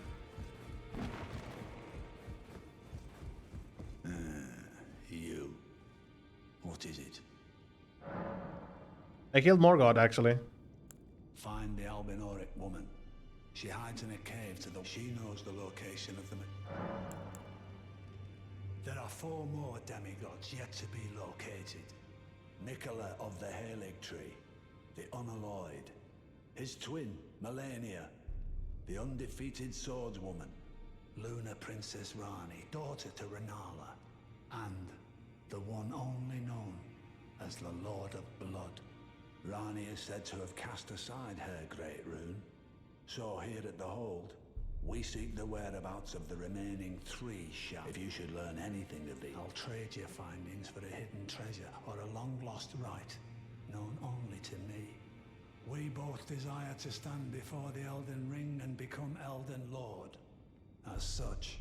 You. What is it? I killed Morgoth, actually. Find the Albinoric woman. She hides in a cave she knows the location of them. There are 4 more demigods yet to be located. Nicola of the Halig Tree, the Unalloyed. His twin, Melania, the undefeated swordswoman. Luna Princess Rani, daughter to Renala. And the one only known as the Lord of Blood. Rani is said to have cast aside her great rune. So here at the Hold, we seek the whereabouts of the remaining 3 shards. If you should learn anything of these, I'll trade your findings for a hidden treasure or a long-lost right, known only to me. We both desire to stand before the Elden Ring and become Elden Lord. As such,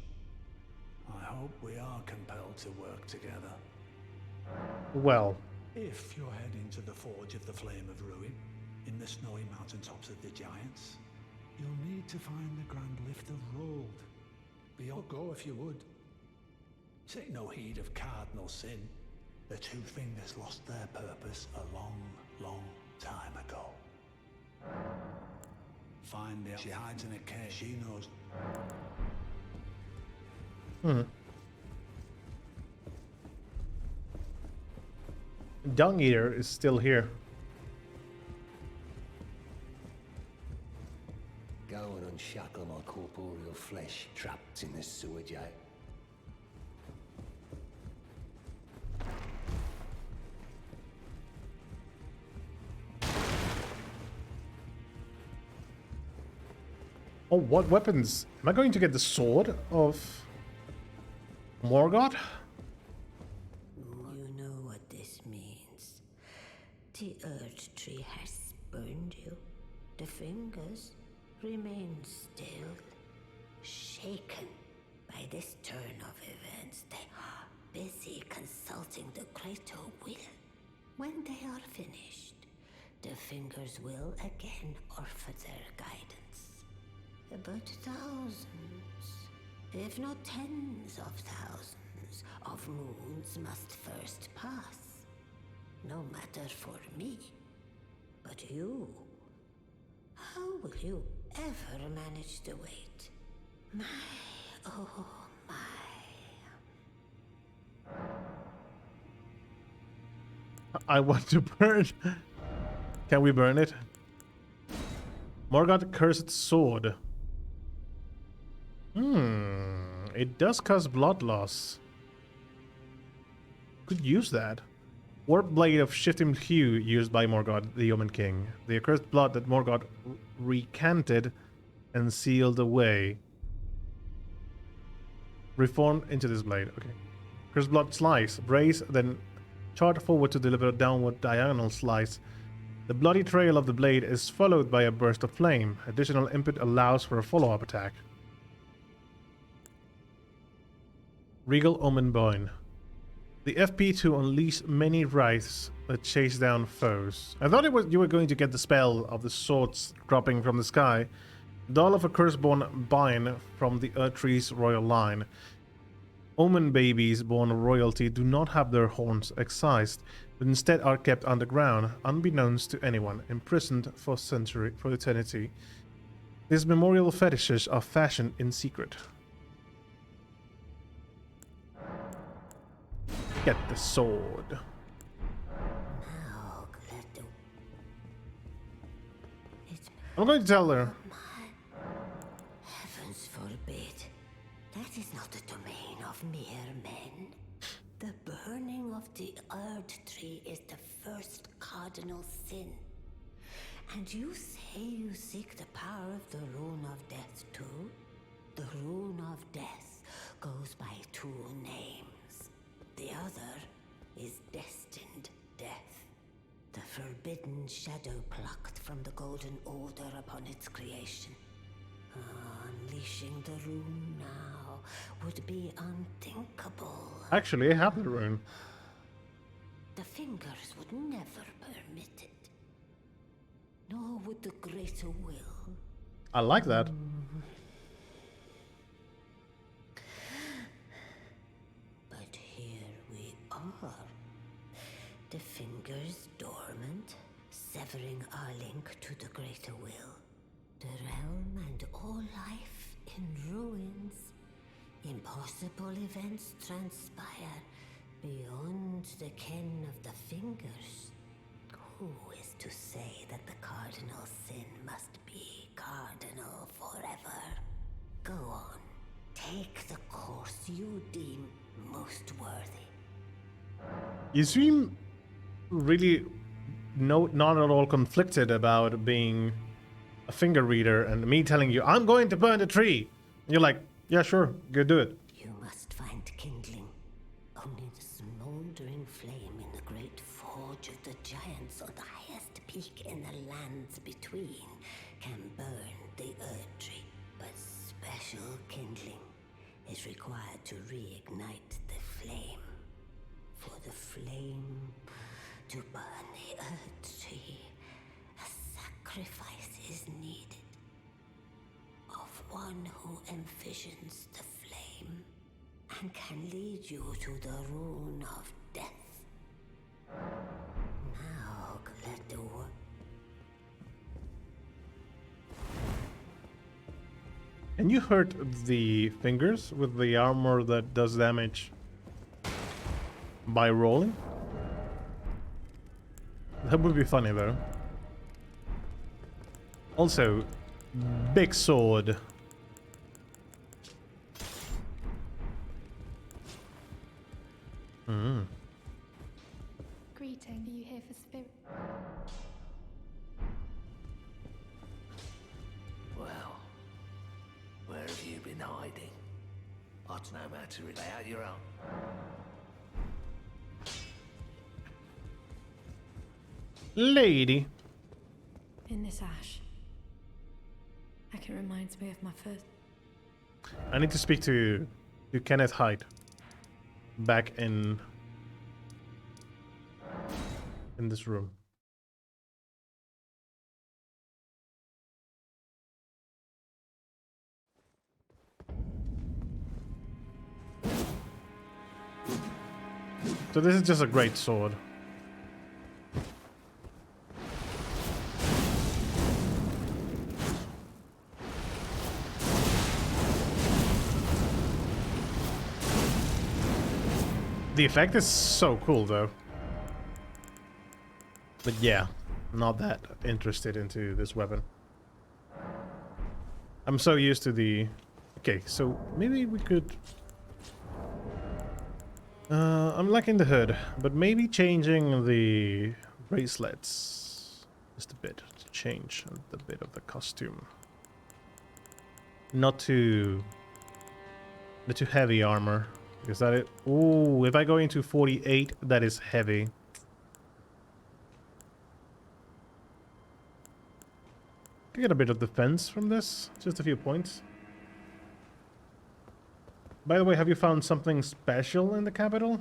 I hope we are compelled to work together. Well, If you're heading to the Forge of the Flame of Ruin, in the snowy mountaintops of the Giants, you'll need to find the Grand Lift of Rold. Beyond go if you would. Take no heed of cardinal sin. The 2 fingers lost their purpose a long, long time ago. Find the... She hides in a cave. She knows... Dung Eater is still here. Go and unshackle my corporeal flesh trapped in this sewer jail. Oh, what weapons? Am I going to get the sword of Morgoth? You know what this means. The Earth Tree has spurned you. The fingers remain still, shaken by this turn of events. They are busy consulting the greater will. When they are finished, the fingers will again offer their guidance. But thousands, if not tens of thousands, of moons must first pass. No matter for me, but you. How will you ever manage to wait? My, oh my. I want to burn. Can we burn it? Morgoth Cursed Sword. It does cause blood loss. Could use that. Warp Blade of Shifting Hue used by Morgoth, the Omen King. The accursed blood that Morgoth recanted and sealed away. Reformed into this blade. Okay. Cursed blood slice. Brace, then charge forward to deliver a downward diagonal slice. The bloody trail of the blade is followed by a burst of flame. Additional input allows for a follow-up attack. Regal Omen Bone. The FP to unleash many wraiths that chase down foes. I thought you were going to get the spell of the swords dropping from the sky. Doll of a curse-born Bine from the Erdtree's royal line. Omen babies born of royalty do not have their horns excised, but instead are kept underground, unbeknownst to anyone, imprisoned for eternity. These memorial fetishes are fashioned in secret. Get the sword. Now, Gledo. I'm going to tell her. Heavens forbid. That is not the domain of mere men. The burning of the Erdtree is the first cardinal sin. And you say you seek the power of the Rune of Death too? The Rune of Death goes by two names. The other is destined death. The forbidden shadow plucked from the Golden Order upon its creation. Unleashing the rune now would be unthinkable. Actually, I have the rune. The fingers would never permit it. Nor would the greater will. I like that. But here we are. The fingers dormant, severing our link to the greater will. The realm and all life in ruins. Impossible events transpire beyond the ken of the fingers. Who is to say that the cardinal sin must be cardinal forever? Go on. Take the course you deem most worthy. You seem really not at all conflicted about being a finger reader and me telling you, I'm going to burn the tree. And you're like, yeah, sure, go do it. You must find kindling. Only the smoldering flame in the great forge of the giants on the highest peak in the lands between can burn the Erdtree. But special kindling is required to reignite the flame. For the flame to burn the Erdtree, a sacrifice is needed. Of one who envisions the flame and can lead you to the rune of death. Now, Gledo. And you hurt the fingers with the armor that does damage by rolling? That would be funny though. Also, big sword. Greeting. Are you here for spirit? Well, where have you been hiding? I don't know how to relay out your own. Lady. In this ash. Like it reminds me of my first. I need to speak to Kenneth Hyde. Back in this room. So this is just a great sword. The effect is so cool though. But yeah, not that interested into this weapon. I'm so used to the... Okay, so maybe we could... I'm liking the hood, but maybe changing the bracelets just a bit to change the bit of the costume. Not too heavy armor. Is that it? Ooh, if I go into 48, that is heavy. I get a bit of defense from this. Just a few points. By the way, have you found something special in the capital?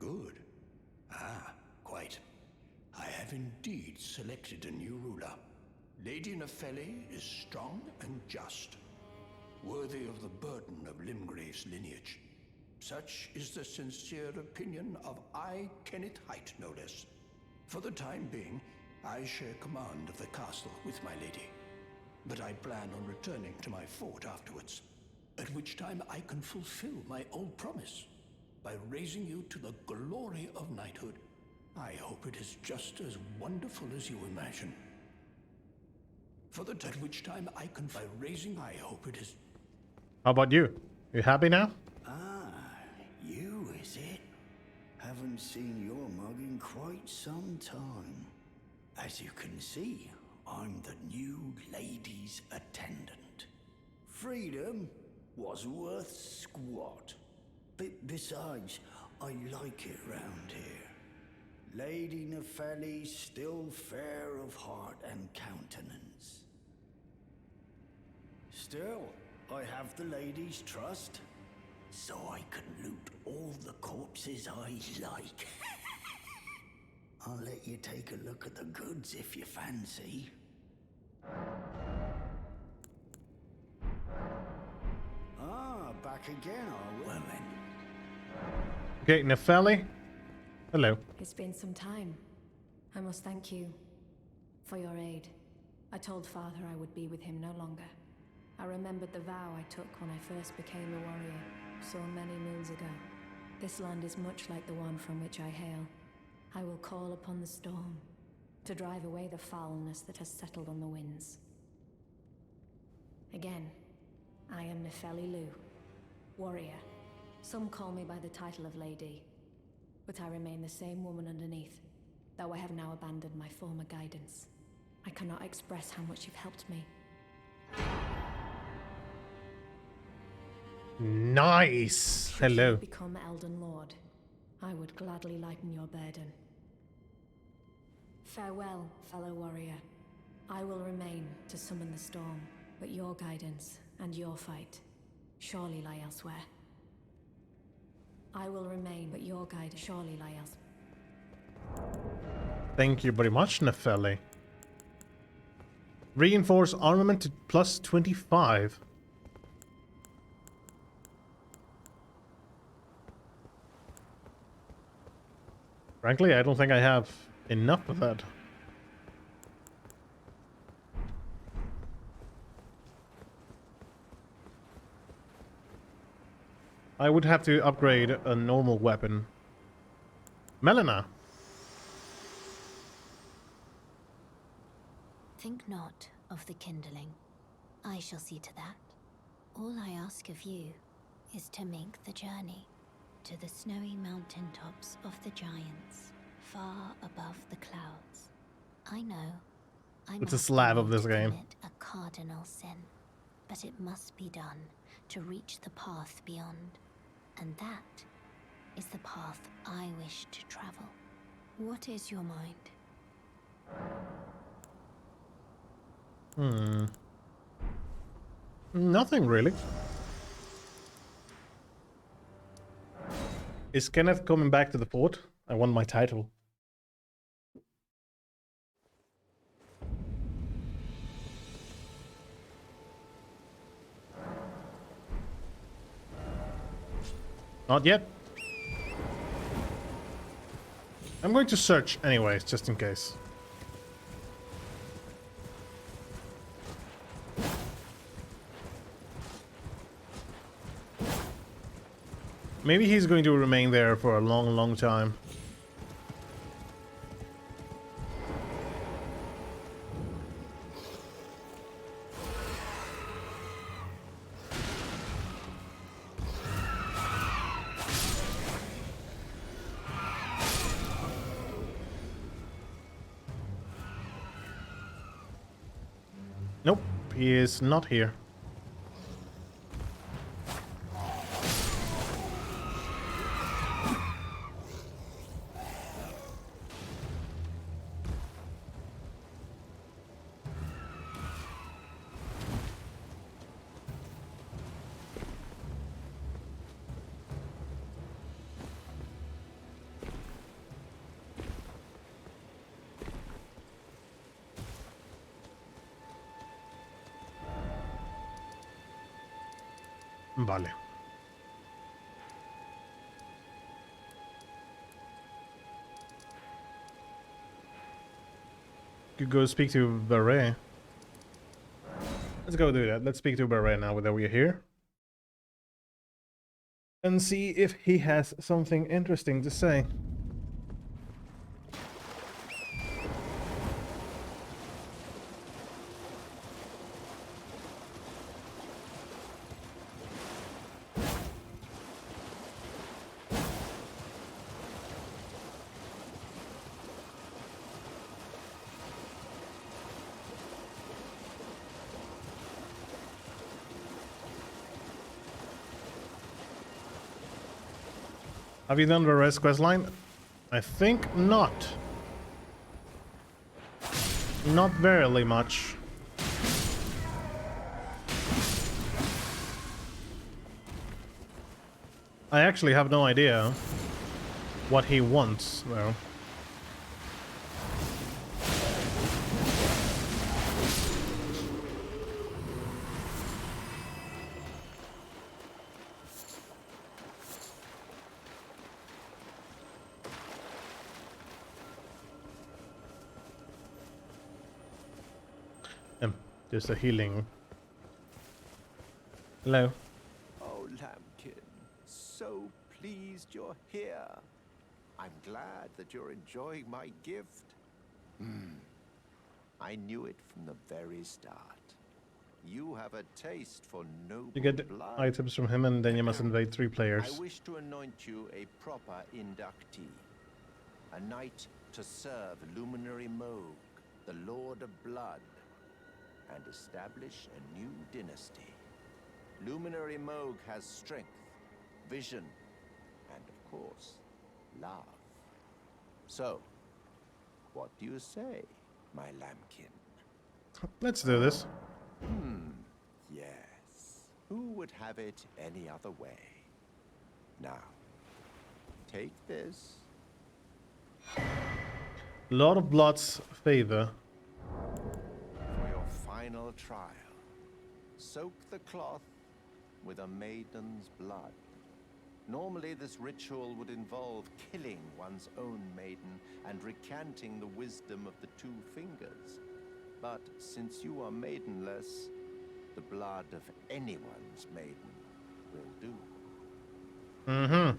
Good. Ah, quite. I have indeed selected a new ruler. Lady Nepheli is strong and just, worthy of the burden of Limgrave's lineage. Such is the sincere opinion of I, Kenneth Height, no less. For the time being, I share command of the castle with my lady, but I plan on returning to my fort afterwards, at which time I can fulfill my old promise by raising you to the glory of knighthood. I hope it is just as wonderful as you imagine. For the at which time I can by raising, I hope it is. How about you? You happy now? Ah, you is it? Haven't seen your mug in quite some time. As you can see, I'm the new lady's attendant. Freedom was worth squat. Besides, I like it round here. Lady Nepheli still fair of heart and countenance. Still, I have the lady's trust, so I can loot all the corpses I like. I'll let you take a look at the goods if you fancy. Ah, back again, are we? Well then. Okay, Nepheli. Hello. It's been some time. I must thank you for your aid. I told Father I would be with him no longer. I remembered the vow I took when I first became a warrior, so many moons ago. This land is much like the one from which I hail. I will call upon the storm to drive away the foulness that has settled on the winds. Again, I am Nepheli Lu, warrior. Some call me by the title of Lady, but I remain the same woman underneath, though I have now abandoned my former guidance. I cannot express how much you've helped me. Nice. Should Hello. you become Elden Lord, I would gladly lighten your burden. Farewell, fellow warrior. I will remain to summon the storm, but your guidance and your fight surely lie elsewhere. I will remain, but your guide surely lie elsewhere. Thank you very much, Nepheli. Reinforce armament to plus 25. Frankly, I don't think I have enough of that. I would have to upgrade a normal weapon. Melina. Think not of the kindling. I shall see to that. All I ask of you is to make the journey to the snowy mountaintops of the giants, far above the clouds. I know I'm It's a slab of this game. commit a cardinal sin, but it must be done to reach the path beyond, and that is the path I wish to travel. What is your mind? Nothing really. Is Kenneth coming back to the fort? I want my title. Not yet. I'm going to search anyways, just in case. Maybe he's going to remain there for a long, long time. Nope, he is not here. Vale. Could go speak to Beret. Let's go do that. Let's speak to Beret now that we're here. And see if he has something interesting to say. Have you done the rest quest line? I think not. Not very much. I actually have no idea what he wants, though. Just a healing. Hello. Oh, Lambkin, so pleased you're here. I'm glad that you're enjoying my gift. I knew it from the very start. You have a taste for noble You get blood. items from him and then you must invade 3 players. I wish to anoint you a proper inductee. A knight to serve Luminary Moog, the Lord of Blood, and establish a new dynasty. Luminary Moog has strength, vision, and of course, love. So, what do you say, my lambkin? Let's do this. Yes. Who would have it any other way? Now, take this. Lord of Blood's favor. For your final trial, soak the cloth with a maiden's blood. Normally, this ritual would involve killing one's own maiden and recanting the wisdom of the 2 fingers. But since you are maidenless, the blood of anyone's maiden will do. Mm-hmm.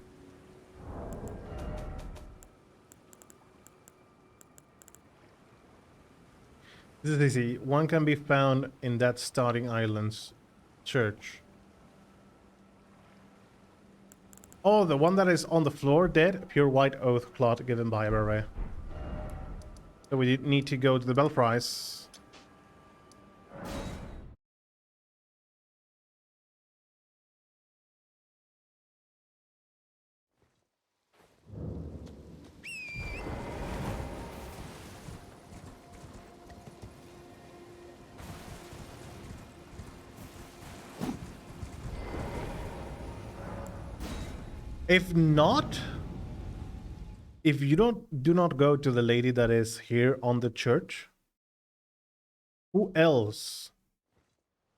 This is easy. One can be found in that starting island's church. Oh, the one that is on the floor dead? Pure white oath cloth given by a beret. So we need to go to the Belfries. If not, if you do not go to the lady that is here on the church, who else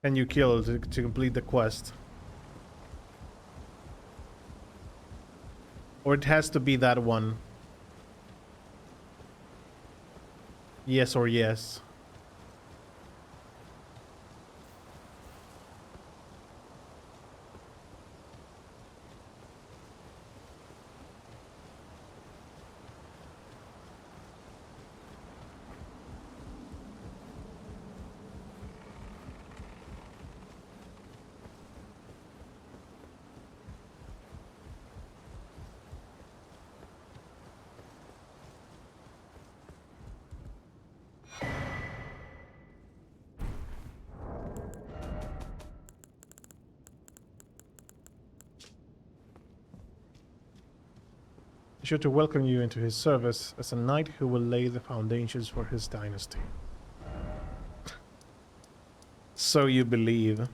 can you kill to complete the quest? Or it has to be that one. Yes or yes. Sure to welcome you into his service as a knight who will lay the foundations for his dynasty. So you believe.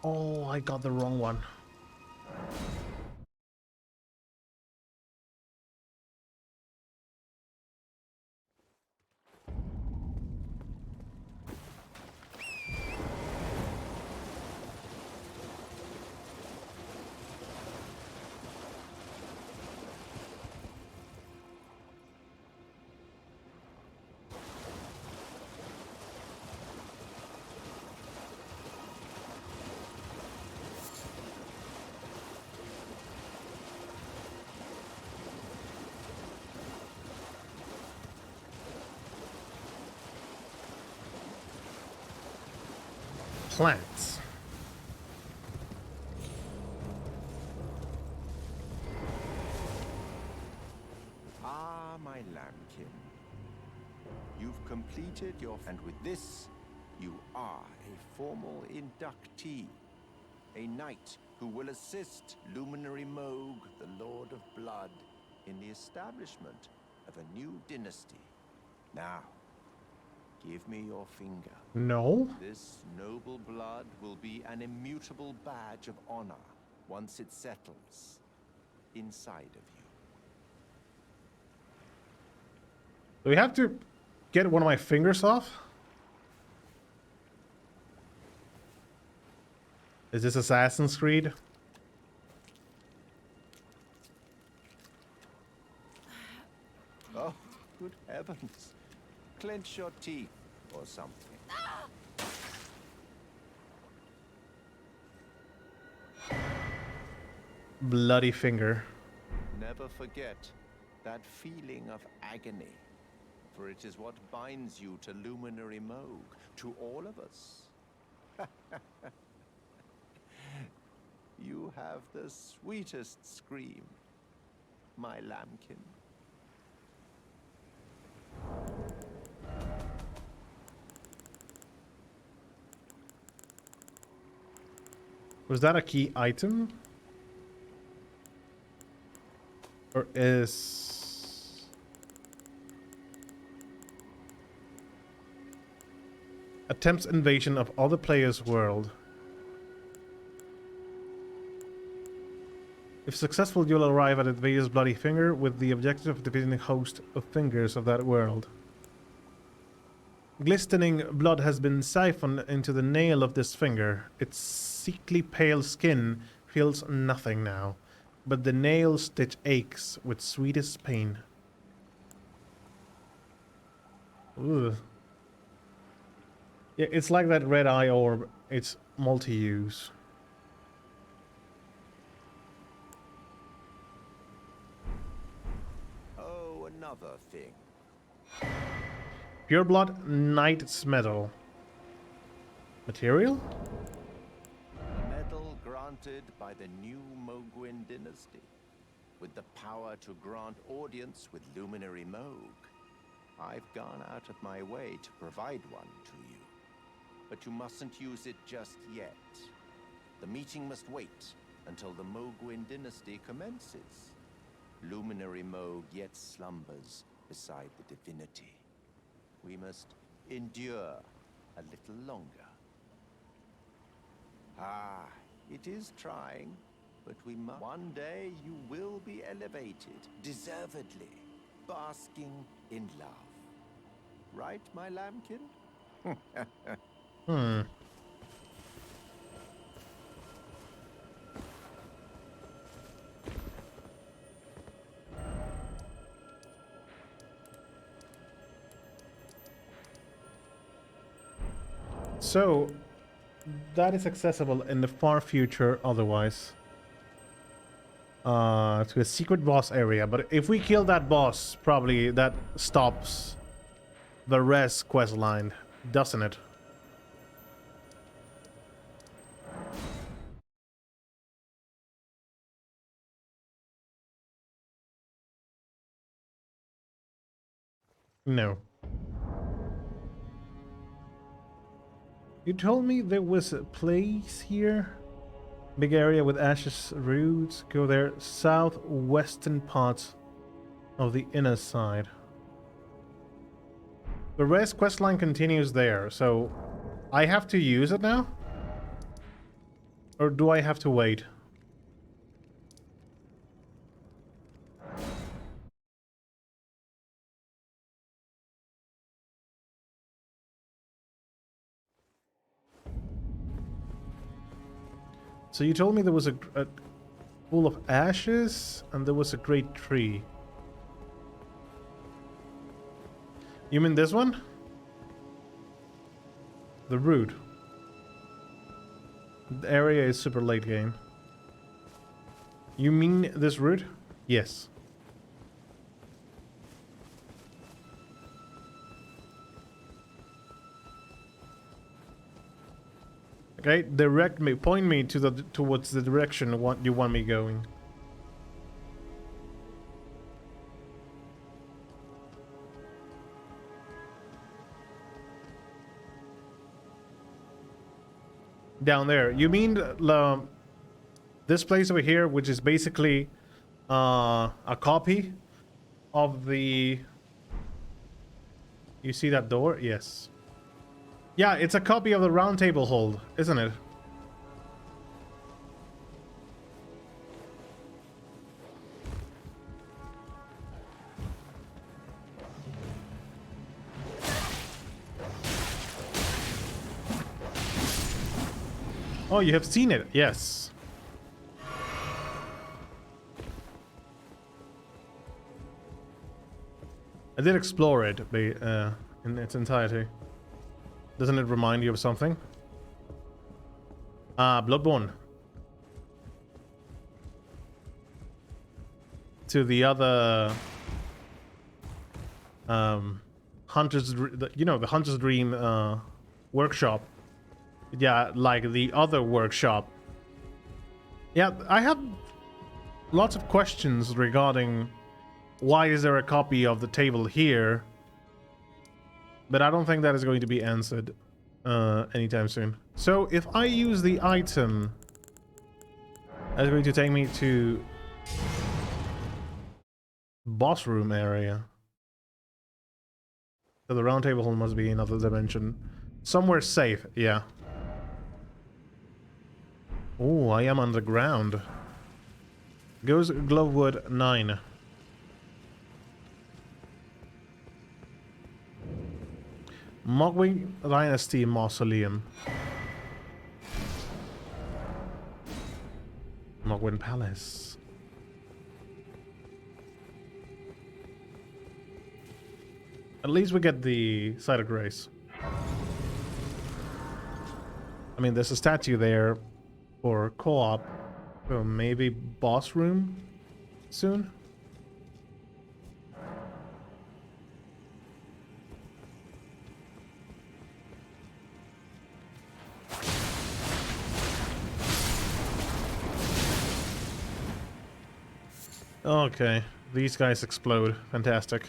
Oh, I got the wrong one. Plants. Ah, my lambkin. You've completed your... And with this, you are a formal inductee. A knight who will assist Luminary Moog, the Lord of Blood, in the establishment of a new dynasty. Now, give me your finger. No. This noble blood will be an immutable badge of honor once it settles inside of you. Do we have to get one of my fingers off? Is this Assassin's Creed? Oh, good heavens. Clench your teeth or something. Bloody finger. Never forget that feeling of agony, for it is what binds you to Luminary Moog, to all of us. You have the sweetest scream, my lambkin. Was that a key item? Or is... Attempts invasion of other players' world. If successful, you'll arrive at Invader's Bloody Finger with the objective of defeating the host of fingers of that world. Glistening blood has been siphoned into the nail of this finger. Its sickly pale skin feels nothing now, but the nail stitch aches with sweetest pain. Ugh. Yeah, it's like that red eye orb. It's multi-use. Oh, another thing. Pureblood Knight's Medal. Material? A medal granted by the new Moguin dynasty, with the power to grant audience with Luminary Moog. I've gone out of my way to provide one to you, but you mustn't use it just yet. The meeting must wait until the Moguin dynasty commences. Luminary Moog yet slumbers beside the divinity. We must endure a little longer. Ah, it is trying, but we must. One day you will be elevated, deservedly, basking in love. Right, my lambkin? Hmm. So, that is accessible in the far future otherwise. To a secret boss area. But if we kill that boss, probably that stops the res quest line, doesn't it? No. You told me there was a place here? Big area with ashes roots. Go there. Southwestern parts of the inner side. The res quest line continues there, so I have to use it now? Or do I have to wait? So you told me there was a pool of ashes and there was a great tree. You mean this one? The root. The area is super late game. You mean this route? Yes. Okay, direct me, point me to towards the direction you want me going. Down there. You mean this place over here, which is basically a copy of the... You see that door? Yes. Yeah, it's a copy of the round table hold, isn't it? Oh, you have seen it? Yes. I did explore it in its entirety. Doesn't it remind you of something? Bloodborne. To the other Hunter's, you know, the Hunter's Dream workshop. Yeah, like the other workshop. Yeah, I have lots of questions regarding why is there a copy of the table here, but I don't think that is going to be answered anytime soon. So if I use the item, that's going to take me to boss room area. So the round table hole must be another dimension. Somewhere safe, yeah. Oh, I am underground. Goes Glovewood 9. Mogwai Dynasty Mausoleum. Mogwai Palace. At least we get the Site of Grace. I mean, there's a statue there for co-op, so maybe boss room soon? Okay, these guys explode. Fantastic.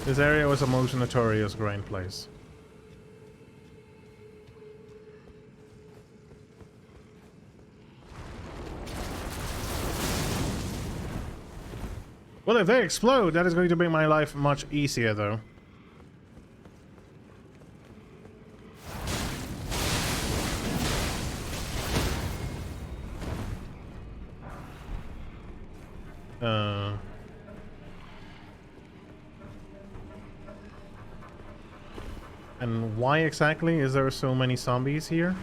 This area was a most notorious grind place. Well, if they explode, that is going to make my life much easier, though. And why exactly is there so many zombies here?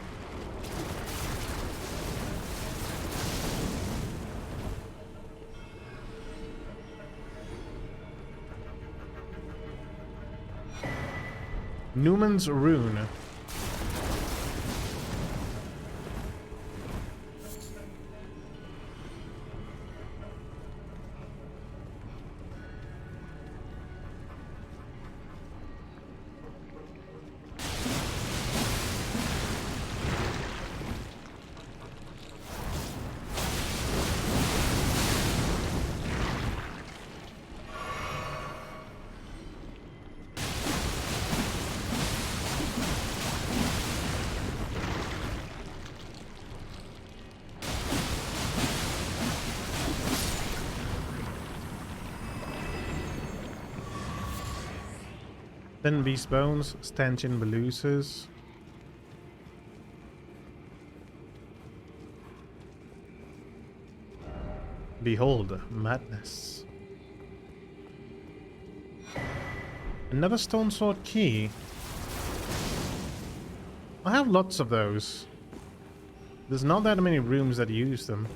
Newman's Rune. Thin beast bones, stanchion belusas. Behold, madness. Another stone sword key. I have lots of those. There's not that many rooms that use them.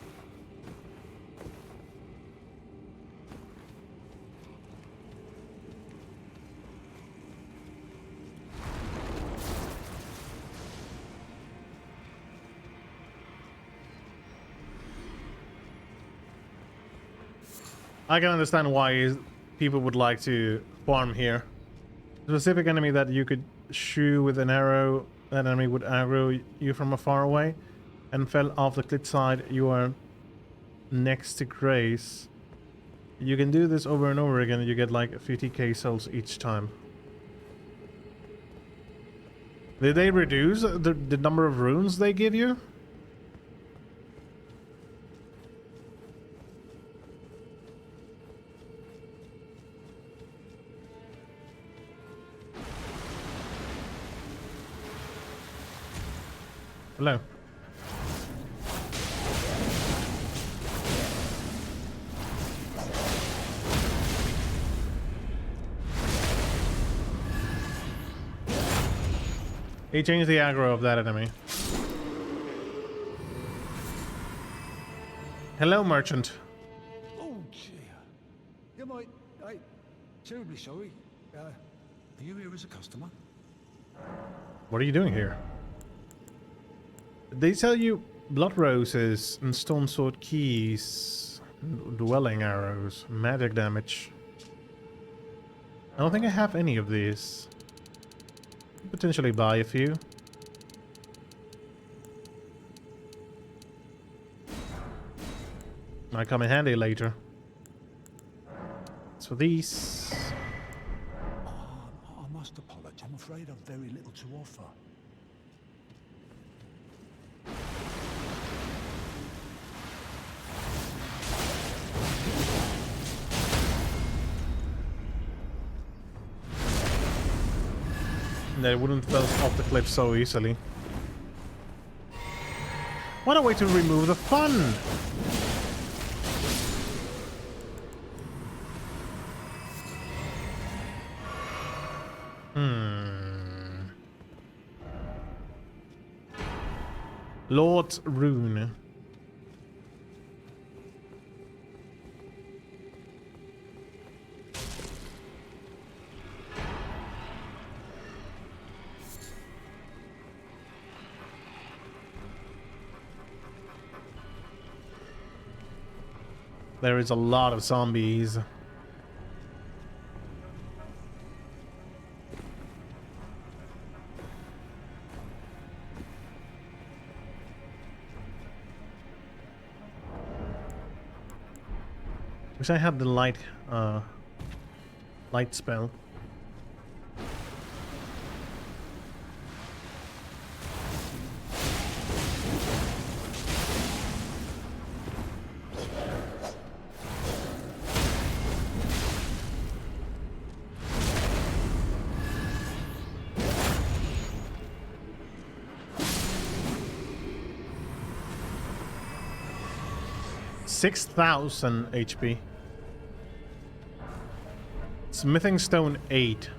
I can understand why people would like to farm here. A specific enemy that you could shoot with an arrow, that enemy would aggro you from afar away, and fell off the cliff side. You are next to Grace. You can do this over and over again. You get like 50k souls each time. Did they reduce the number of runes they give you? Hello. He changed the aggro of that enemy. Hello, merchant. Oh, dear. You might... I'm terribly sorry. Are you here as a customer? What are you doing here? They sell you blood roses and stone sword keys, dwelling arrows, magic damage. I don't think I have any of these. Potentially buy a few. Might come in handy later. So these. I must apologize. I'm afraid I've very little to offer. They wouldn't fall off the cliff so easily. What a way to remove the fun! Lord's Rune. There is a lot of zombies. Wish I had the light spell. $6,000 HP. Smithing stone 8.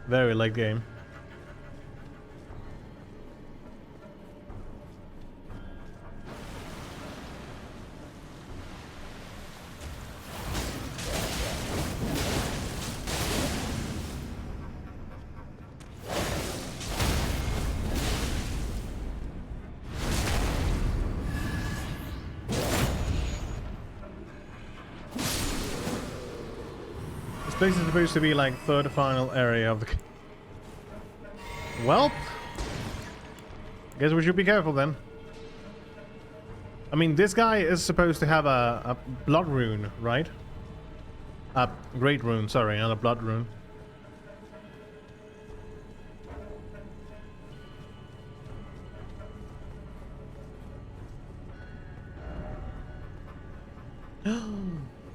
Very late game. This is supposed to be like third final area of the... Well, guess we should be careful then. I mean, this guy is supposed to have a blood rune, right? A great rune, sorry, not a blood rune.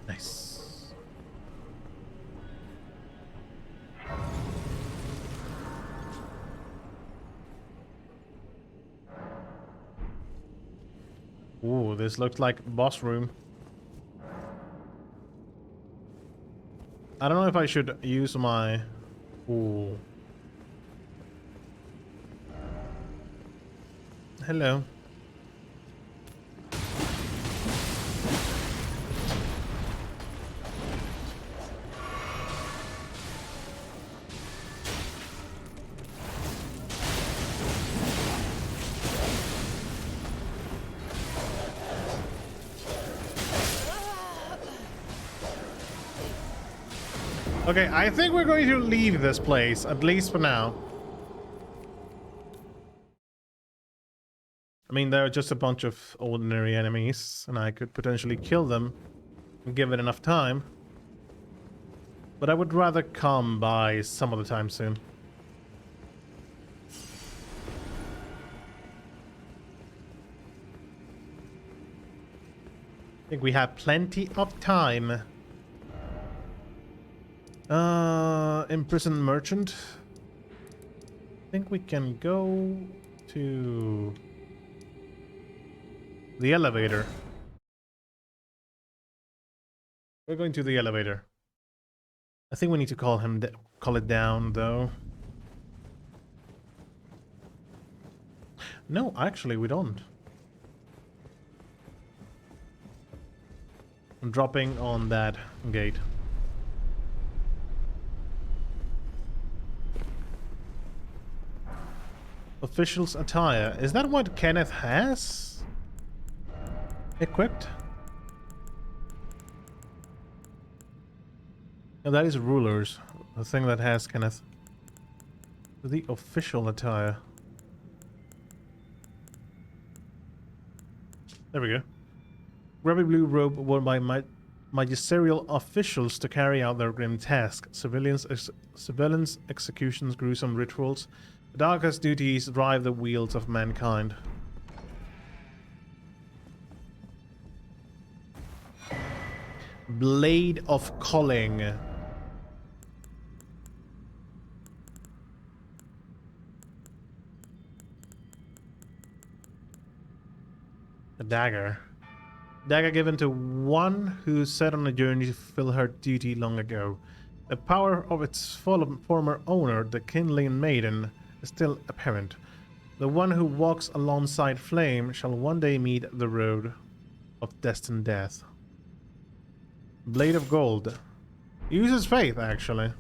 Nice. Ooh, this looks like boss room. I don't know if I should use my... Ooh. Hello. Okay, I think we're going to leave this place, at least for now. I mean, they're just a bunch of ordinary enemies, and I could potentially kill them, give it enough time. But I would rather come by some other time soon. I think we have plenty of time. Imprisoned merchant. I think we can go to the elevator. We're going to the elevator. I think we need to call it down, though. No, actually, we don't. I'm dropping on that gate. Official's attire. Is that what Kenneth has equipped? No, that is rulers. The thing that has Kenneth. The official attire. There we go. Grab a blue robe worn by magisterial officials to carry out their grim task. Surveillance executions, gruesome rituals. The darkest duties drive the wheels of mankind. Blade of Calling. A dagger. Dagger given to one who set on a journey to fulfill her duty long ago. The power of its former owner, the kindling maiden, is still apparent. The one who walks alongside flame shall one day meet the road of destined death. Blade of Gold. Uses faith, actually.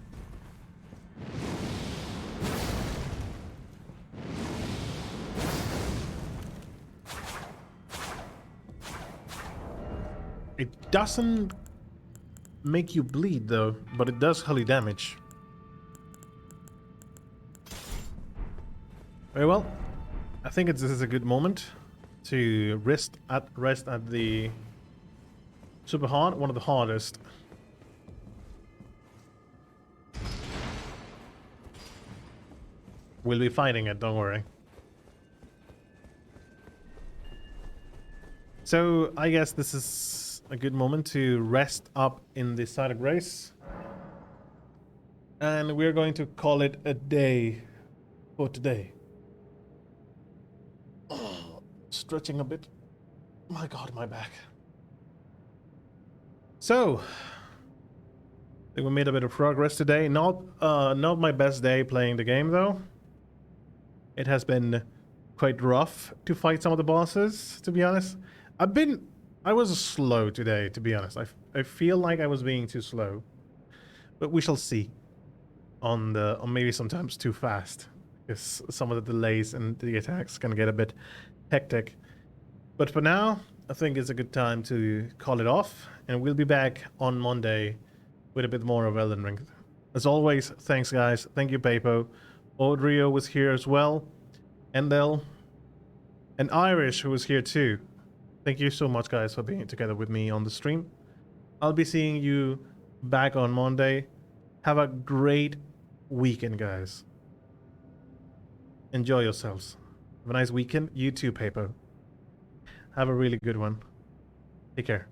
It doesn't make you bleed, though, but it does holy damage. Very well. I think this is a good moment to rest at the super hard, one of the hardest. We'll be fighting it, don't worry. So I guess this is a good moment to rest up in the silent race. And we're going to call it a day for today. Stretching a bit. My god, my back. So, I think we made a bit of progress today. Not my best day playing the game, though. It has been quite rough to fight some of the bosses, to be honest. I was slow today, to be honest. I feel like I was being too slow. But we shall see. Or maybe sometimes too fast. Because some of the delays and the attacks can get a bit hectic. But for now, I think it's a good time to call it off. And we'll be back on Monday with a bit more of Elden Ring. As always, thanks guys. Thank you, Papo. Audrio was here as well. Endel. And Irish, who was here too. Thank you so much, guys, for being together with me on the stream. I'll be seeing you back on Monday. Have a great weekend, guys. Enjoy yourselves. Have a nice weekend. You too, Papo. Have a really good one. Take care.